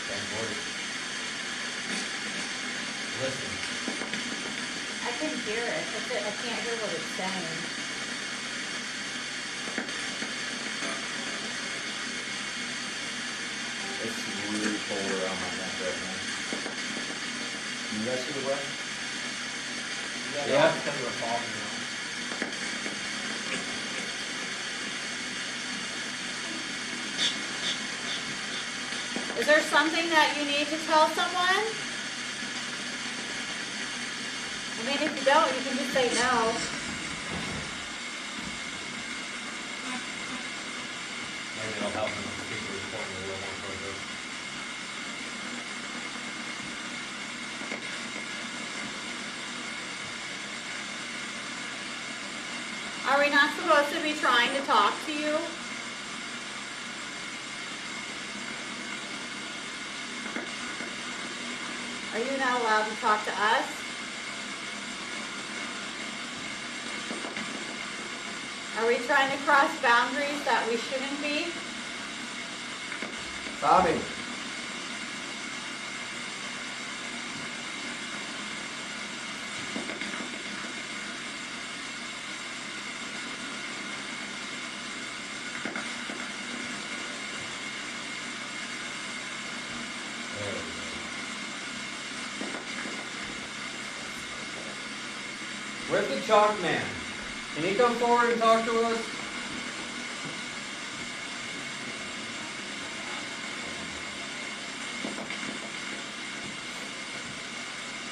That voice. Listen.
I can hear it. I can't hear what it's saying.
It's really cold around my neck right now. Can you guys see the weather?
Yeah.
Because we're falling now.
Is there something that you need to tell someone? I mean, if you don't, you can just say no.
Maybe it'll help them speak to the point a little more further.
Are we not supposed to be trying to talk to you? Are you not allowed to talk to us? Are we trying to cross boundaries that we shouldn't be?
Tommy.
Where's the chalk man? Can he come forward and talk to us?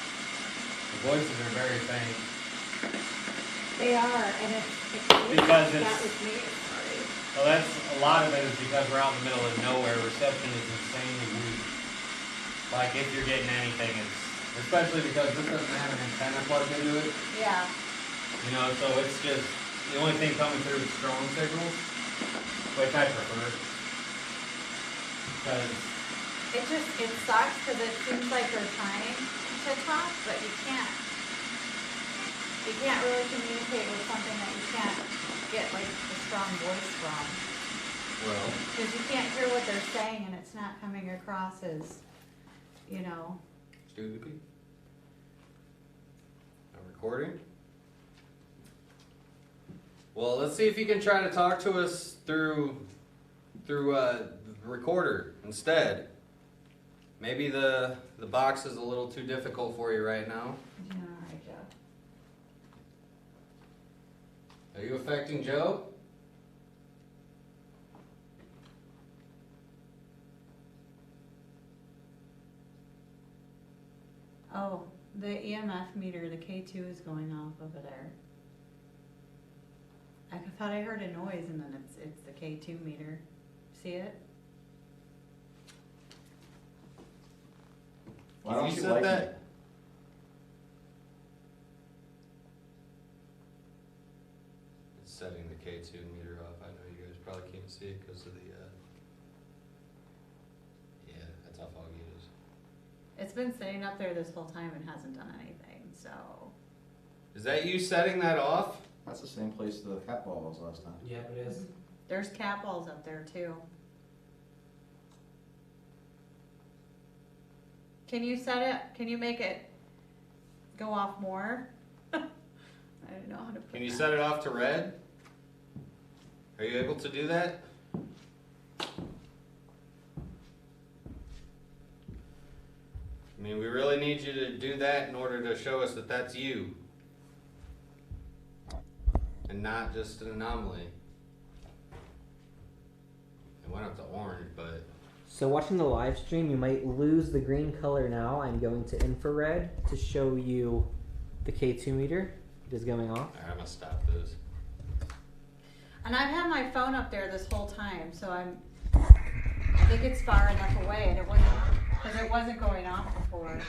The voices are very faint.
They are, and it's
Because
that
it's-
was me. Sorry.
Well, that's a lot of it is because we're out in the middle of nowhere. Reception is insanely weak. Like if you're getting anything, it's especially because this doesn't have an antenna plugged into it.
Yeah.
You know, so it's just the only thing coming through is strong signals, which I prefer. Because
It sucks because it seems like they're trying to talk, but you can't. You can't really communicate with something that you can't get like a strong voice from.
Well,
Because you can't hear what they're saying and it's not coming across as, you know.
Stupid. I'm recording. Well, let's see if you can try to talk to us through the recorder instead. Maybe the box is a little too difficult for you right now.
Yeah, alright, Joe.
Are you affecting Joe?
Oh, the EMF meter, the K2 is going off over there. I thought I heard a noise and then it's the K2 meter. See it?
Why don't
You
you
said
like
that-
it?
It's setting the K2 meter off. I know you guys probably can't see it because of the, yeah, that's how foggy it is.
It's been sitting up there this whole time and hasn't done anything, so.
Is that you setting that off?
That's the same place the cat ball was last time.
Yep, it is.
There's cat balls up there too. Can you set it, can you make it go off more? I don't know how to put
Can you
that.
set it off to red? Are you able to do that? I mean, we really need you to do that in order to show us that that's you. And not just an anomaly. It went up to orange, but
So watching the live stream, you might lose the green color now. I'm going to infrared to show you the K2 meter. It is going off.
I'm gonna stop this.
And I've had my phone up there this whole time, so I think it's far enough away and because it wasn't going off before.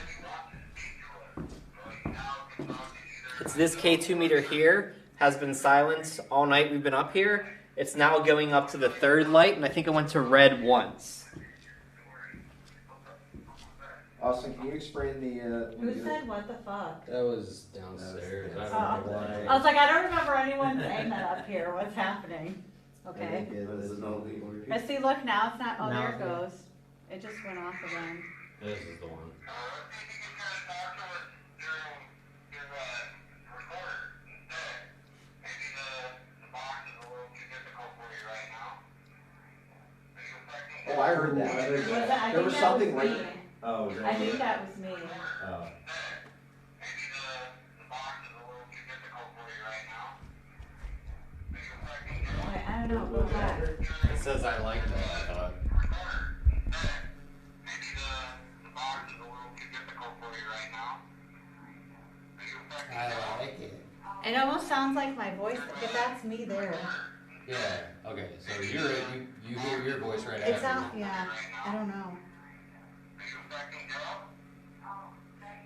It's this K2 meter here, has been silent all night we've been up here. It's now going up to the third light, and I think it went to red once.
Austin, can you explain the?
Who said what the fuck?
That was downstairs. I don't
Oh.
know why.
I was like, I don't remember anyone saying that up here. What's happening? Okay. I see, look, now it's not, oh,
Now
there it
it's
goes. It just went off again.
This is the one.
Oh, I heard that.
I
There
think
was
that
something
was
right.
me.
Oh,
I think that was me.
Oh.
I don't know, go back.
It says I like that, I thought. I like it.
It almost sounds like my voice, but that's me there.
Yeah, okay, so you hear your voice right
It
after.
sounds, yeah, I don't know.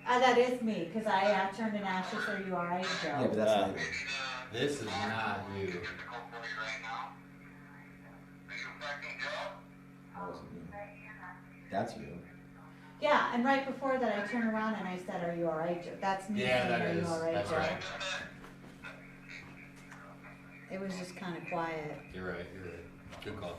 That is me, because I turned and asked you, so you alright, Joe?
Yeah, but that's not it.
This is not you.
That wasn't you. That's you.
Yeah, and right before that, I turned around and I said, "Are you alright, Joe?" That's me
Yeah,
saying,
that
"Are you
is.
alright,
That's
Joe?"
right.
It was just kind of quiet.
You're right, you're right. Good call.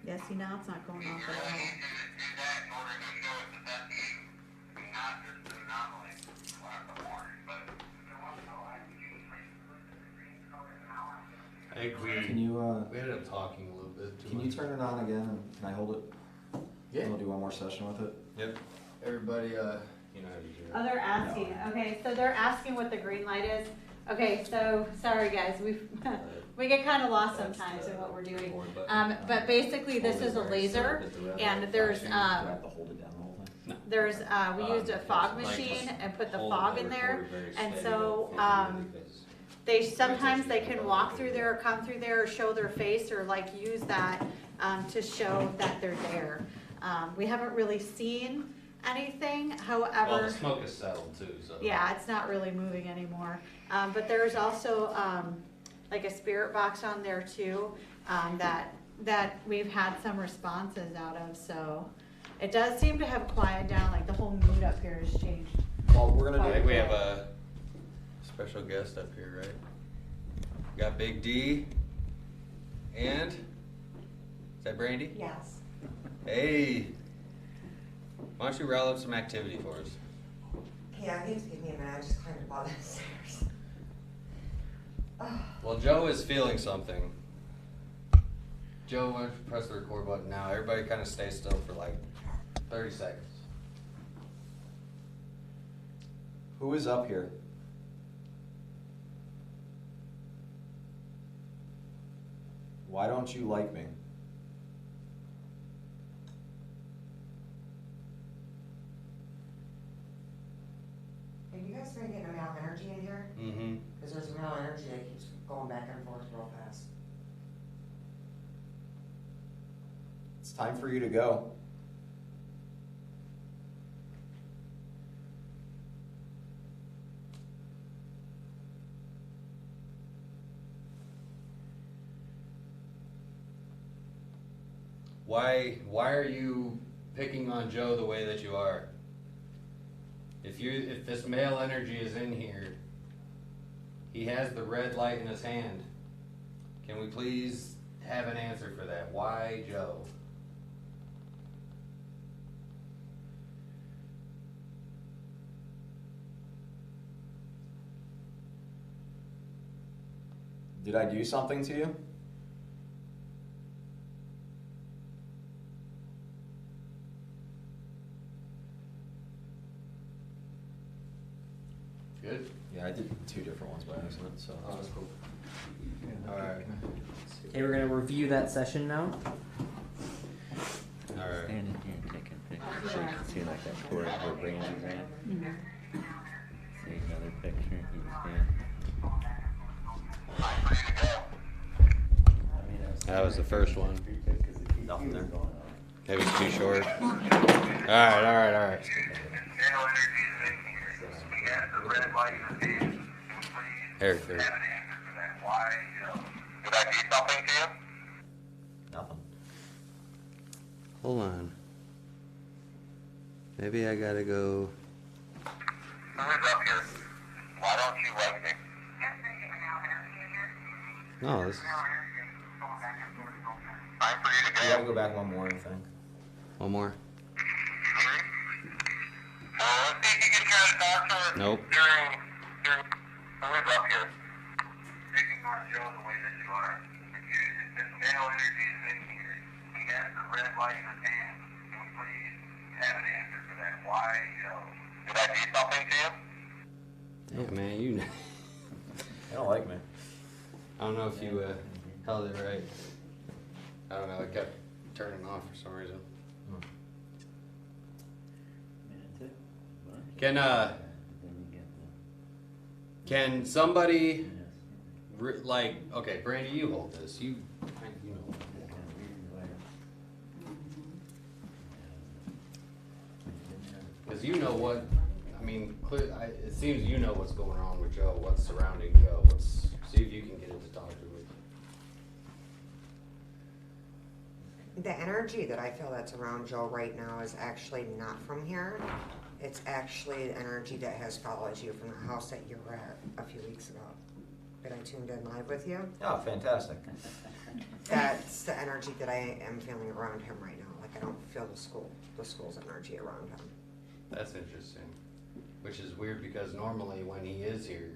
Yeah, see, now it's not going off at all.
I think
Can you
we ended up talking a little bit too
can you
much.
turn it on again? And can I hold it?
Yeah.
And we'll do one more session with it.
Yep. Everybody, you know how to do
Oh,
it.
they're asking. Okay, so they're asking what the green light is. Okay, so sorry guys, we get kind of lost sometimes in what we're doing. But basically, this is a laser, and there's
Do I have to hold it down the whole thing?
there's we used a fog machine and put the fog in there, and so they sometimes they can walk through there or come through there or show their face or like use that to show that they're there. We haven't really seen anything.
Well,
However,
the smoke is settled too, so.
yeah, it's not really moving anymore. But there's also like a spirit box on there too, that we've had some responses out of. So it does seem to have quieted down. Like the whole mood up here has changed.
Well, we're
I
gonna
think
do.
we have a special guest up here, right? We got Big D. And? Is that Brandy?
Yes.
Hey. Why don't you rattle up some activity for us?
Yeah, I need to give me a minute. I just climbed up all the stairs. Oh.
Well, Joe is feeling something. Joe, why don't you press the record button now? Everybody kind of stay still for like 30 seconds.
Who is up here? Why don't you like me?
Are you guys starting to get a male energy in here?
Mm-hmm.
Because there's a male energy that keeps going back and forth real fast.
It's time for you to go.
Why are you picking on Joe the way that you are? If this male energy is in here, he has the red light in his hand. Can we please have an answer for that? Why Joe?
Did I do something to you?
Good?
Yeah, I did 2 different ones by accident, so.
Oh, that's cool. Alright.
Okay, we're gonna review that session now.
Alright.
Stand in here and take a picture so you can see like that cord where Brandy's at. See another picture. You can
That was the first one.
Nothing there.
It was too short. Alright. Here.
Did I do something to you?
Nothing.
Hold on. Maybe I gotta go.
Who is up here? Why don't you like me?
No, this is
Time for you to
We
go.
gotta go back one more, I think.
one more.
Well, let's see if you can try to talk to her
Nope.
during who is up here? Picking on Joe the way that you are. If this male energy is in here, he has the red light in his hand. Can we please have an answer for that? Why Joe? Did I do something to you?
Yeah, man, you.
They don't like me.
I don't know if you held it right. I don't know. It kept turning off for some reason. Can somebody okay, Brandy, you hold this. You know. Because you know what. I mean, it seems you know what's going on with Joe. What's surrounding Joe. Let's see if you can get it to talk to him.
The energy that I feel that's around Joe right now is actually not from here. It's actually the energy that has followed you from the house that you were at a few weeks ago. That I tuned in live with you.
Oh, fantastic.
That's the energy that I am feeling around him right now. Like I don't feel the school's energy around him.
That's interesting. Which is weird because normally when he is here,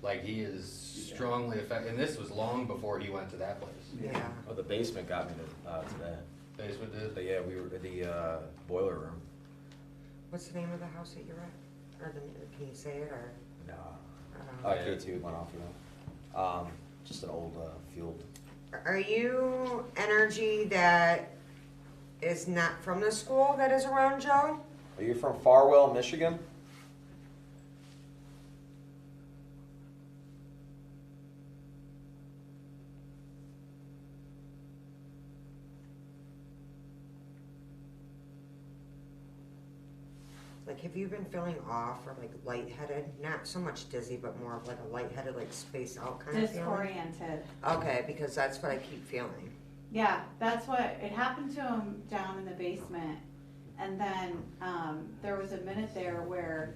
like he is strongly affected. And this was long before he went to that place.
Yeah.
Oh, the basement got me today.
Basement did.
But yeah, we were in the boiler room.
What's the name of the house that you're at? Or can you say it or?
No.
Uh,
K2 went off, just an old field.
Are you energy that is not from the school that is around Joe?
Are you from Farwell, Michigan?
Like, have you been feeling off or like lightheaded? Not so much dizzy, but more of like a lightheaded, like spaced out kind of feeling?
Disoriented.
Okay, because that's what I keep feeling.
Yeah, that's what, it happened to him down in the basement. And then there was a minute there where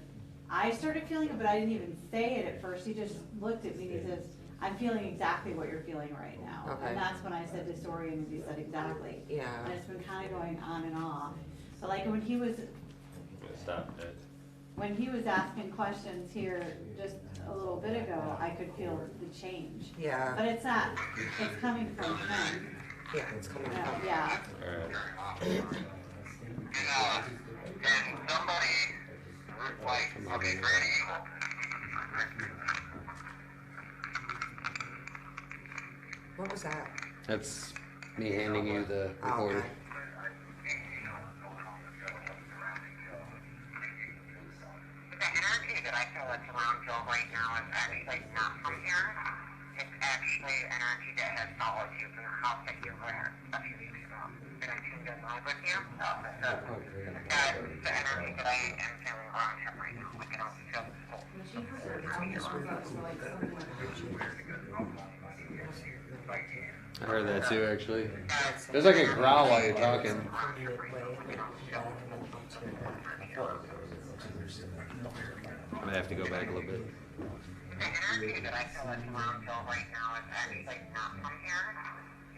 I started feeling it, but I didn't even say it at first. He just looked at me and he says, I'm feeling exactly what you're feeling right now.
Okay.
And that's when I said disoriented, he said exactly.
Yeah.
And it's been kind of going on and off. But like when he was
Stop it.
when he was asking questions here just a little bit ago, I could feel the change.
Yeah.
But it's not, it's coming from him.
Yeah, it's coming out.
Yeah.
Alright.
And somebody, like, okay, Granny,
What was that?
That's me handing you the
Oh,
recorder.
okay.
the energy that I feel that's around Joe right now is actually not from here. It's actually energy that has followed you from the house that you were at a few weeks ago. Did I tuned in live with you? That's the energy that I am feeling around him right now. Like, I don't feel this whole.
I heard that too, actually. There's like a growl while you're talking. I'm gonna have to go back a little bit.
The energy that I feel that's around Joe right now is actually not from here.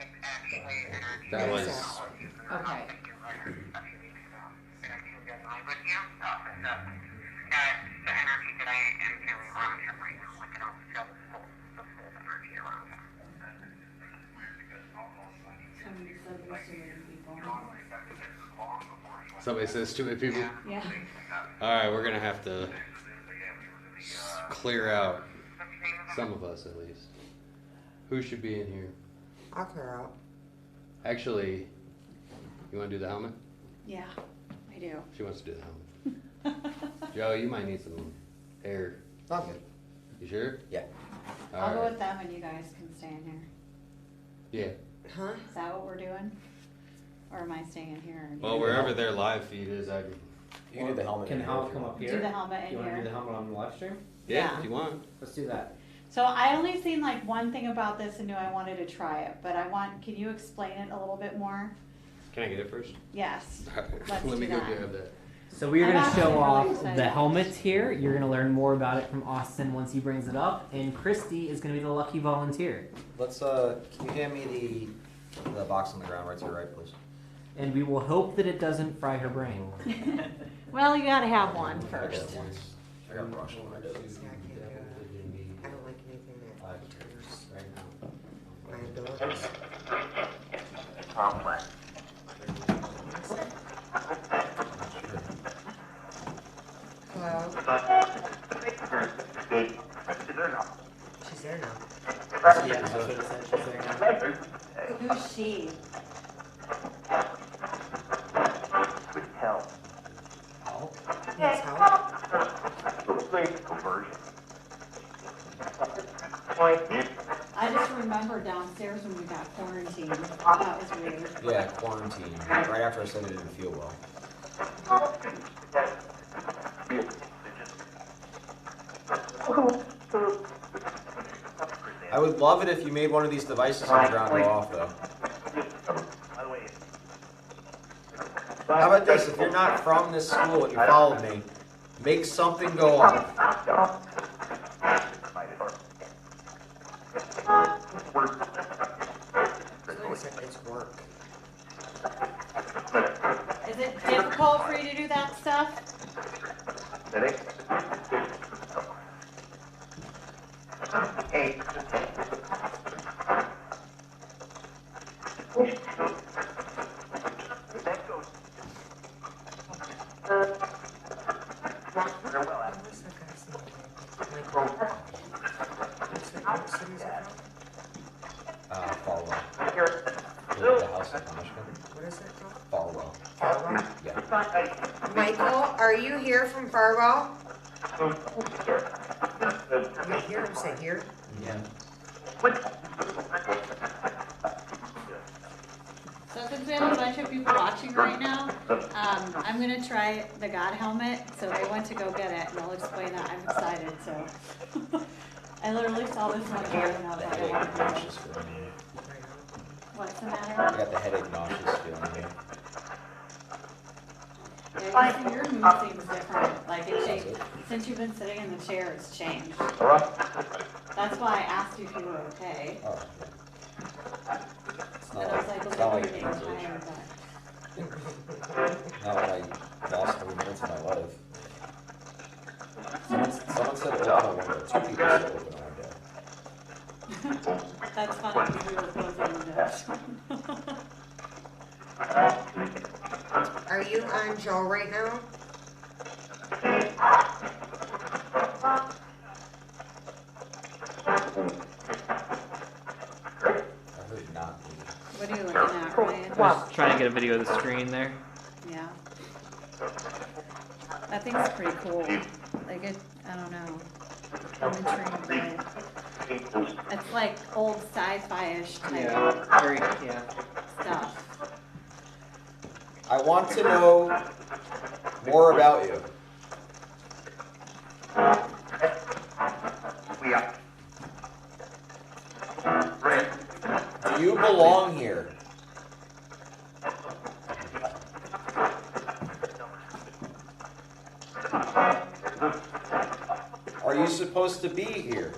It's actually energy
That was.
followed you from the house that you were at a few weeks ago. Did I tuned in live with you? That's the energy that I am feeling around him right now. Like, I don't feel this whole energy around him.
Somebody says too many people.
Yeah.
Alright, we're gonna have to clear out. Some of us, at least. Who should be in here?
I'll clear out.
Actually, you wanna do the helmet?
Yeah, I do.
She wants to do the helmet. Joe, you might need some air.
I'm good.
You sure?
Yeah.
I'll go
Alright.
with them and you guys can stay in here.
Yeah.
Huh?
Is that what we're doing? Or am I staying in here?
Well, wherever their live feed is, I
You can do the helmet.
Can
in
the
here
helmet
if you
come
want.
up here?
Do the helmet in
You want to do the
here?
helmet on the live stream?
yeah, if you want.
Let's do that.
So I only seen like one thing about this and knew I wanted to try it, but can you explain it a little bit more?
Can I get it first?
Yes.
Alright,
Let's
let me
do
go
that.
grab that.
So we are
I'm
going to
actually
show
really
off
excited.
the helmets here. You're going to learn more about it from Austin once he brings it up, and Christy is going to be the lucky volunteer.
Let's can you hand me the box on the ground right to your right, please?
And we will hope that it doesn't fry her brain.
Well, you gotta have one
I got
first.
it once. I got a brush on my desk.
Yeah, I can't do it. I don't like anything that deters my abilities.
Complex.
Hello?
Is there no?
She's there now.
Yeah, that's what it said. She's there now.
Who's she?
Could tell.
Yes, how?
Conversion.
I just remember downstairs when we got quarantined. That was weird.
Yeah, quarantine. Right after I said I didn't feel well. I would love it if you made one of these devices on the ground go off, though. How about this? If you're not from this school and you followed me, make something go off.
Somebody said it's work.
Is it difficult for you to do that stuff?
What was that guy's name? Like, what city is it from?
Farwell. The house in Michigan.
What is it called?
Farwell.
Farwell?
Yeah.
Michael, are you here from Farwell? You hear him say here?
Yeah.
So since we have a bunch of people watching right now, I'm gonna try the God helmet. So they went to go get it, and they'll explain that. I'm excited. So I literally saw this one here, and I was
The
like, I
headache
want to do it.
nauseous feeling here.
What's the
I
matter?
got the headache nauseous feeling here.
Yeah, you see, your mood seems different. Like it changed since you've been sitting in the chair. It's changed. That's why I asked you if you were okay.
Oh, yeah.
And I was like,
It's
well,
not
maybe
like
you're
it's
getting
tired,
tired,
not when I lost 3 minutes of my life. Someone said open a window. 2 people said open a window.
but that's funny because we were closing windows.
Are you on Joe right now?
I heard not me.
What are you looking at, Ryan?
I was trying to get a video of the screen there.
Yeah. That thing's pretty cool. Like it, I don't know. I'm intrigued by it. It's like old sci-fi-ish type
Very, yeah.
stuff.
I want to know more about you. Do you belong here? Are you supposed to be here?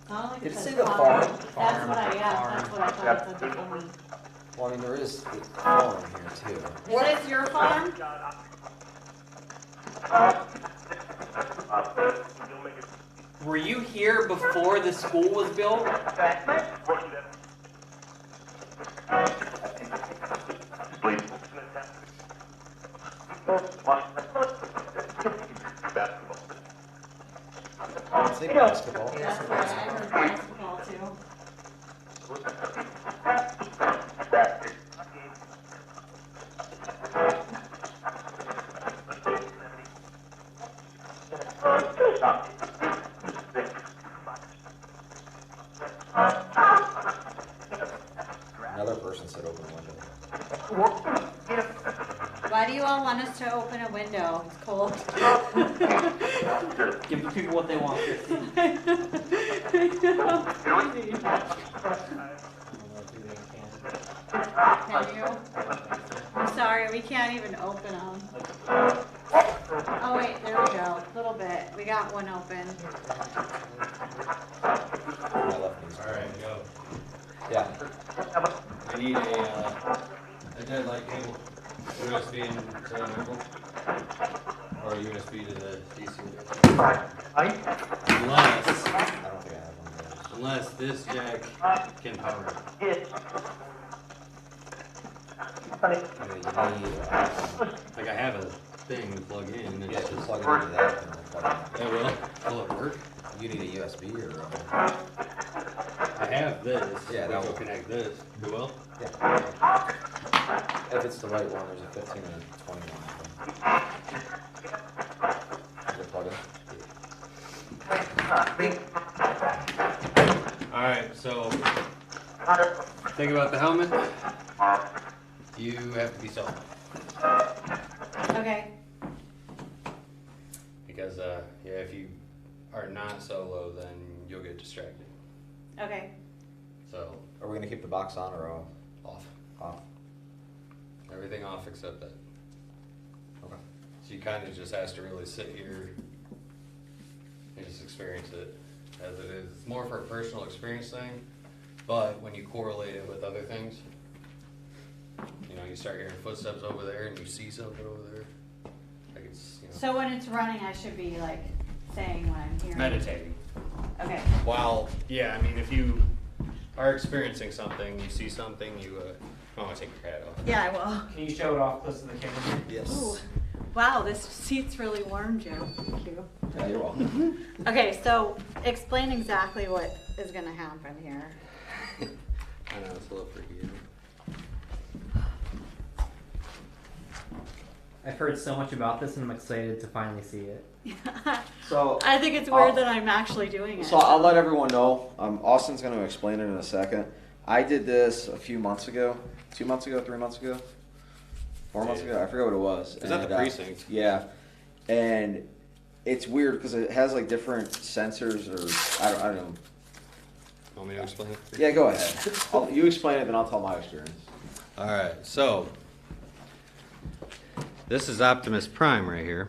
Not like
Did it
says
say the
farm.
farm?
That's what I, yeah, that's what I thought it said, the farm.
Well, I mean, there is a farm here too.
Is this your farm?
Were you here before the school was built?
I'd say basketball.
That's what I heard basketball too.
Another person said open window.
Why do you all want us to open a window? It's cold.
Give the people what they want, Christy.
Can you? I'm sorry, we can't even open them. Oh wait, there we go. A little bit. We got one open.
My left knee's
Alright, go.
Yeah.
I need a deadlight cable. USB and cylindrical. Or a USB to the DC. Unless,
I don't think I have one of those.
unless this jack can power it.
I mean, you need,
Like I have a thing to plug in and
yeah,
it's
just
just,
plug it into that and it'll plug
it will it work?
in. You need a USB or
I have this.
Yeah,
we
that
will
will.
connect this. It will?
yeah. If it's the right one, there's a 15 and a 21. Is it plug in?
Alright, so think about the helmet. You have to be solo.
Okay.
Because yeah, if you are not solo, then you'll get distracted.
Okay.
So
Are we gonna keep the box on or off?
off.
Off.
Everything off except that.
Okay.
So you kind of just has to really sit here and just experience it as it is. It's more for a personal experience thing, but when you correlate it with other things, you know, you start hearing footsteps over there and you see something over there. Like it's, you know,
So when it's running, I should be like saying what I'm hearing.
meditating.
Okay.
While, yeah, I mean, if you are experiencing something, you see something, you want to take your hat off.
Yeah, I will.
Can you show it off close to the camera?
Yes.
Ooh. Wow, this seat's really warm, Joe. Thank you.
Yeah, you're welcome.
Okay, so explain exactly what is going to happen here.
I know, it's a little freaky.
I've heard so much about this, and I'm excited to finally see it.
So
I think it's weird that I'm actually doing it.
So I'll let everyone know. Austin's going to explain it in a second. I did this a few months ago, 2 months ago, 3 months ago, 4 months ago. I forget what it was.
Is that the precinct?
Yeah, and it's weird because it has like different sensors, or I don't know.
Want me to explain it?
Yeah, go ahead. You explain it, then I'll tell my experience.
All right, so this is Optimus Prime right here.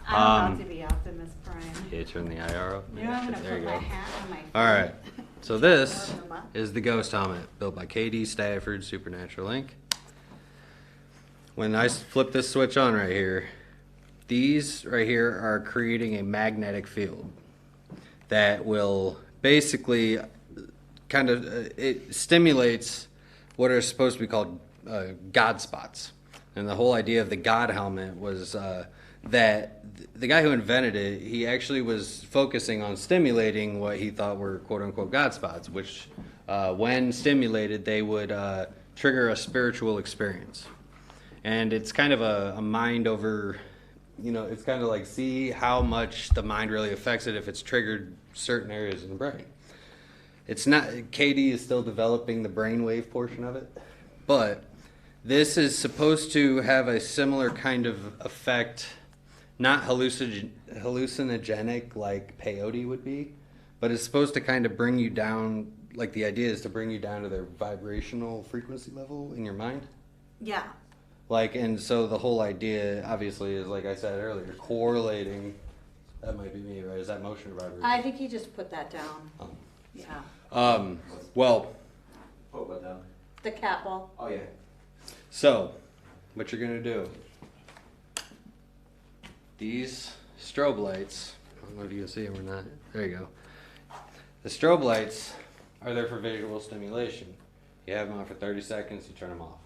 I'm about to be Optimus Prime.
Yeah, turn the IR up.
You know, I'm gonna
There
put
you
my
go.
hat on my.
All right, so this
Load them up.
is the Ghost Helmet built by KD Stafford Supernatural Inc. When I flip this switch on right here, these right here are creating a magnetic field that will basically kind of it stimulates what are supposed to be called God spots. And the whole idea of the God helmet was that the guy who invented it, he actually was focusing on stimulating what he thought were quote unquote God spots, which when stimulated, they would trigger a spiritual experience. And it's kind of a mind over, you know, it's kind of like see how much the mind really affects it if it's triggered certain areas in the brain. It's not, KD is still developing the brainwave portion of it, but this is supposed to have a similar kind of effect, not hallucinogenic like peyote would be, but it's supposed to kind of bring you down, like the idea is to bring you down to their vibrational frequency level in your mind.
Yeah.
Like, and so the whole idea, obviously, is like I said earlier, correlating. That might be me, right? Is that motion or vibration?
I think you just put that down.
Oh.
Yeah.
Well,
Put what down?
The cat ball.
Oh, yeah.
so what you're gonna do? These strobe lights. I don't know if you can see them or not. There you go. The strobe lights are there for visual stimulation. You have them on for 30 seconds. You turn them off.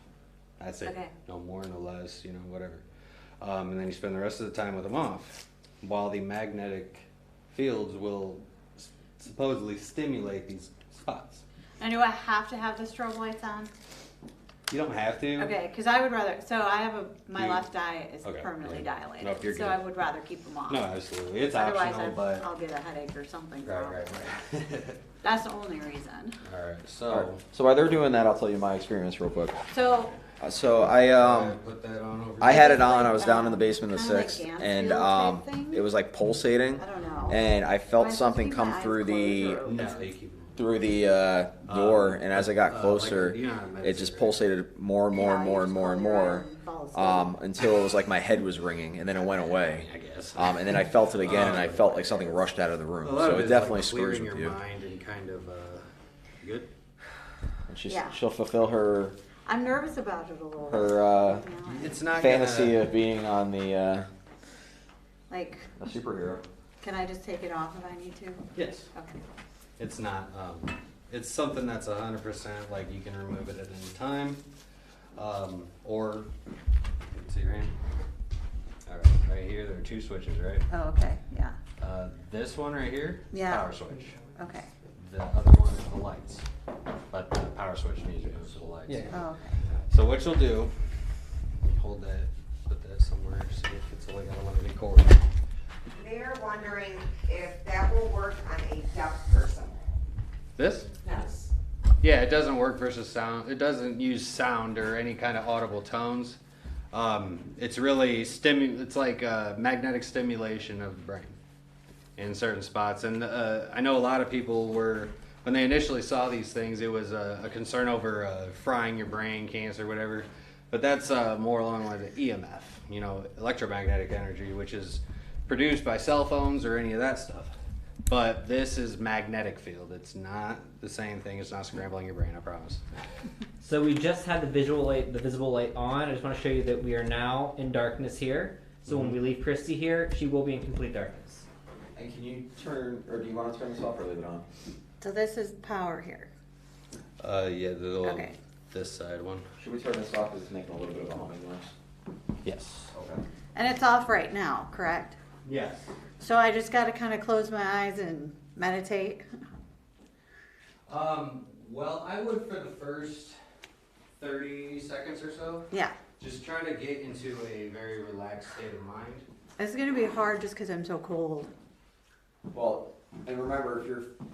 That's it.
Okay.
No more, no less. You know, whatever. And then you spend the rest of the time with them off, while the magnetic fields will supposedly stimulate these spots.
And do I have to have the strobe lights on?
You don't have to.
Okay, because I would rather. So I have my
You-
left eye is
Okay,
permanently
yeah.
dilated.
Nope, you're
so
good.
I would rather keep them off.
No, absolutely. It's
Otherwise,
optional, but
I'll get a headache or something.
right.
That's the only reason.
All right.
All right.
So
So while they're doing that, I'll tell you my experience real quick.
So
So I
put that on over.
I had it on.
Like,
I was down in the basement of the
kinda like
6th,
Gansfield
and
type thing?
it was like pulsating,
I don't know.
and I
Am
felt
I supposed
something
to keep my
come
eyes
through the
closed or open?
No, you keep them.
through the door, and as I got closer,
like, you know how to
it
meditate,
just
right?
pulsated more and more
Yeah,
and
you
more
just
and more and
close your
more,
eyes and fall asleep.
until it was like my head was ringing, and then it went away.
I guess.
And then I felt it again, and I felt like something rushed out of the room. So it definitely screws with
your
you.
mind and kind of good.
And
Yeah.
she'll fulfill her
I'm nervous about it a little.
her
bit, you know,
It's not
fantasy
gonna,
of being on the
like,
a superhero.
can I just take it off if I need to?
Yes.
Okay.
It's not. It's something that's 100% like you can remove it at any time, or you can see your hand. All right, right here there are two switches, right?
Oh, okay. Yeah.
This one right here is
Yeah.
power switch.
Okay.
The other one is the lights, but the power switch needs to go to the lights.
Yeah.
Oh, okay.
So what you'll do, hold that, put that somewhere, see if it's like on one of the cords.
They're wondering if that will work on a deaf person.
This?
Yes.
Yeah, it doesn't work versus sound. It doesn't use sound or any kind of audible tones. It's really it's like magnetic stimulation of the brain in certain spots. And I know a lot of people were, when they initially saw these things, it was a concern over frying your brain, cancer, whatever. But that's more along the lines of EMF, you know, electromagnetic energy, which is produced by cell phones or any of that stuff. But this is magnetic field. It's not the same thing. It's not scrambling your brain, I promise.
So we just had the visible light on. I just want to show you that we are now in darkness here. So when we leave Christy here, she will be in complete darkness.
And can you turn, or do you want to turn this off or leave it on?
So this is power here.
Yeah, the little,
Okay.
this side one.
Should we turn this off? 'Cause it's making a little bit of a humming noise.
Yes.
Okay.
And it's off right now, correct?
Yes.
So I just got to kind of close my eyes and meditate.
Well, I would for the first 30 seconds or so.
Yeah.
Just try to get into a very relaxed state of mind.
It's gonna be hard just because I'm so cold.
Well, and remember,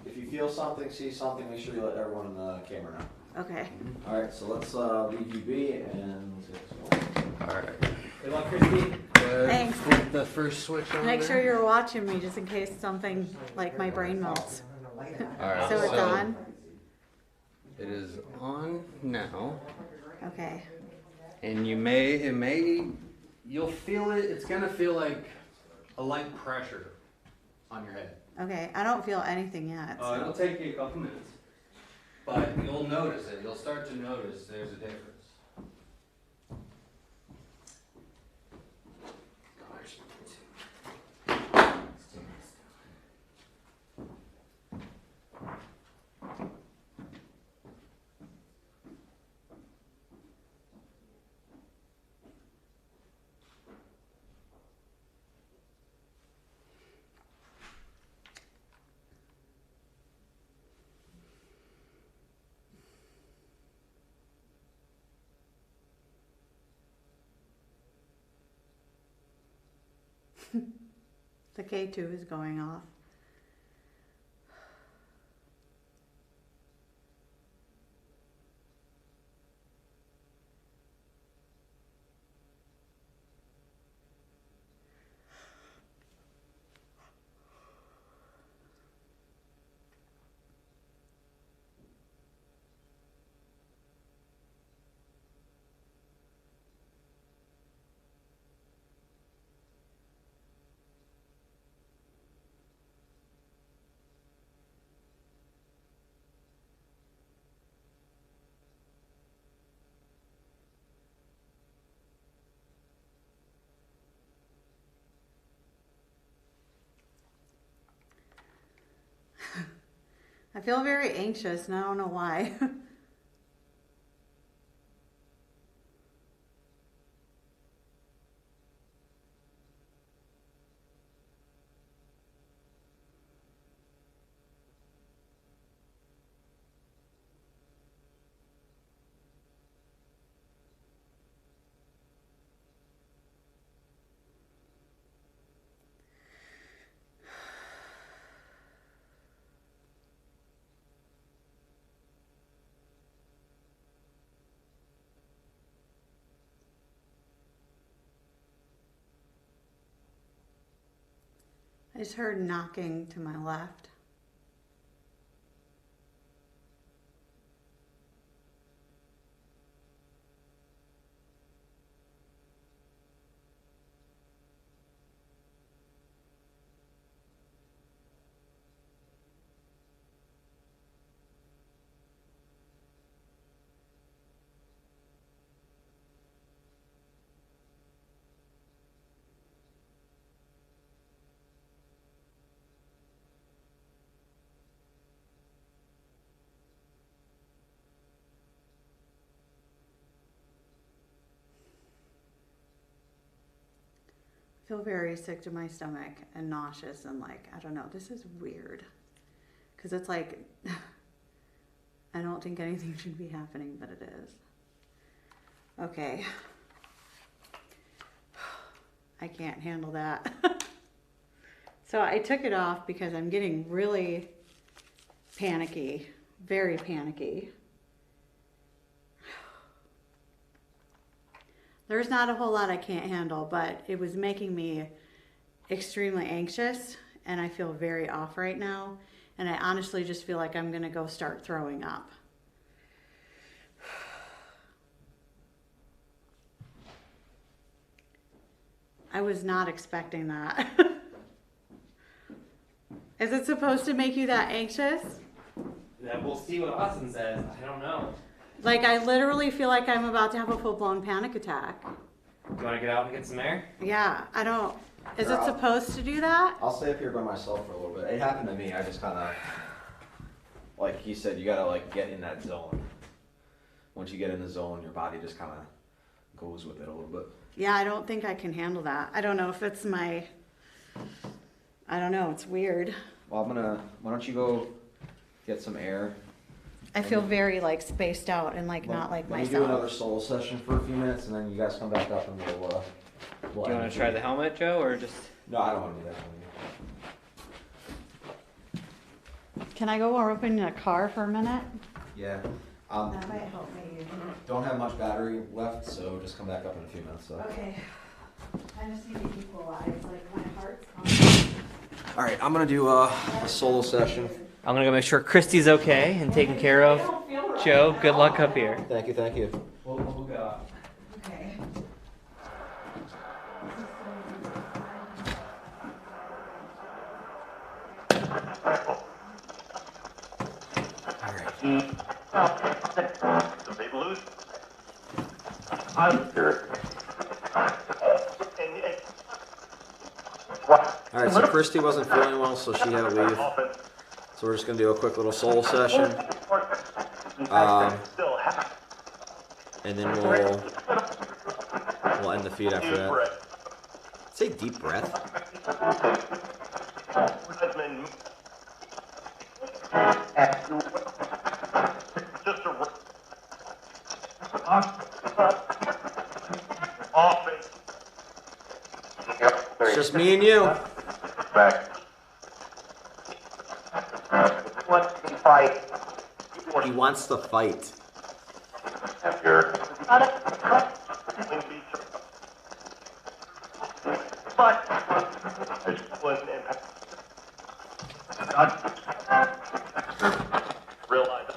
if you feel something, see something, make sure you let everyone in the camera know.
Okay.
All right, so let's leave you be and we'll take this one.
All right.
Good luck, Christy.
Thanks.
Flip the first switch on.
Make
there.
sure you're watching me just in case something like my brain melts.
All right.
So it's on?
It is on now,
Okay.
and you'll feel it. It's gonna feel like a light pressure on your head.
Okay. I don't feel anything yet. so-
It'll take you a couple minutes, but you'll notice it. You'll start to notice there's a difference.
The K2 is going off. I feel very anxious and I don't know why. I just heard knocking to my left. I feel very sick to my stomach and nauseous and like, I don't know, this is weird. Because it's like, I don't think anything should be happening, but it is. Okay. I can't handle that. So I took it off because I'm getting really panicky, very panicky. There's not a whole lot I can't handle, but it was making me extremely anxious and I feel very off right now. And I honestly just feel like I'm going to go start throwing up. I was not expecting that. Is it supposed to make you that anxious?
Yeah, we'll see what Austin says. I don't know.
Like, I literally feel like I'm about to have a full-blown panic attack.
Do you want to get out and get some air?
Yeah, I don't... Is
Sure,
it supposed to do that?
I'll stay up here by myself for a little bit. It happened to me. I just kind of, like he said, you gotta like get in that zone. Once you get in the zone, your body just kind of goes with it a little bit.
Yeah, I don't think I can handle that. I don't know if it's my... I don't know, it's weird.
Well, why don't you go get some air?
I feel very like spaced out and like not like
Let me do another
myself.
solo session for a few minutes, and then you guys come back up and we'll
Do you want to try the helmet, Joe, or just?
No, I don't want to do that.
Can I go open in a car for a minute?
Yeah.
That might help me.
Don't have much battery left, so just come back up in a few minutes. So.
Okay. I just need to equalize, like my heart's on.
All right, I'm gonna do a solo session.
I'm gonna go make sure Christy's okay and taken care of. Joe, good luck up here.
Thank you, thank you.
We'll go.
Okay.
All right.
The big loose. I'm here.
All right, so Christy wasn't feeling well, so she had to leave. So we're just gonna do a quick little solo session, and then we'll end the feed after that. Say deep breath. It's just me and you.
Back. Let's fight.
He wants to fight.
Here. Realize it.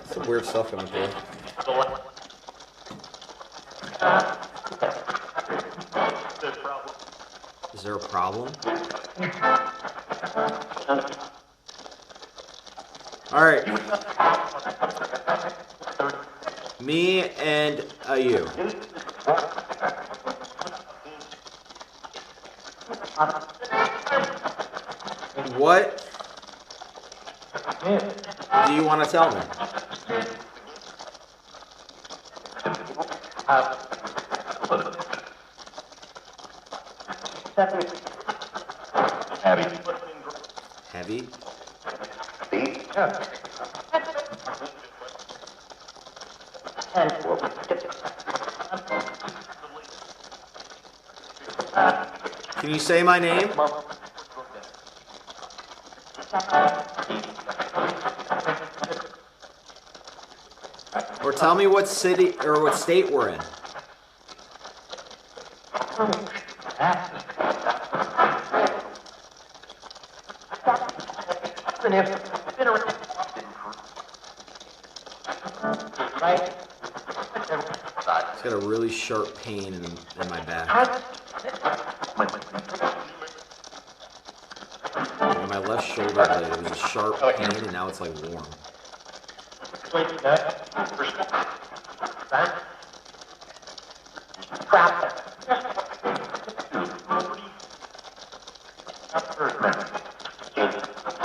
Some weird stuff coming through. Is there a problem? All right. Me and you. What do you want to tell me? Heavy? Can you say my name? Or tell me what city or what state we're in. It's got a really sharp pain in my back. In my left shoulder blade, it was a sharp pain, and now it's like warm.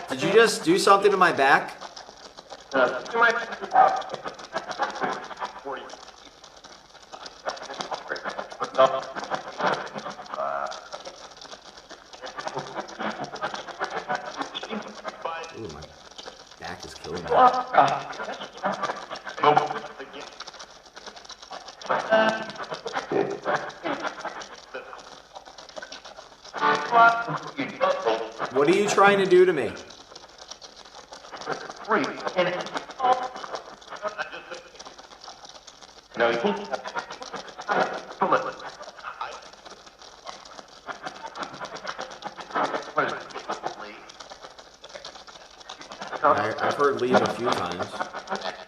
Did you just do something to my back? Ooh, my back is killing me. What are you trying to do to me? I've heard leave a few times.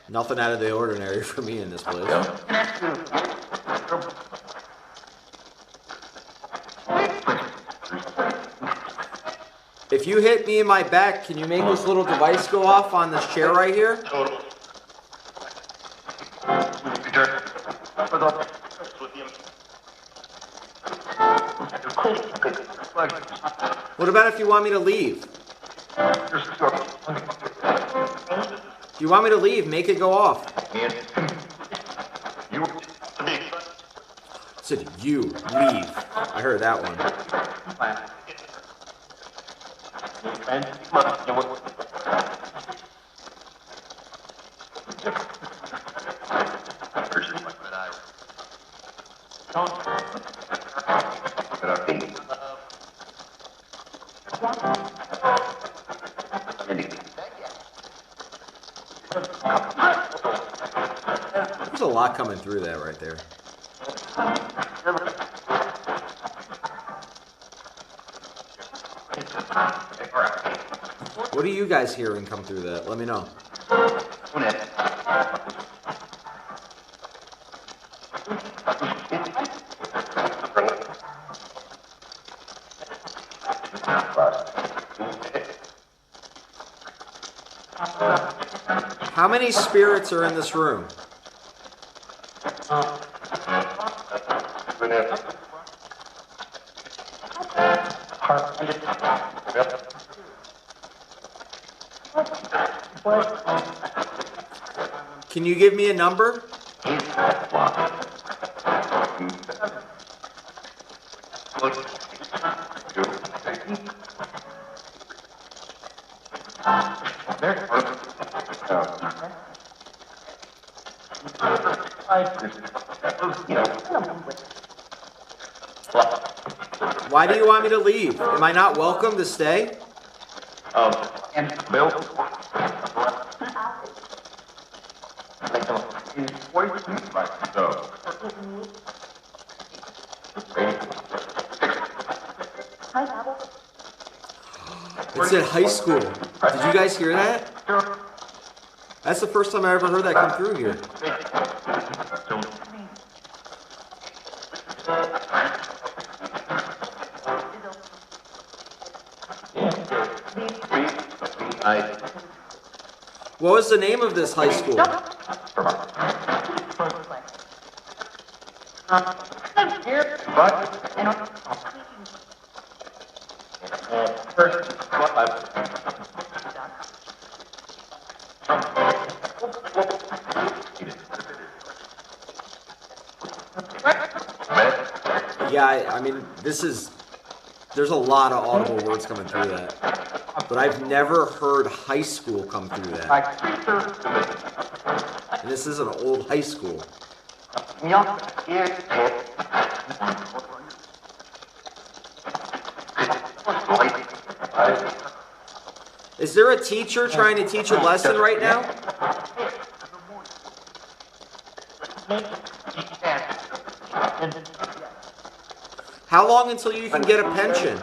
Nothing out of the ordinary for me in this place. If you hit me in my back, can you make this little device go off on this chair right here? What about if you want me to leave? If you want me to leave, make it go off.
And you
Said you leave. I heard that one. There's a lot coming through that right there. What are you guys hearing come through that? Let me know. How many spirits are in this room? Can you give me a number? Why do you want me to leave? Am I not welcome to stay?
And Bill.
It's at high school. Did you guys hear that? That's the first time I ever heard that come through here. What was the name of this high school? Yeah, I mean, there's a lot of audible words coming through that. But I've never heard high school come through that. And this is an old high school. Is there a teacher trying to teach a lesson right now? How long until you can get a pension?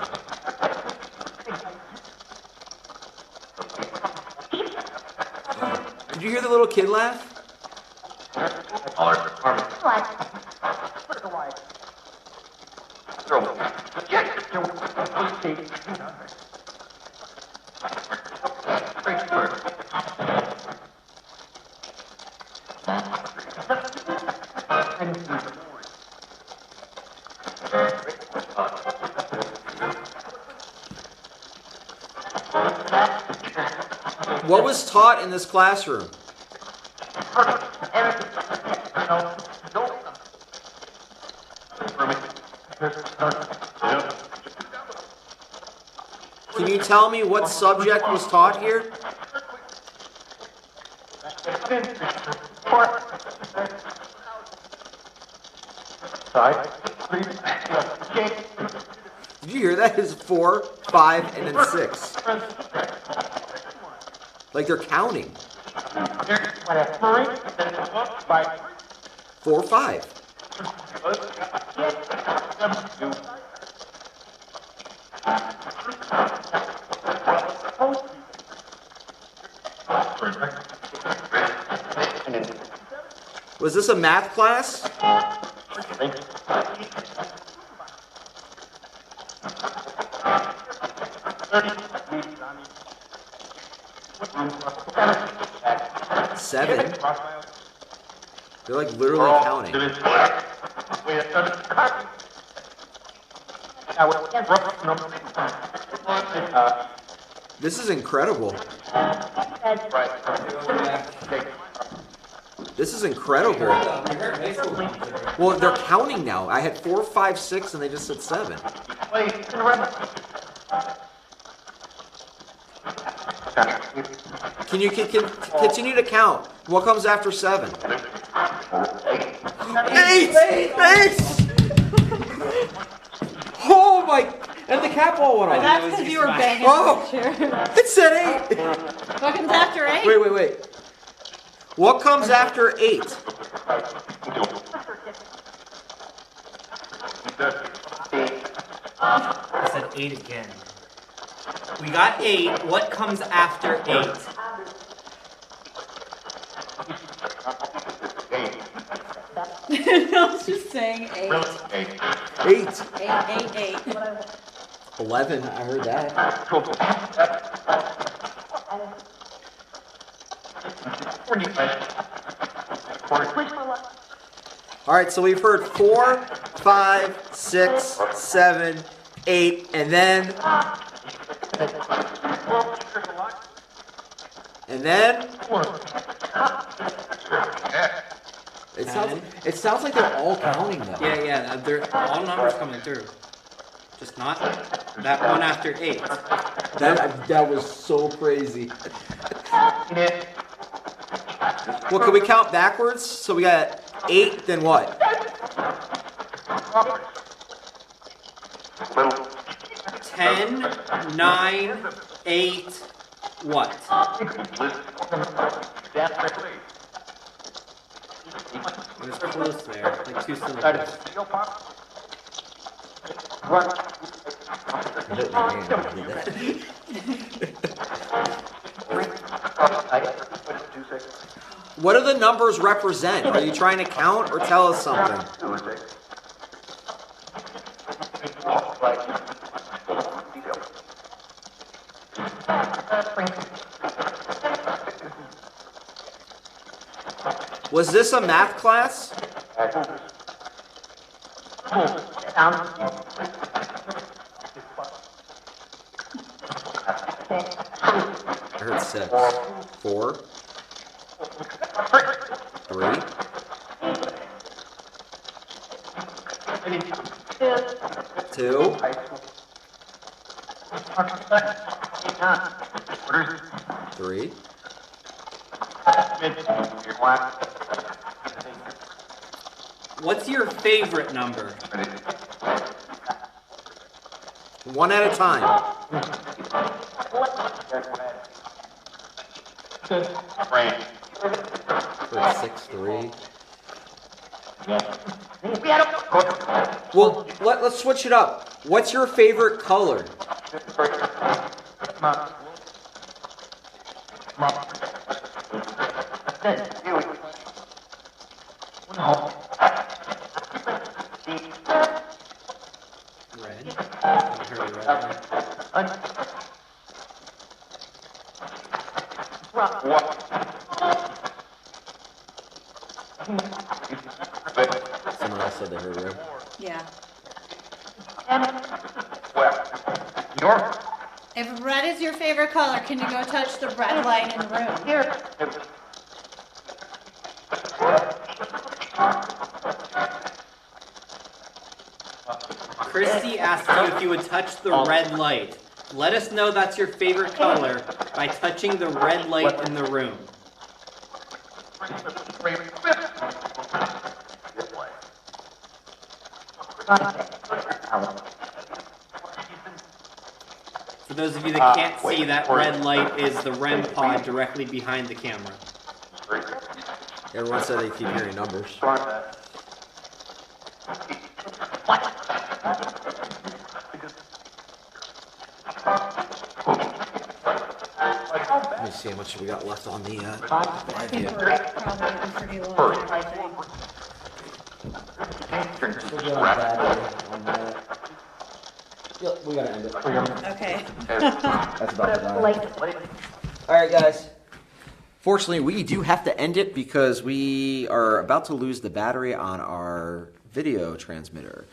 Did you hear the little kid laugh? What was taught in this classroom? Can you tell me what subject was taught here? Did you hear that? It's 4, 5, and then 6. Like they're counting. 4, 5. Was this a math class? Seven? They're like literally counting. This is incredible. This is incredible. Well, they're counting now. I had 4, 5, 6, and they just said 7. Can you continue to count? What comes after 7? 8! 8! Oh my! And the cat ball went off.
That's because you were banging
Oh.
on the chair.
It said 8!
What comes after 8?
Wait. What comes after 8?
I said 8 again. We got 8. What comes after 8?
I was just saying 8.
8.
8.
11. I heard that. All right, so we've heard 4, 5, 6, 7, 8, and then. It sounds like they're all counting though.
Yeah, they're all numbers coming through. Just not that one after 8.
That was so crazy. Well, can we count backwards? So we got 8, then what?
10, 9, 8, what? It was close there, like 2 syllables.
What do the numbers represent? Are you trying to count or tell us something? Was this a math class? I heard 6. 4. 3. 2. 3.
What's your favorite number?
One at a time. 6, 3. Well, let's switch it up. What's your favorite color?
Red. I heard red.
Someone else said they heard red.
Yeah.
Your
If red is your favorite color, can you go touch the red light in the room?
Christy asked you if you would touch the red light. Let us know that's your favorite color by touching the red light in the room. For those of you that can't see, that red light is the REM pod directly behind the camera.
Everyone said they keep hearing numbers. Let me see how much we got left on the
I think we're probably pretty low on everything.
Yep, we gotta end it.
Okay.
That's about the Alright, guys. Fortunately, we do have to end it because we are about to lose the battery on our video transmitter.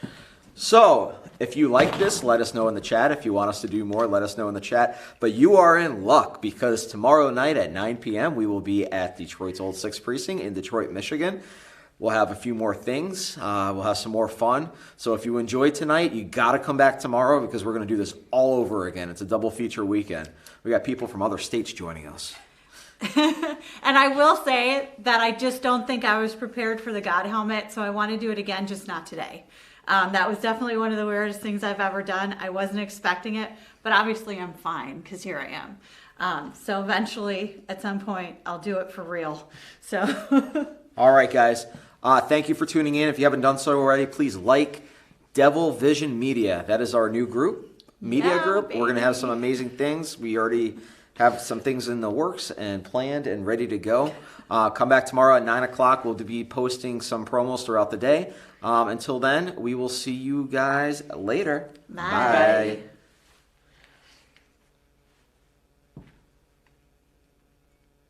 So, if you like this, let us know in the chat. If you want us to do more, let us know in the chat. But you are in luck because tomorrow night at 9 p.m. we will be at Detroit's Old 6th Precinct in Detroit, Michigan. We'll have a few more things. We'll have some more fun. So if you enjoyed tonight, you got to come back tomorrow because we're going to do this all over again. It's a double feature weekend. We got people from other states joining us.
And I will say that I just don't think I was prepared for the God helmet, so I want to do it again, just not today. That was definitely one of the weirdest things I've ever done. I wasn't expecting it, but obviously I'm fine because here I am. So eventually, at some point, I'll do it for real. So,
All right, guys. Thank you for tuning in. If you haven't done so already, please like Devil Vision Media. That is our new media group.
Baby.
We're going to have some amazing things. We already have some things in the works and planned and ready to go. Come back tomorrow at 9 o'clock. We'll be posting some promos throughout the day. Until then, we will see you guys later.
Bye.
Bye.